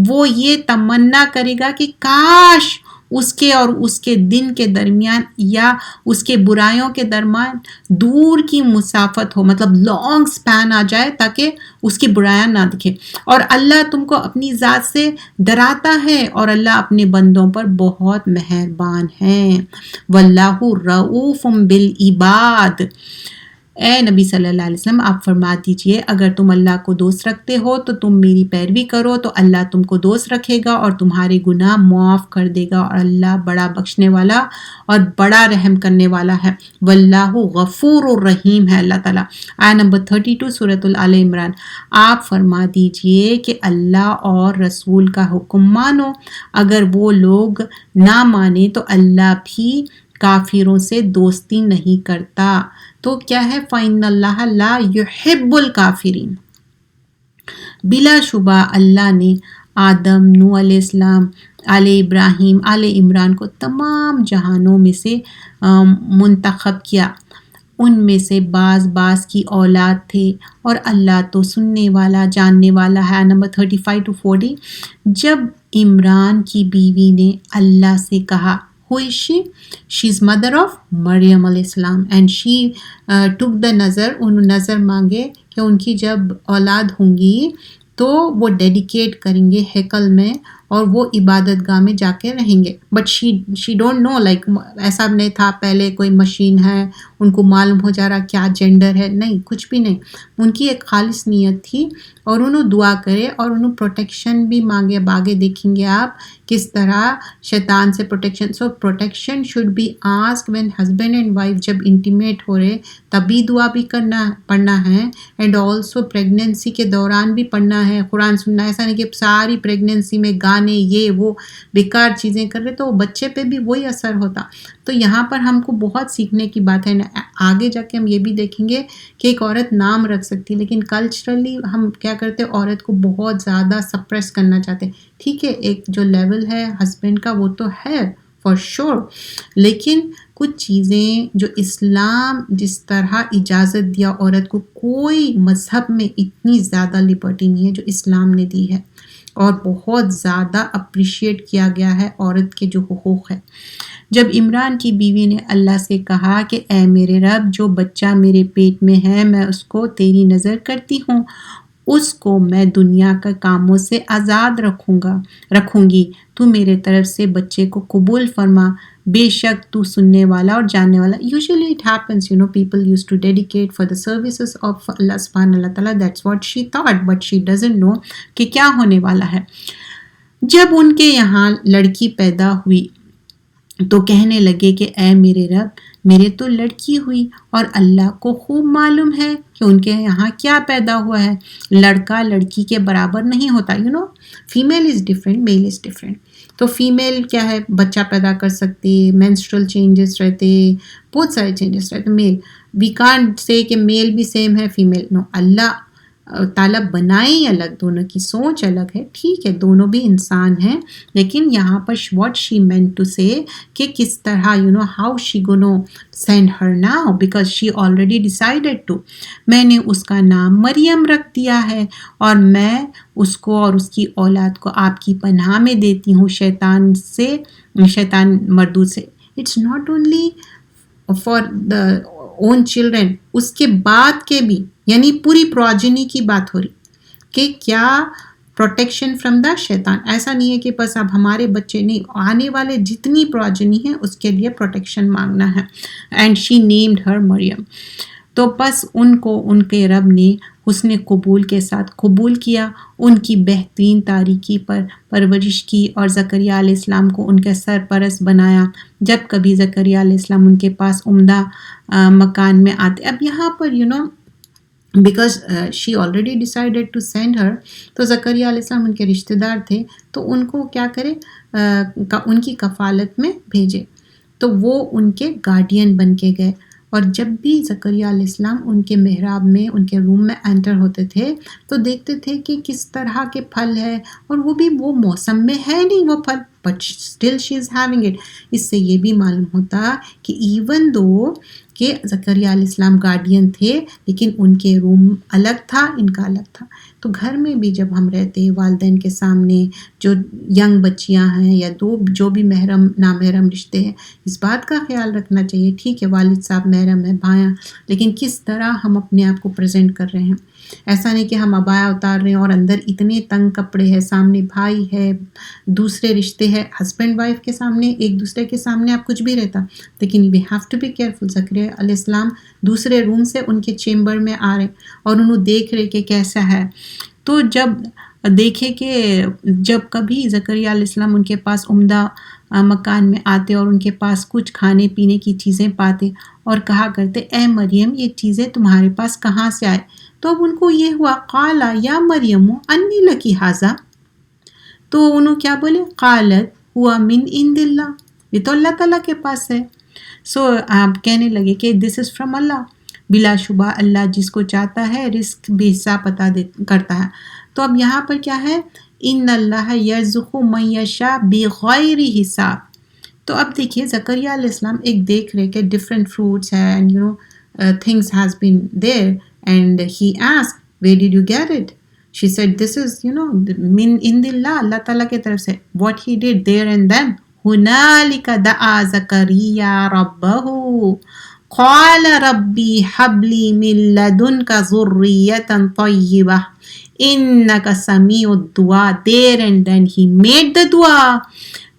وہ یہ تمنا کرے گا کہ کاش اس کے اور اس کے دن کے درمیان یا اس کے برائیوں کے درمیان دور کی مسافت ہو, مطلب لانگ سپین آ جائے تاکہ اس کی برائیاں نہ دکھے. اور اللہ تم کو اپنی ذات سے ڈراتا ہے, اور اللہ اپنے بندوں پر بہت مہربان ہے. واللہ رؤوف بالعباد. اے نبی صلی اللہ علیہ وسلم آپ فرما دیجئے اگر تم اللہ کو دوست رکھتے ہو تو تم میری پیروی کرو تو اللہ تم کو دوست رکھے گا اور تمہارے گناہ معاف کر دے گا, اور اللہ بڑا بخشنے والا اور بڑا رحم کرنے والا ہے. واللہ غفور الرحیم ہے اللہ تعالیٰ. آیت نمبر 32 سورۃ آل عمران. آپ فرما دیجئے کہ اللہ اور رسول کا حکم مانو, اگر وہ لوگ نہ مانے تو اللہ بھی کافروں سے دوستی نہیں کرتا. تو کیا ہے, فَإِنَّ اللَّهَ لَا يُحِبُّ الْكَافِرِينَ. بلا شبہ اللہ نے آدم, نوح علیہ السلام, آل ابراہیم, آل عمران کو تمام جہانوں میں سے منتخب کیا. ان میں سے بعض کی اولاد تھے, اور اللہ تو سننے والا جاننے والا ہے. نمبر 35-40. جب عمران کی بیوی نے اللہ سے کہا, who is she? She is mother of Maryam علیہ السلام, and she took the nazar. انہوں نظر مانگے کہ ان کی جب اولاد ہوں گی تو وہ ڈیڈیکیٹ کریں گے ہیکل میں اور وہ عبادت گاہ میں جا کے رہیں گے. But she don't know like ایسا نہیں تھا پہلے کوئی مشین ہے ان کو معلوم ہو جا رہا کیا جینڈر ہے, نہیں کچھ بھی نہیں. ان کی ایک خالص نیت تھی اور انہوں دعا کرے اور انہوں پروٹیکشن بھی مانگے. باغے دیکھیں گے آپ کس طرح شیطان سے protection. So protection should be ask when husband and wife جب انٹیمیٹ ہو رہے تبھی دعا بھی پڑھنا ہے, اینڈ آلسو پریگنینسی کے دوران بھی پڑھنا ہے, قرآن سننا. ایسا نہیں کہ ساری پریگنینسی میں گانے یہ وہ بیکار چیزیں کر رہے تو بچے پہ بھی وہی اثر ہوتا. تو یہاں پر ہم کو بہت سیکھنے کی بات ہے. آگے جا کے ہم یہ بھی دیکھیں گے کہ ایک عورت نام رکھ سکتی, لیکن کلچرلی ہم کیا کرتے عورت کو بہت زیادہ سپریس کرنا چاہتے. ٹھیک ہے ایک جو لیول ہے ہسبینڈ کا وہ تو ہے فار شور, لیکن کچھ چیزیں جو اسلام جس طرح اجازت دیا عورت کو, کوئی مذہب میں اتنی زیادہ لبرٹی نہیں ہے جو اسلام نے دی ہے, اور بہت زیادہ اپریشیٹ کیا گیا ہے عورت کے جو حقوق ہے. جب عمران کی بیوی نے اللہ سے کہا کہ اے میرے رب جو بچہ میرے پیٹ میں ہے میں اس کو تیری نظر کرتی ہوں, اس کو میں دنیا کے کاموں سے آزاد رکھوں گی, تو میرے طرف سے بچے کو قبول فرما, بے شک تو سننے والا اور جاننے والا. Usually it happens, people used to dedicate for the services of Allah subhanahu wa ta'ala. That's what she thought, but she doesn't know کہ کیا ہونے والا ہے. جب ان کے یہاں لڑکی پیدا ہوئی تو کہنے لگے کہ اے میرے رب میرے تو لڑکی ہوئی اور اللہ کو خوب معلوم ہے کہ ان کے یہاں کیا پیدا ہوا ہے. لڑکا لڑکی کے برابر نہیں ہوتا. Female is different, male is different. تو فیمیل کیا ہے بچہ پیدا کر سکتی, مینسٹرل چینجز رہتے, بہت سارے چینجز رہتے. میل وی کانٹ سے کہ میل بھی سیم ہے فیمیل, نو. اللہ تعالیٰ بنائی الگ, دونوں کی سوچ الگ ہے, ٹھیک ہے دونوں بھی انسان ہیں, لیکن یہاں پر what she meant to say کہ کس طرح how she gonna send her now because she already decided to. میں نے اس کا نام مریم رکھ دیا ہے اور میں اس کو اور اس کی اولاد کو آپ کی پناہ میں دیتی ہوں شیطان مردود سے. It's not only for the own children, اس کے بعد کے بھی, یعنی پوری پروجنی کی بات ہو رہی کہ کیا پروٹیکشن فرام دا شیطان. ایسا نہیں ہے کہ بس اب ہمارے بچے نہیں, آنے والے جتنی پروجنی ہیں اس کے لیے پروٹیکشن مانگنا ہے. اینڈ شی نیمڈ ہر مریم. تو بس ان کو ان کے رب نے حسن قبول کے ساتھ قبول کیا, ان کی بہترین تاریکی پر پرورش کی اور زکریہ علیہ السلام کو ان کے سرپرست بنایا. جب کبھی زکریہ علیہ السلام ان کے پاس عمدہ مکان میں آتے. اب یہاں پر because she already decided to send her, تو زکریہ علیہ السلام ان کے رشتہ دار تھے تو ان کو کیا کرے ان کی کفالت میں بھیجے. تو وہ ان کے گارڈین بن کے گئے, اور جب بھی زکریہ علیہ السلام ان کے محراب میں ان کے روم میں انٹر ہوتے تھے تو دیکھتے تھے کہ کس طرح کے پھل ہے, اور وہ بھی وہ موسم میں ہے نہیں وہ پھل, but still she is having it. اس سے یہ بھی معلوم ہوتا کہ ایون دو کہ زکریہ علیہ السلام گارڈین تھے لیکن ان کے روم الگ تھا, ان کا الگ تھا. تو گھر میں بھی جب ہم رہتے والدین کے سامنے جو ینگ بچیاں ہیں یا جو بھی محرم نامحرم رشتے ہیں, اس بات کا خیال رکھنا چاہیے. ٹھیک ہے والد صاحب محرم ہے, بھائیاں, لیکن کس طرح ہم اپنے آپ کو پریزنٹ کر رہے ہیں. ایسا نہیں کہ ہم عبایا اتار رہے ہیں اور اندر اتنے تنگ کپڑے ہیں, سامنے بھائی ہے, دوسرے رشتے ہیں, ہسبینڈ وائف کے سامنے ایک دوسرے کے سامنے آپ کچھ بھی رہتا, لیکن we have to be careful. Zakariya علیہ السلام دوسرے روم سے ان کے چیمبر میں آ رہے اور انہوں دیکھ رہے کہ کیسا ہے. تو جب دیکھے کہ جب کبھی زکریا علیہ السلام ان کے پاس عمدہ مکان میں آتے اور ان کے پاس کچھ کھانے پینے کی چیزیں پاتے اور کہا کرتے اے مریم یہ چیزیں تمہارے پاس کہاں سے آئے. تو اب ان کو یہ ہوا قالا یا مریم انی لکی ھذا, تو انہوں کیا بولے قالت ہوا من عند اللہ, یہ تو اللہ تعالیٰ کے پاس ہے. سو آپ کہنے لگے کہ دس از فرام اللہ. بلا شبہ اللہ جس کو چاہتا ہے رزق بے حساب عطا کرتا ہے. تو اب یہاں پر کیا ہے, ان اللہ یرزق من یشاء بغیر حساب. تو اب دیکھیے زکریا علیہ السلام ایک دیکھ رہے کہ ڈفرینٹ فروٹس ہیں and things has been there and he asked where did you get it. She said this is min indillah, اللہ تعالیٰ کی طرف سے. What he did there and then هنالک دعا زکریا ربہ, قال ربی حبلی من لدنک ذریۃ طیبہ انک سمیع الدعاء. There and then he made the دعا.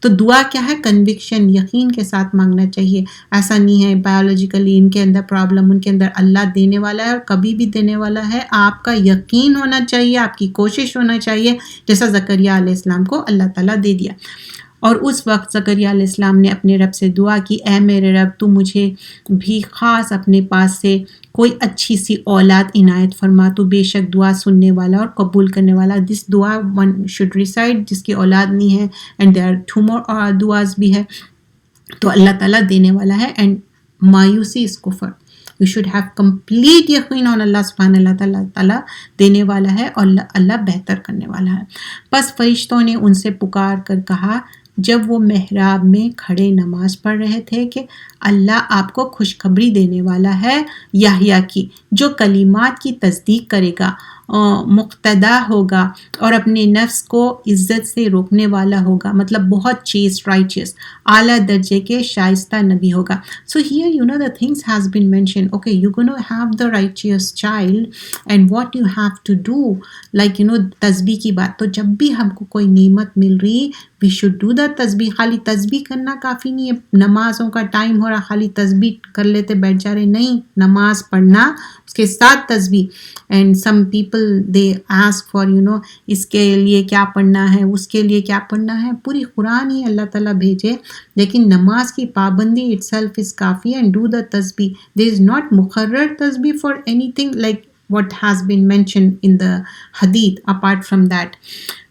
تو دعا کیا ہے؟ کنوکشن، یقین کے ساتھ مانگنا چاہیے. ایسا نہیں ہے بایولوجیکلی ان کے اندر پرابلم، ان کے اندر اللہ دینے والا ہے اور کبھی بھی دینے والا ہے. آپ کا یقین ہونا چاہیے، آپ کی کوشش ہونا چاہیے. جیسا زکریا علیہ السلام کو اللہ تعالیٰ دے دیا. اور اس وقت زکریا علیہ السلام نے اپنے رب سے دعا کی، اے میرے رب تو مجھے بھی خاص اپنے پاس سے کوئی اچھی سی اولاد عنایت فرما، تو بے شک دعا سننے والا اور قبول کرنے والا. دس دعا ون شوڈ ریسائٹ جس کی اولاد نہیں ہے، اینڈ دیر آر 2 more دعاز بھی ہے. تو اللہ تعالیٰ دینے والا ہے. اینڈ مایوسی اس کفر. یو شوڈ ہیو کمپلیٹ یقین آن اللہ سبحانہ اللہ تعالیٰ دینے والا ہے اور اللہ بہتر کرنے والا ہے. بس فرشتوں نے ان سے پکار کر کہا جب وہ محراب میں کھڑے نماز پڑھ رہے تھے کہ اللہ آپ کو خوشخبری دینے والا ہے یحییٰ کی، جو کلمات کی تصدیق کرے گا، مقتدا ہوگا اور اپنے نفس کو عزت سے روکنے والا ہوگا، مطلب بہت چیز رائچیس، اعلیٰ درجے کے شائستہ نبی ہوگا. So here the things has been mentioned. Okay, you're going to have the righteous child and what you have to do, like تسبیح کی بات. تو جب بھی ہم کو کوئی نعمت مل رہی we should do the تسبیح. خالی تسبیح کرنا کافی نہیں ہے. نمازوں کا ٹائم ہو رہا، خالی تسبیح کر لیتے بیٹھ جا رہے، نہیں. نماز پڑھنا اس کے ساتھ تسبیح. And some people they ask for اس کے لیے کیا پڑھنا ہے، اس کے لیے کیا پڑھنا ہے. پوری قرآن ہی اللہ تعالیٰ بھیجے، لیکن نماز کی پابندی it self is coffee. And do the تسبیح. دیر از ناٹ مقرر تسبیح for any thing like what has been mentioned in the hadith apart from that.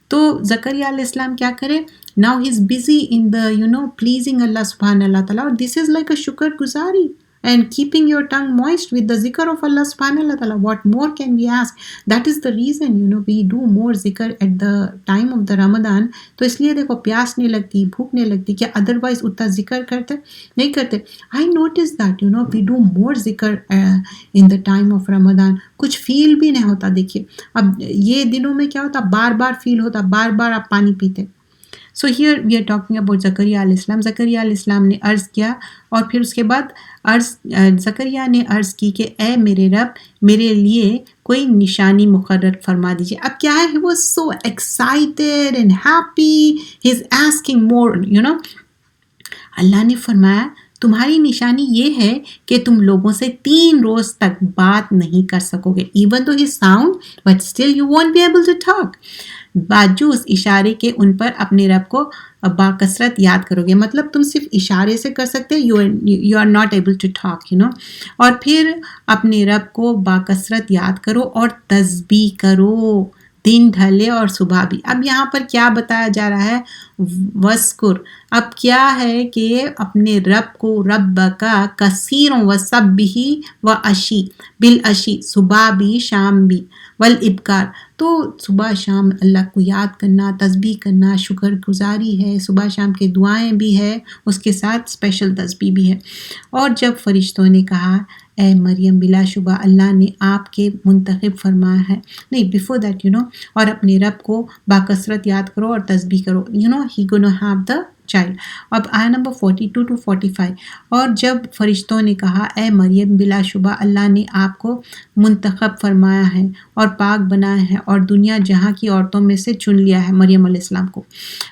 تو زکریا علیہ السلام کیا کرے؟ now he is busy in the pleasing Allah subhanahu wa ta'ala. This is like a shukr guzari and keeping your tongue moist with the zikr of Allah subhanahu wa ta'ala. What more can we ask? That is the reason we do more zikr at the time of the Ramadan. تو اس لیے دیکھو پیاس نہیں لگتی، بھوک نہیں لگتی. کیا ادروائز اتنا ذکر کرتے نہیں کرتے؟ I notice that we do more zikr in the time of Ramadan. کچھ فیل بھی نہیں ہوتا. دیکھیے اب یہ دنوں میں کیا ہوتا، بار بار فیل ہوتا، بار بار آپ پانی پیتے. So here we are talking about Zakariya علیہ السلام. زکریا علیہ السلام نے عرض کیا اور پھر اس کے بعد زکریا نے عرض کی کہ اے میرے رب میرے لیے کوئی نشانی مقرر فرما دیجیے. اب کیا ہے، he was so excited and happy, he's asking more. اللہ نے فرمایا تمہاری نشانی یہ ہے کہ تم لوگوں سے 3 روز تک بات نہیں کر سکو گے. ایون تو his sound but still you won't be able to talk. باجو اس اشارے کے ان پر اپنے رب کو باکثرت یاد کرو گے. مطلب تم صرف اشارے سے کر سکتے، you are not able to talk اور پھر اپنے رب کو باکثرت یاد کرو اور تسبیح کرو دن ڈھلے اور صبح بھی. اب یہاں پر کیا بتایا جا رہا ہے؟ وذکر. اب کیا ہے کہ اپنے رب کو رب کا کثیروں وسبح وعشی بالعشی، صبح بھی شام بھی، والابکار. تو صبح شام اللہ کو یاد کرنا، تسبیح کرنا، شکر گزاری ہے، صبح شام کے دعائیں بھی ہے، اس کے ساتھ اسپیشل تسبیح بھی ہے. اور جب فرشتوں نے کہا اے مریم بلا شبہ اللہ نے آپ کے منتخب فرمایا ہے، نہیں بیفور دیٹ اور اپنے رب کو باکثرت یاد کرو اور تسبیح کرو. ہی گونا ہیو دا چائلڈ. اب آیا نمبر 42 to 45. اور جب فرشتوں نے کہا اے مریم بلا شبہ اللہ نے آپ کو منتخب فرمایا ہے اور پاک بنایا ہے اور دنیا جہاں کی عورتوں میں سے چن لیا ہے مریم علیہ السلام کو.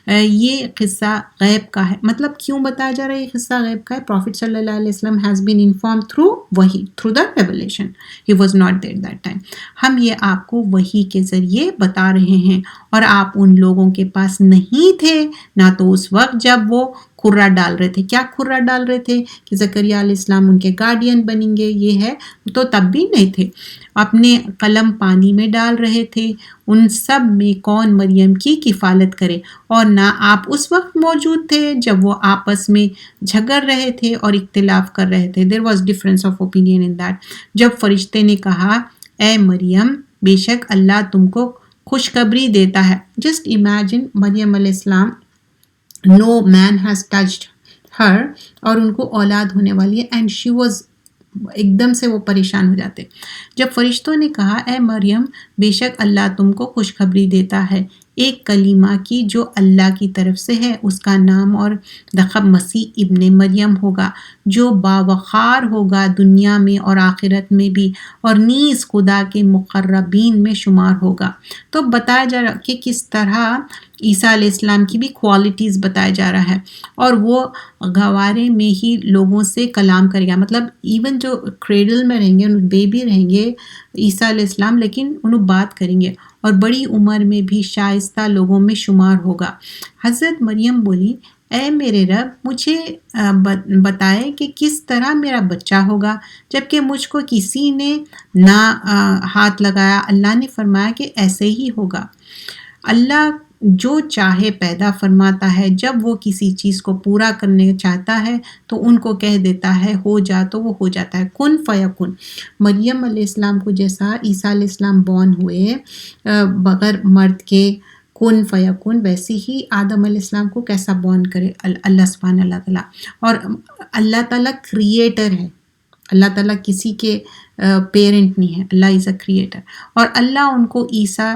یہ قصہ غیب کا ہے. مطلب کیوں بتایا جا رہا ہے یہ قصہ غیب کا ہے؟ پروفٹ صلی اللہ علیہ وسلم ہیز بین انفارم تھرو وحی، through the revelation. He was not there that time. ہم یہ آپ کو وحی کے ذریعے بتا رہے ہیں اور آپ ان لوگوں کے پاس نہیں تھے نہ تو اس وقت جب وہ کھرا ڈال رہے تھے. کیا کھرا ڈال رہے تھے کہ زکریا علیہ السلام ان کے گارڈین بنیں گے، یہ ہے تو تب بھی نہیں تھے. اپنے قلم پانی میں ڈال رہے تھے. ان سب میں کون مریم کی کفالت کرے؟ اور نہ آپ اس وقت موجود تھے جب وہ آپس میں جھگڑ رہے تھے اور اختلاف کر رہے تھے. There was difference of opinion in that. جب فرشتے نے کہا اے مریم بے شک اللہ تم کو خوشخبری دیتا ہے. جسٹ امیجن مریم علیہ السلام no man has touched her اور ان کو اولاد ہونے والی ہے and she was ایک دم سے وہ پریشان ہو جاتے. جب فرشتوں نے کہا اے مریم بے شک اللہ تم کو خوشخبری دیتا ہے ایک کلمہ کی جو اللہ کی طرف سے ہے، اس کا نام اور لقب مسیح ابن مریم ہوگا، جو باوقار ہوگا دنیا میں اور آخرت میں بھی، اور نیز خدا کے مقربین میں شمار ہوگا۔ تو بتایا جا رہا کہ کس طرح عیسیٰ علیہ السلام کی بھی کوالٹیز بتایا جا رہا ہے، اور وہ گوارے میں ہی لوگوں سے کلام کرے گا، مطلب ایون جو کریڈل میں رہیں گے، بیبی رہیں گے عیسیٰ علیہ السلام، لیکن انہوں بات کریں گے، اور بڑی عمر میں بھی شائستہ لوگوں میں شمار ہوگا۔ حضرت مریم بولی، اے میرے رب، مجھے بتائے کہ کس طرح میرا بچہ ہوگا، جبکہ مجھ کو کسی نے نہ ہاتھ لگایا۔ اللہ نے فرمایا کہ ایسے ہی ہوگا۔ اللہ جو چاہے پیدا فرماتا ہے، جب وہ کسی چیز کو پورا کرنے چاہتا ہے تو ان کو کہہ دیتا ہے ہو جا، تو وہ ہو جاتا ہے، کن فیکن۔ مریم علیہ السلام کو جیسا عیسیٰ علیہ السلام بورن ہوئے بغیر مرد کے کن فیکن، ویسے ہی آدم علیہ السلام کو کیسا بورن کرے اللہ سبحانہ اللہ تعالیٰ۔ اور اللہ تعالیٰ کریٹر ہے، اللہ تعالیٰ کسی کے پیرنٹ نہیں ہے، اللہ از اے کریٹر۔ اور اللہ ان کو عیسیٰ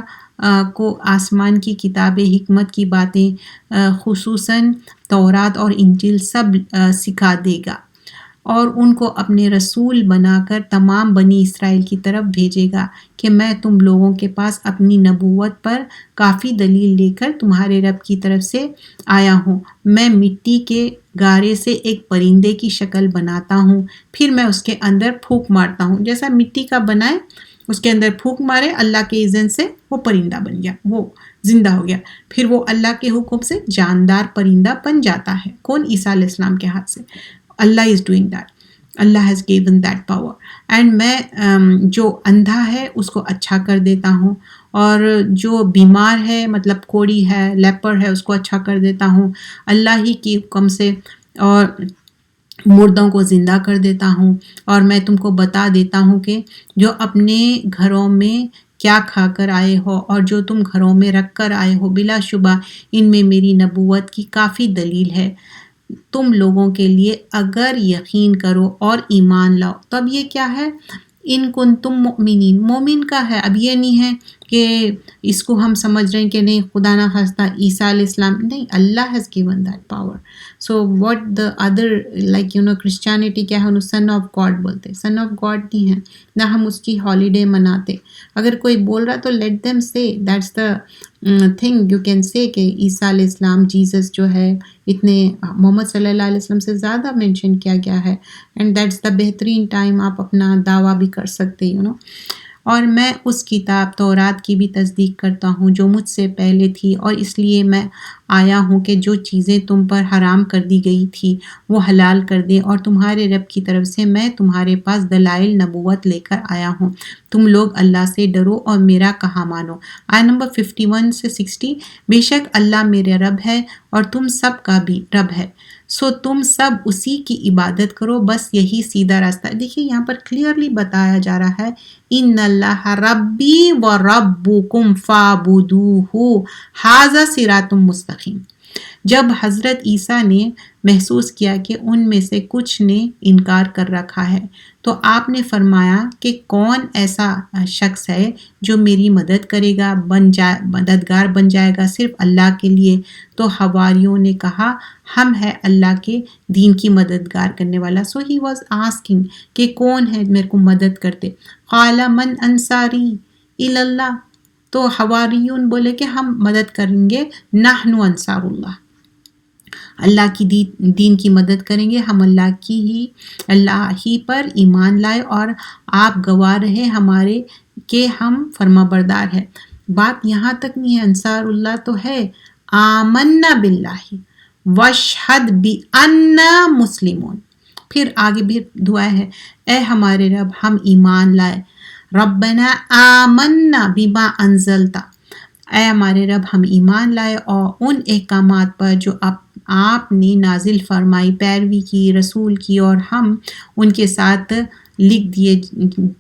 کو آسمان کی کتاب حکمت کی باتیں خصوصاً تورات اور انجیل سب سکھا دے گا، اور ان کو اپنے رسول بنا کر تمام بنی اسرائیل کی طرف بھیجے گا کہ میں تم لوگوں کے پاس اپنی نبوت پر کافی دلیل لے کر تمہارے رب کی طرف سے آیا ہوں۔ میں مٹی کے گارے سے ایک پرندے کی شکل بناتا ہوں، پھر میں اس کے اندر پھونک مارتا ہوں، جیسا مٹی کا بنائے اس کے اندر پھونک مارے، اللہ کے اذن سے وہ پرندہ بن گیا، وہ زندہ ہو گیا، پھر وہ اللہ کے حکم سے جاندار پرندہ بن جاتا ہے۔ کون؟ عیسیٰ علیہ السلام کے ہاتھ سے۔ Allah is doing that, Allah has given that power. And میں جو اندھا ہے اس کو اچھا کر دیتا ہوں، اور جو بیمار ہے، مطلب کوڑی ہے، لیپر ہے، اس کو اچھا کر دیتا ہوں اللہ ہی کی حکم سے، اور مردوں کو زندہ کر دیتا ہوں۔ اور میں تم کو بتا دیتا ہوں کہ جو اپنے گھروں میں کیا کھا کر آئے ہو اور جو تم گھروں میں رکھ کر آئے ہو، بلا شبہ ان میں میری نبوت کی کافی دلیل ہے تم لوگوں کے لیے، اگر یقین کرو اور ایمان لاؤ۔ تو اب یہ کیا ہے؟ ان کنتم مؤمنین، مومن کا ہے۔ اب یہ نہیں ہے کہ اس کو ہم سمجھ رہے ہیں کہ نہیں خدا نہ خواستہ عیسیٰ علیہ السلام، نہیں، Allah has given that power. So what the other like Christianity کیا ہے، انہوں سن آف گاڈ بولتے، سن آف گاڈ نہیں ہے، نہ ہم اس کی ہالیڈے مناتے۔ اگر کوئی بول رہا تو لیٹ دیم سے، that's the thing you can say کہ عیسیٰ علیہ السلام، جیزس جو ہے، اتنے محمد صلی اللہ علیہ وسلم سے زیادہ مینشن کیا گیا ہے، اینڈ دیٹس دا بہترین ٹائم آپ اپنا دعویٰ بھی کر سکتے اور میں اس کتاب تورات کی بھی تصدیق کرتا ہوں جو مجھ سے پہلے تھی، اور اس لیے میں آیا ہوں کہ جو چیزیں تم پر حرام کر دی گئی تھی وہ حلال کر دے، اور تمہارے رب کی طرف سے میں تمہارے پاس دلائل نبوت لے کر آیا ہوں۔ تم لوگ اللہ سے ڈرو اور میرا کہا مانو۔ آیت نمبر 51 سے 60، بے شک اللہ میرے رب ہے اور تم سب کا بھی رب ہے، سو تم سب اسی کی عبادت کرو، بس یہی سیدھا راستہ ہے۔ دیکھیے یہاں پر کلیئرلی بتایا جا رہا ہے، ان اللہ ربی و ربکم فاعبدوہ ھذا صراط مستقیم۔ جب حضرت عیسیٰ نے محسوس کیا کہ ان میں سے کچھ نے انکار کر رکھا ہے، تو آپ نے فرمایا کہ کون ایسا شخص ہے جو میری مدد کرے گا، مددگار بن جائے گا صرف اللہ کے لیے؟ تو حواریوں نے کہا ہم ہے اللہ کے دین کی مددگار کرنے والا۔ سو ہی واز آسکنگ کہ کون ہے میرے کو مدد کرتے؟ قال من انصاری الی اللہ، تو حواریون بولے کہ ہم مدد کریں گے، نحن انصار اللہ، اللہ کی دین کی مدد کریں گے، ہم اللہ ہی پر ایمان لائے اور آپ گواہ رہے ہمارے کہ ہم فرما بردار ہے۔ بات یہاں تک نہیں ہے، انصار اللہ تو ہے، آمنا باللہ واشہد بأننا مسلمون، پھر آگے بھی دعا ہے، اے ہمارے رب ہم ایمان لائے، ربنا آمنا بما انزلتا، اے ہمارے رب ہم ایمان لائے اور ان احکامات پر جو آپ نے نازل فرمائی، پیروی کی رسول کی، اور ہم ان کے ساتھ لکھ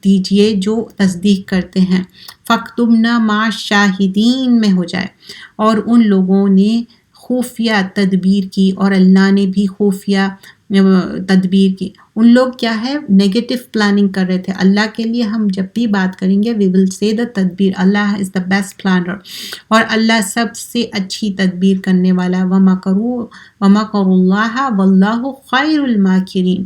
دیجئے جو تصدیق کرتے ہیں، فاکتبنا مع الشاہدین میں ہو جائے۔ اور ان لوگوں نے خفیہ تدبیر کی اور اللہ نے بھی خفیہ تدبیر کی، ان لوگ کیا ہے نیگیٹو پلاننگ کر رہے تھے. اللہ کے لیے ہم جب بھی بات کریں گے وی ول سے دا تدبیر, اللہ از دا بیسٹ پلانر, اور اللہ سب سے اچھی تدبیر کرنے والا. وَمَكَرُوا اللَّهَ وَاللَّهُ خَيْرُ الْمَاكِرِينَ.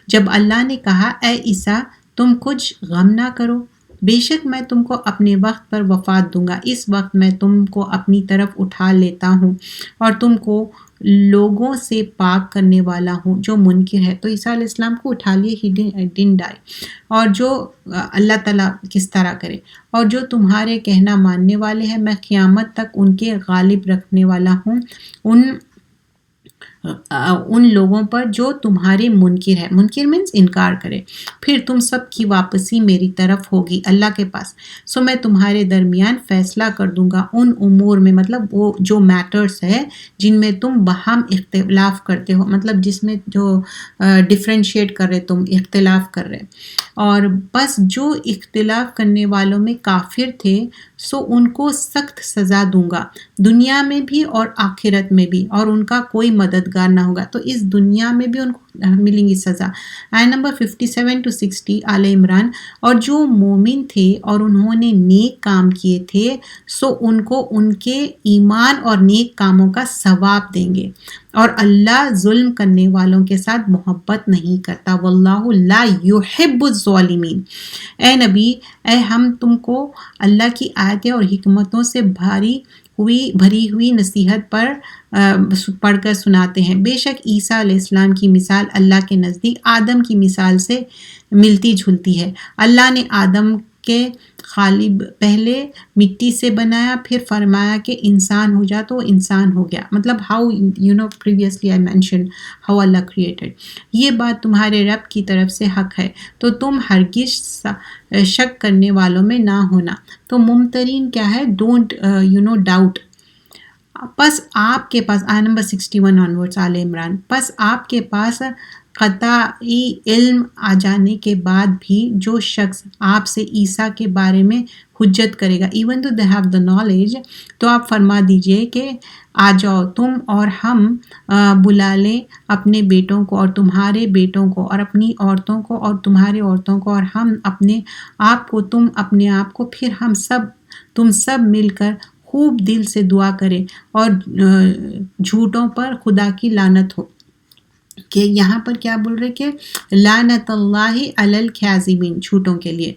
جب اللہ نے کہا اے عیسیٰ تم کچھ غم نہ کرو, بے شک میں تم کو اپنے وقت پر وفات دوں گا, اس وقت میں تم کو اپنی طرف اٹھا لیتا ہوں اور تم کو لوگوں سے پاک کرنے والا ہوں جو منکر ہے. تو عیسیٰ علیہ السلام کو اٹھا لیے, ہی ڈنٹ ڈائی. اور جو اللہ تعالیٰ کس طرح کرے, اور جو تمہارے کہنا ماننے والے ہیں میں قیامت تک ان کے غالب رکھنے والا ہوں ان لوگوں پر جو تمہارے منکر ہے. منکر مینس انکار کرے. پھر تم سب کی واپسی میری طرف ہوگی اللہ کے پاس, سو میں تمہارے درمیان فیصلہ کر دوں گا ان امور میں, مطلب وہ جو میٹرز ہے جن میں تم باہم اختلاف کرتے ہو, مطلب جس میں جو ڈفرینشیٹ کر رہے تم اختلاف کر رہے. اور بس جو اختلاف کرنے والوں میں کافر تھے سو ان کو سخت سزا دوں گا دنیا میں بھی اور آخرت میں بھی, اور ان کا کوئی مددگار نہ ہوگا. تو اس دنیا میں بھی ان کو ملیں گی سزا. آیت نمبر 57 to 60 آل عمران. اور جو مومن تھے اور انہوں نے نیک کام کیے تھے سو ان کو ان کے ایمان اور نیک کاموں کا ثواب دیں گے, اور اللہ ظلم کرنے والوں کے ساتھ محبت نہیں کرتا. واللہ لا یحب الظالمین. اے نبی, ہم تم کو اللہ کی آیتیں اور حکمتوں سے بھری ہوئی نصیحت پر پڑھ کر سناتے ہیں. بے شک عیسیٰ علیہ السلام کی مثال اللہ کے نزدیک آدم کی مثال سے ملتی جھلتی ہے. اللہ نے آدم کے خالق پہلے مٹی سے بنایا, پھر فرمایا کہ انسان ہو جا, تو انسان ہو گیا. مطلب how previously I mentioned how Allah created. یہ بات تمہارے رب کی طرف سے حق ہے, تو تم ہرگز شک کرنے والوں میں نہ ہونا. تو ممترین کیا ہے, ڈونٹ ڈاؤٹ. پس آپ کے پاس آیت نمبر 61 آنورڈس آل عمران. پس آپ کے پاس قطعی علم آ جانے کے بعد بھی جو شخص آپ سے عیسیٰ کے بارے میں حجت کرے گا, even though they have the knowledge, تو آپ فرما دیجئے کہ آ جاؤ تم اور ہم بلا لیں اپنے بیٹوں کو اور تمہارے بیٹوں کو اور اپنی عورتوں کو اور تمہارے عورتوں کو, اور ہم اپنے آپ کو تم اپنے آپ کو, پھر تم سب مل کر خوب دل سے دعا کریں اور جھوٹوں پر خدا کی لعنت ہو. کہ یہاں پر کیا بول رہے کہ لعنت اللہ علی الکاذبین, جھوٹوں کے لیے.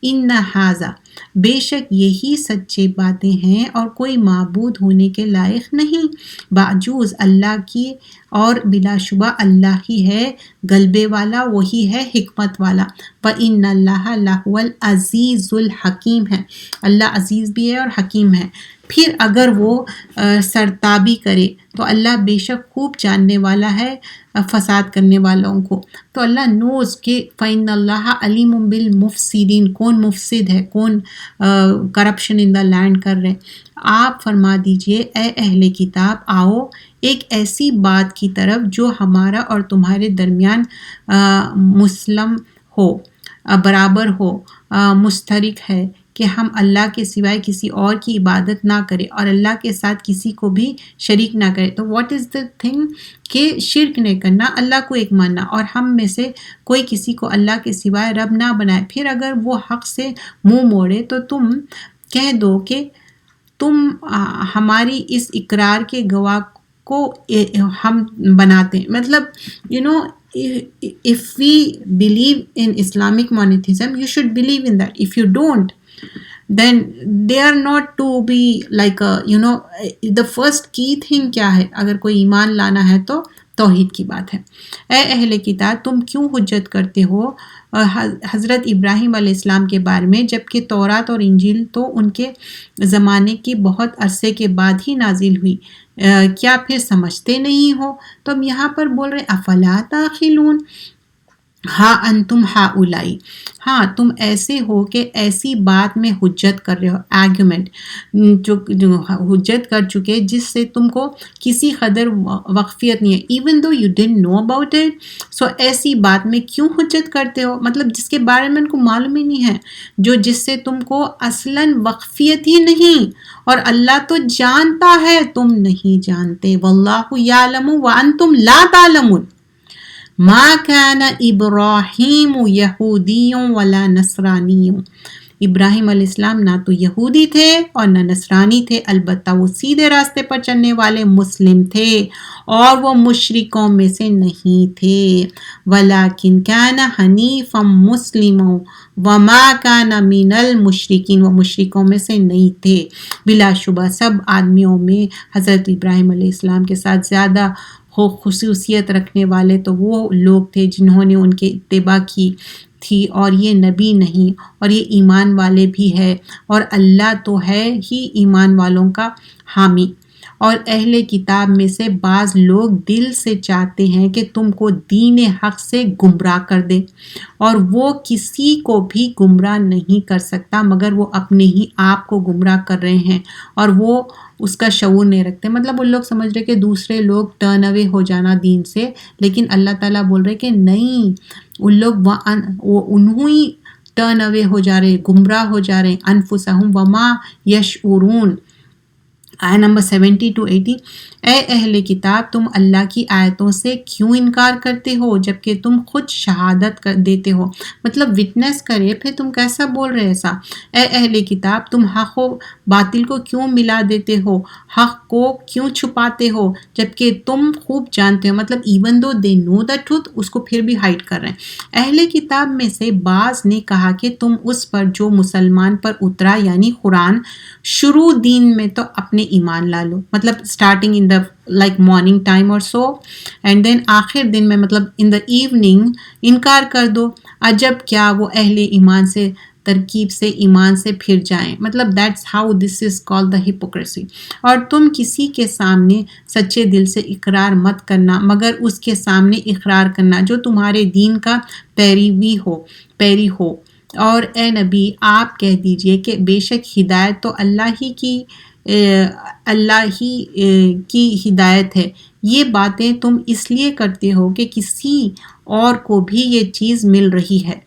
ان ھذا, بے شک یہی سچے باتیں ہیں اور کوئی معبود ہونے کے لائق نہیں باجوز اللہ کی, اور بلا شبہ اللہ ہی ہے غلبے والا, وہی ہے حکمت والا. وَإِنَّ اللَّهَ لَهُوَ الْعَزِيزُ الْحَكِيمُ ہے, اللہ عزیز بھی ہے اور حکیم ہے. پھر اگر وہ سرتابی کرے تو اللہ بے شک خوب جاننے والا ہے فساد کرنے والوں کو. تو اللہ نوز کہ فَإِنَّ اللَّهَ عَلِيمٌ بِالْمُفْسِدِينَ, کون مفسد ہے, کون کرپشن ان دا لینڈ کر رہے. آپ فرما دیجئے اے اہل کتاب, آؤ ایک ایسی بات کی طرف جو ہمارا اور تمہارے درمیان مسلم ہو, برابر ہو, مشترک ہے کہ ہم اللہ کے سوائے کسی اور کی عبادت نہ کریں اور اللہ کے ساتھ کسی کو بھی شریک نہ کرے. تو واٹ از دا تھنگ کہ شرک نہیں کرنا, اللہ کو ایک ماننا, اور ہم میں سے کوئی کسی کو اللہ کے سوائے رب نہ بنائے. پھر اگر وہ حق سے منہ موڑے تو تم کہہ دو کہ تم ہماری اس اقرار کے گواہ کو ہم بناتے ہیں. مطلب if we believe in Islamic monotheism, you should believe in that. If you don't, then they are not to be like the first key thing کیا ہے, اگر کوئی ایمان لانا ہے تو توحید کی بات ہے. اے اہل کتاب, تم کیوں حجت کرتے ہو حضرت ابراہیم علیہ السلام کے بارے میں, جبکہ تورات اور انجیل تو ان کے زمانے کی بہت عرصے کے بعد ہی نازل ہوئی, کیا پھر سمجھتے نہیں ہو؟ تو ہم یہاں پر بول رہے افلا تعقلون. ہاں انتم ہاؤلائی, ہاں تم ایسے ہو کہ ایسی بات میں حجت کر رہے ہو, آرگیومنٹ جو حجت کر چکے جس سے تم کو کسی قدر واقفیت نہیں ہے, even though you don't know about it. So ایسی بات میں کیوں حجت کرتے ہو, مطلب جس کے بارے میں ان کو معلوم ہی نہیں ہے, جس سے تم کو اصلاً واقفیت ہی نہیں, اور اللہ تو جانتا ہے تم نہیں جانتے. واللہ یعلم وانتم لا تعلمون. ما كان ابراہیم یہودی ولا نصرانی، ابراہیم علیہ السلام نہ تو یہودی تھے اور نہ نصرانی تھے، البتہ وہ سیدھے راستے پر چلنے والے مسلم تھے اور وہ مشرکوں میں سے نہیں تھے۔ وَلَٰكِنْ كَانَ حَنِيفًا مُسْلِمًا وَمَا كَانَ مِنَ الْمُشْرِكِينَ، وہ مشرکوں میں سے نہیں تھے۔ بلا شبہ سب آدمیوں میں حضرت ابراہیم علیہ السلام کے ساتھ زیادہ خصوصیت رکھنے والے تو وہ لوگ تھے جنہوں نے ان کے اتباع کی تھی، اور یہ نبی نہیں، اور یہ ایمان والے بھی ہے، اور اللہ تو ہے ہی ایمان والوں کا حامی۔ اور اہل کتاب میں سے بعض لوگ دل سے چاہتے ہیں کہ تم کو دین حق سے گمراہ کر دے، اور وہ کسی کو بھی گمراہ نہیں کر سکتا مگر وہ اپنے ہی آپ کو گمراہ کر رہے ہیں اور وہ اس کا شعور نہیں رکھتے۔ مطلب ان لوگ سمجھ رہے کہ دوسرے لوگ ٹرن اوے ہو جانا دین سے، لیکن اللہ تعالیٰ بول رہے کہ نہیں، ان لوگ انہوں ہی ٹرن اوے ہو جا رہے، گمراہ ہو جا رہے، انفسہم وما یشعرون۔ آیت نمبر 70 to 80، اے اہل کتاب تم اللہ کی آیتوں سے کیوں انکار کرتے ہو جبکہ تم خود شہادت دیتے ہو، مطلب وٹنس کرے، پھر تم کیسا بول رہے ایسا۔ اے اہل کتاب تم حق و باطل کو کیوں ملا دیتے ہو، حق کو کیوں چھپاتے ہو جبکہ تم خوب جانتے ہو، مطلب even though they know the truth اس کو پھر بھی ہائڈ کر رہے ہیں۔ اہل کتاب میں سے بعض نے کہا کہ تم اس پر جو مسلمان پر اترا یعنی قرآن، شروع دین میں تو اپنے ایمان لا لو، مطلب starting in the like morning time اور سو، اینڈ دین آخر دن میں مطلب ان دا ایوننگ انکار کر دو، عجب کیا وہ اہل ایمان سے ترکیب سے ایمان سے پھر جائیں، مطلب that's how this is call the hypocrisy. اور تم کسی کے سامنے سچے دل سے اقرار مت کرنا مگر اس کے سامنے اقرار کرنا جو تمہارے دین کا پیری ہو، اور اے نبی آپ کہہ دیجئے کہ بے شک ہدایت تو اللہ ہی کی ہدایت ہے، یہ باتیں تم اس لیے کرتے ہو کہ کسی اور کو بھی یہ چیز مل رہی ہے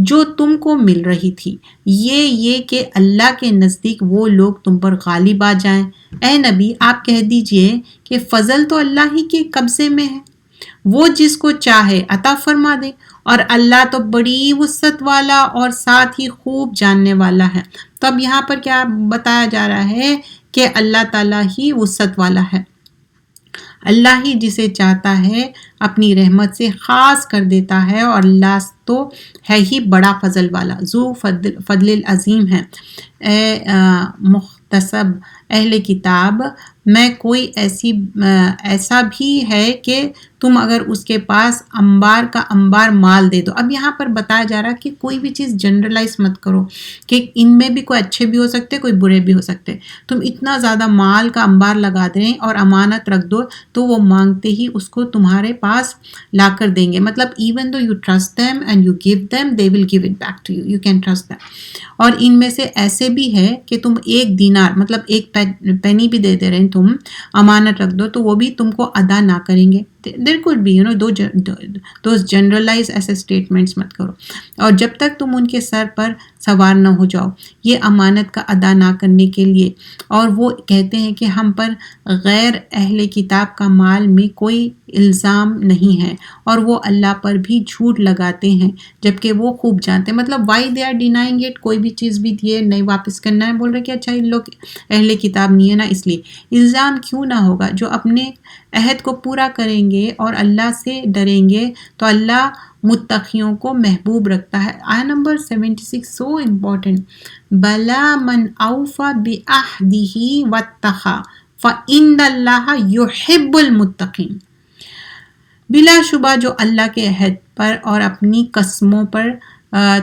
جو تم کو مل رہی تھی، یہ کہ اللہ کے نزدیک وہ لوگ تم پر غالب آ جائیں۔ اے نبی آپ کہہ دیجئے کہ فضل تو اللہ ہی کے قبضے میں ہے، وہ جس کو چاہے عطا فرما دے، اور اللہ تو بڑی وسعت والا اور ساتھ ہی خوب جاننے والا ہے۔ تو اب یہاں پر کیا بتایا جا رہا ہے کہ اللہ تعالیٰ ہی وسعت والا ہے، اللہ ہی جسے چاہتا ہے اپنی رحمت سے خاص کر دیتا ہے، اور اللہ تو ہے ہی بڑا فضل والا، ذو فضل العظیم ہے۔ اے مختصب اہل کتاب میں کوئی ایسا بھی ہے کہ تم اگر اس کے پاس انبار کا انبار مال دے دو۔ اب یہاں پر بتایا جا رہا ہے کہ کوئی بھی چیز جنرلائز مت کرو کہ ان میں بھی کوئی اچھے بھی ہو سکتے کوئی برے بھی ہو سکتے، تم اتنا زیادہ مال کا انبار لگا دیں اور امانت رکھ دو تو وہ مانگتے ہی اس کو تمہارے پاس لا کر دیں گے، مطلب even though you trust them and you give them they will give it back to you, you can trust them. اور ان میں سے ایسے بھی ہے کہ تم 1 دینار مطلب 1 پینی بھی دے دے رہے ہیں، تم امانت رکھ دو تو وہ بھی تم کو ادا نہ کریں گے۔ There could be those generalize ایسے اسٹیٹمنٹس مت کرو، اور جب تک تم ان کے سر پر سوار نہ ہو جاؤ یہ امانت کا ادا نہ کرنے کے لیے، اور وہ کہتے ہیں کہ ہم پر غیر اہل کتاب کا مال میں کوئی الزام نہیں ہے، اور وہ اللہ پر بھی جھوٹ لگاتے ہیں جبکہ وہ خوب جانتے ہیں، مطلب why they are denying it, کوئی بھی چیز بھی دیے نہیں واپس کرنا ہے، بول رہے کہ اچھا ان لوگ اہل کتاب نہیں ہے نا، اس لیے الزام کیوں نہ ہوگا، جو اپنے عہد کو پورا کریں گے اور اللہ سے ڈریں گے تو اللہ متقیوں کو محبوب رکھتا ہے۔ آیت نمبر 76 سو امپورٹنٹ، بلا من اوفا بعہدہ واتقی فإن اللہ یحب المتقین، بلا شبہ جو اللہ کے عہد پر اور اپنی قسموں پر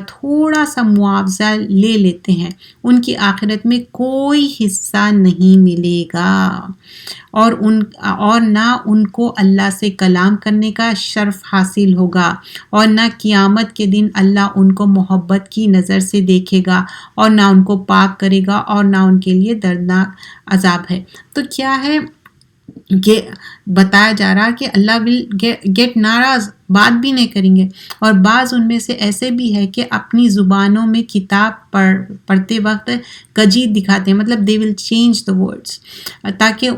تھوڑا سا معاوضہ لے لیتے ہیں ان کی آخرت میں کوئی حصہ نہیں ملے گا، اور نہ ان کو اللہ سے کلام کرنے کا شرف حاصل ہوگا، اور نہ قیامت کے دن اللہ ان کو محبت کی نظر سے دیکھے گا، اور نہ ان کو پاک کرے گا، اور نہ ان کے لیے دردناک عذاب ہے۔ تو کیا ہے کہ بتایا جا رہا کہ اللہ ول گیٹ ناراض، بات بھی نہیں کریں گے، اور بعض ان میں سے ایسے بھی ہے کہ اپنی زبانوں میں کتاب پڑھتے وقت کجی دکھاتے ہیں، مطلب دے ول چینج دا ورڈس، تاکہ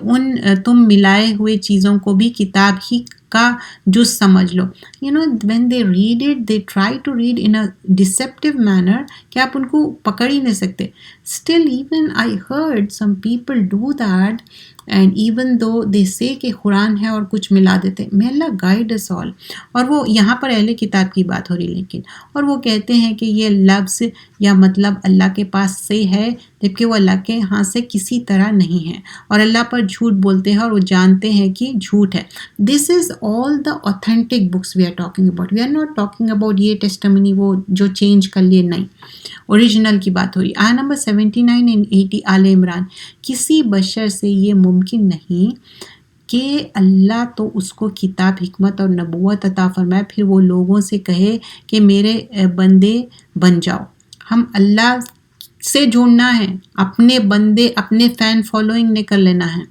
تم ملائے ہوئے چیزوں کو بھی کتاب ہی کا جز سمجھ لو. When they read it they try to read in a deceptive manner کہ آپ ان کو پکڑ ہی نہیں سکتے. Still even I heard some people do that and even though they say کہ قرآن ہے اور کچھ ملا دیتے. may Allah guide us all. اور وہ یہاں پر اہل کتاب کی بات ہو رہی لیکن، اور وہ کہتے ہیں کہ یہ لفظ یا مطلب اللہ کے پاس سے ہے جبکہ وہ اللہ کے ہاں سے کسی طرح نہیں ہے، اور اللہ پر جھوٹ بولتے ہیں اور وہ جانتے ہیں کہ جھوٹ ہے. دس از آل دا authentic books we are talking about. We are not talking about یہ ٹیسٹمنی وہ جو چینج کر لیے، نہیں، اوریجنل کی بات ہو رہی. آیت نمبر 79 and 80 آل عمران. کسی بشر سے یہ ممکن نہیں کہ اللہ تو اس کو کتاب، حکمت اور نبوت عطا فرمائے، پھر وہ لوگوں سے کہے کہ میرے بندے بن جاؤ. ہم اللہ سے جوڑنا ہے، اپنے بندے اپنے فین فالوئنگ نے کر لینا ہے،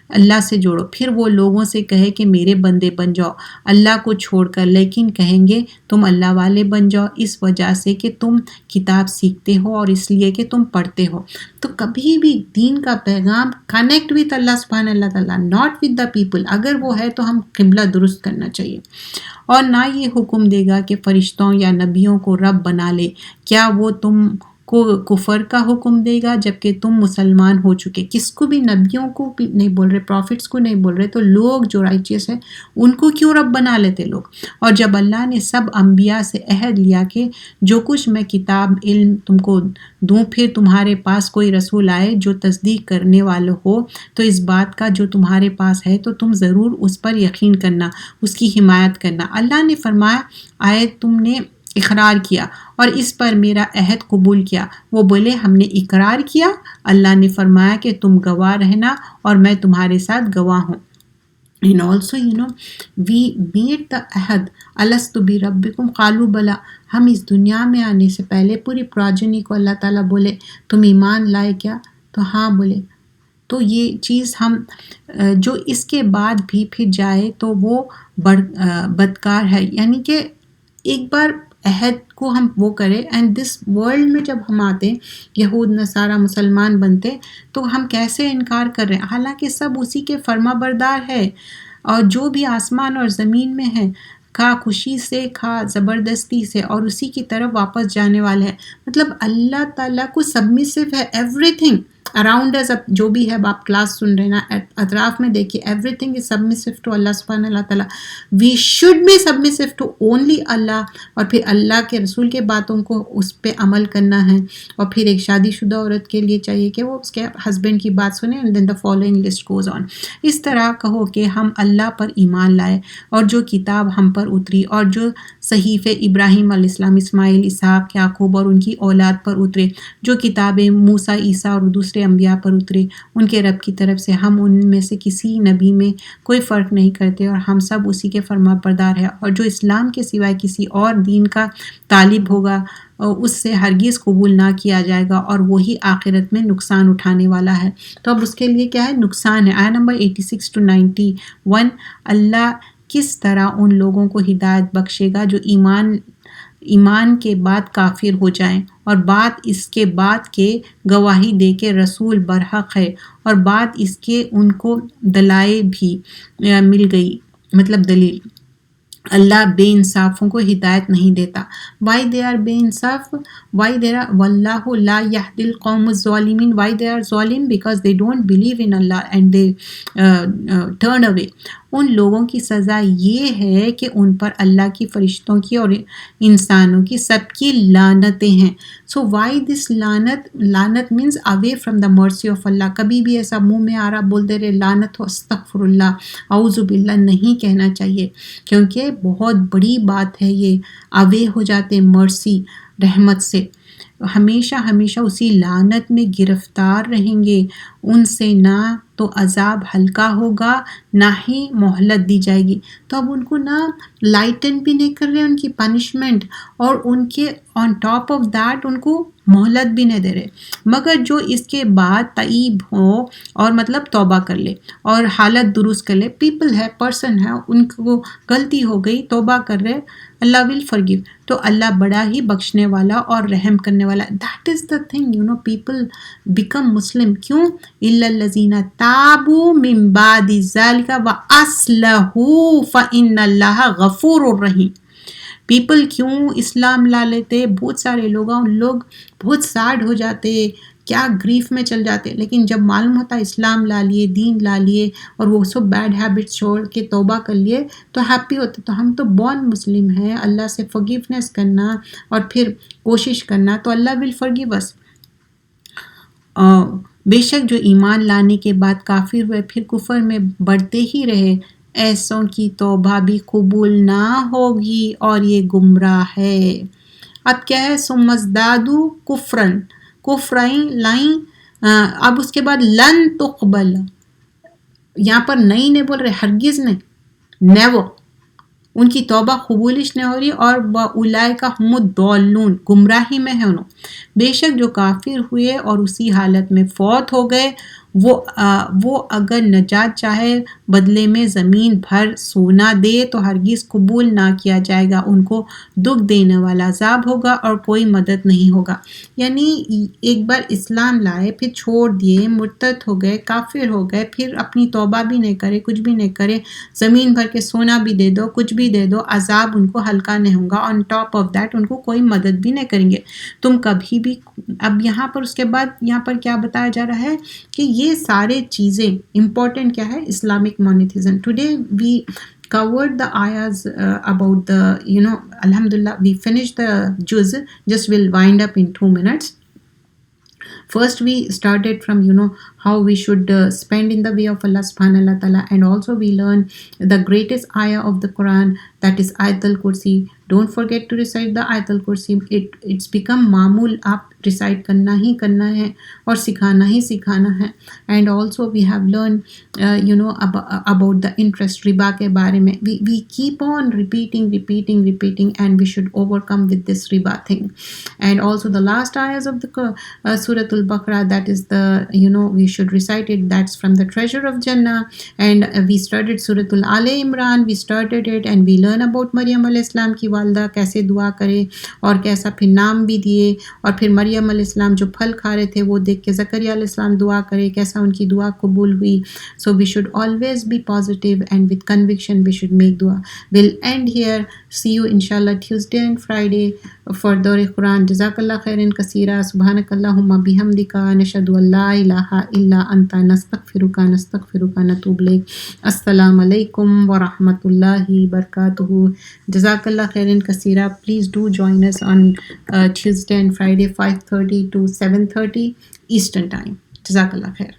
اللہ سے جوڑو. پھر وہ لوگوں سے کہے کہ میرے بندے بن جاؤ اللہ کو چھوڑ کر، لیکن کہیں گے تم اللہ والے بن جاؤ اس وجہ سے کہ تم کتاب سیکھتے ہو اور اس لیے کہ تم پڑھتے ہو. تو کبھی بھی دین کا پیغام کنیکٹ وتھ اللہ سبحانہ اللہ تعالیٰ، ناٹ وتھ دا پیپل. اگر وہ ہے تو ہم قبلہ درست کرنا چاہیے. اور نہ یہ حکم دے گا کہ فرشتوں یا نبیوں کو رب بنا لے. کیا وہ تم کو کفر کا حکم دے گا جبکہ تم مسلمان ہو چکے؟ کس کو بھی، نبیوں کو بھی نہیں بول رہے، پروفٹس کو نہیں بول رہے. تو لوگ جو رائچیس ہیں ان کو کیوں رب بنا لیتے لوگ؟ اور جب اللہ نے سب انبیاء سے عہد لیا کہ جو کچھ میں کتاب علم تم کو دوں، پھر تمہارے پاس کوئی رسول آئے جو تصدیق کرنے والے ہو تو اس بات کا جو تمہارے پاس ہے تو تم ضرور اس پر یقین کرنا، اس کی حمایت کرنا. اللہ نے فرمایا آئے تم نے اقرار کیا اور اس پر میرا عہد قبول کیا. وہ بولے ہم نے اقرار کیا. اللہ نے فرمایا کہ تم گواہ رہنا اور میں تمہارے ساتھ گواہ ہوں. And also we made the عہد الستُ بربکم قالوا بلا. ہم اس دنیا میں آنے سے پہلے پوری پراجنی کو اللہ تعالیٰ بولے تم ایمان لائے کیا؟ تو ہاں بولے. تو یہ چیز ہم جو اس کے بعد بھی پھر جائے تو وہ بدکار ہے. یعنی کہ ایک بار عہد کو ہم وہ کریں، اینڈ دس ورلڈ میں جب ہم آتے یہود نصارہ مسلمان بنتے تو ہم کیسے انکار کر رہے ہیں، حالانکہ سب اسی کے فرما بردار ہے. اور جو بھی آسمان اور زمین میں ہے کھا خوشی سے کھا زبردستی سے اور اسی کی طرف واپس جانے والے ہیں. مطلب اللہ تعالیٰ کو سبمسو ہے ایوری تھنگ اراؤنڈ اس. اب جو بھی ہے آپ کلاس سن رہے ہیں نا، اطراف میں دیکھیے everything is submissive to Allah سبحانہ اللہ تعالیٰ. We should be submissive to only Allah. اور پھر اللہ کے رسول کے باتوں کو اس پہ عمل کرنا ہے. اور پھر ایک شادی شدہ عورت کے لیے چاہیے کہ وہ اس کے ہسبینڈ کی بات سنیں. And then the following list goes on. اس طرح کہو کہ ہم اللہ پر ایمان لائے اور جو کتاب ہم پر اتری اور جو صحیفے ابراہیم علیہ السلام، اسماعیل، اسحاق، یعقوب اور ان کی اولاد پر اترے، جو کتابیں موسیٰ، عیسیٰ اور دوسرے انبیاء پر اترے ان کے رب کی طرف سے، ہم ان میں سے کسی نبی میں کوئی فرق نہیں کرتے اور ہم سب اسی کے فرما بردار ہیں. اور جو اسلام کے سوائے کسی اور دین کا طالب ہوگا اس سے ہرگز قبول نہ کیا جائے گا اور وہی آخرت میں نقصان اٹھانے والا ہے. تو اب اس کے لیے کیا ہے؟ نقصان ہے. آیت نمبر 86 to 91. اللہ کس طرح ان لوگوں کو ہدایت بخشے گا جو ایمان کے بعد کافر ہو جائیں اور بات اس کے بعد کے گواہی دے کے رسول برحق ہے اور بات اس کے ان کو دلائل بھی مل گئی، مطلب دلیل. اللہ بے انصافوں کو ہدایت نہیں دیتا. why they are بے انصاف؟ why they are واللہ لا یہدی القوم الظالمین. why they are ظالم؟ because they don't believe in Allah and they turn away. ان لوگوں کی سزا یہ ہے کہ ان پر اللہ کی، فرشتوں کی اور انسانوں کی سب کی لعنتیں ہیں. so why this لعنت means away from the mercy of Allah. کبھی بھی ایسا منہ میں آ رہا بولتے رہے لعنت ہو، استغفر اللہ، اعوذ باللہ نہیں کہنا چاہیے، کیونکہ بہت بڑی بات ہے یہ. اوے ہو جاتے مرسی، رحمت سے، ہمیشہ ہمیشہ اسی لعنت میں گرفتار رہیں گے. ان سے نہ تو عذاب ہلکا ہوگا نہ ہی مہلت دی جائے گی. تو اب ان کو نہ لائٹن بھی نہیں کر رہے ان کی پنشمنٹ، اور ان کے on top of that in کو مہلت بھی نہیں دے رہے، مگر جو اس کے بعد طیب ہو اور مطلب توبہ کر لے اور حالت درست کر لے. پیپل ہے، پرسن ہے، ان کو غلطی ہو گئی، توبہ کر رہے، اللہ ول forgive. تو اللہ بڑا ہی بخشنے والا اور رحم کرنے والا. That is the thing people become Muslim. کیوں؟ إلا الذين تابوا من بعد ذلك وأصلحوا فإن الله غفور رحيم. پیپل کیوں اسلام لا لیتے؟ بہت سارے لوگ بہت سیڈ ہو جاتے، کیا گریف میں چل جاتے، لیکن جب معلوم ہوتا اسلام لا لیے، دین لا لیے، اور وہ سب بیڈ ہیبٹس چھوڑ کے توبہ کر لیے تو ہیپی ہوتے. تو ہم تو بورن مسلم ہیں، اللہ سے فورگیونیس کرنا اور پھر کوشش کرنا، تو اللہ ول فورگیو اس. بے شک جو ایمان لانے کے بعد کافر ہوئے پھر کفر میں بڑھتے ہی رہے، ایسوں کی توبہ بھی قبول نہ ہوگی اور یہ گمراہ ہے. اب کیا ہے؟ ثم ازدادوا کفرن، کفرائیں لائیں، اب اس کے بعد لن تقبل، یہاں پر نہیں نے بول رہے، ہرگز نہیں، نیور، ان کی توبہ قبولش نہیں ہو رہی، اور اولئک هم الضالون، گمراہی میں ہے انہوں. بے شک جو کافر ہوئے اور اسی حالت میں فوت ہو گئے، وہ اگر نجات چاہے بدلے میں زمین بھر سونا دے تو ہرگز قبول نہ کیا جائے گا، ان کو دکھ دینے والا عذاب ہوگا اور کوئی مدد نہیں ہوگا. یعنی ایک بار اسلام لائے پھر چھوڑ دیے، مرتد ہو گئے، کافر ہو گئے، پھر اپنی توبہ بھی نہیں کرے، کچھ بھی نہیں کرے، زمین بھر کے سونا بھی دے دو، کچھ بھی دے دو، عذاب ان کو ہلکا نہیں ہوگا. On top of that in کو کوئی مدد بھی نہیں کریں گے. تم کبھی بھی، اب یہاں پر اس کے بعد یہاں پر کیا بتایا جا رہا ہے کہ یہ سارے چیزیں امپورٹنٹ کیا ہے؟ Islamic monotheism. Today we covered the ayahs about the, alhamdulillah, we finished the juz, just will wind up in 2 minutes. First we started from how we should spend in the way of Allah subhanahu wa ta'ala, and also we learn the greatest ayah of the Quran, that is Ayatul Kursi. Don't forget to recite the Ayatul Kursi. It's become معمول، آپ ریسائٹ کرنا ہی کرنا ہے اور سکھانا ہی سکھانا ہے. And also we have learn about the interest ربا کے بارے میں. we keep on repeating and we should overcome with this riba thing. And also the last ayahs of the Surah Al-Baqarah, that is the, we should recite it, that's from the treasure of Jannah. And we started Surah Al-Ali Imran, we started it, and we learn about Maryam علیہ السلام کی والدہ کیسے دعا کرے اور کیسا پھر نام بھی دیے، اور پھر مریم علیہ السلام جو پھل کھا رہے تھے وہ دیکھ کے زکریا علیہ السلام دعا کرے، کیسا ان کی دعا قبول ہوئی. So we should always be positive and with conviction we should make dua. We'll end here. See you inshallah Tuesday and Friday for Dawr Quran. Jazakallah khairan kaseera. Subhanakallahumma bihamdika nashhadu an la ilaha illa anta nastaghfiruka natubu ilayk. Assalamu alaikum wa rahmatullahi wa barakatuhu. Jazakallah khairan kaseera. Please do join us on Tuesday and Friday 5:30 to 7:30 Eastern Time. Jazakallah khair.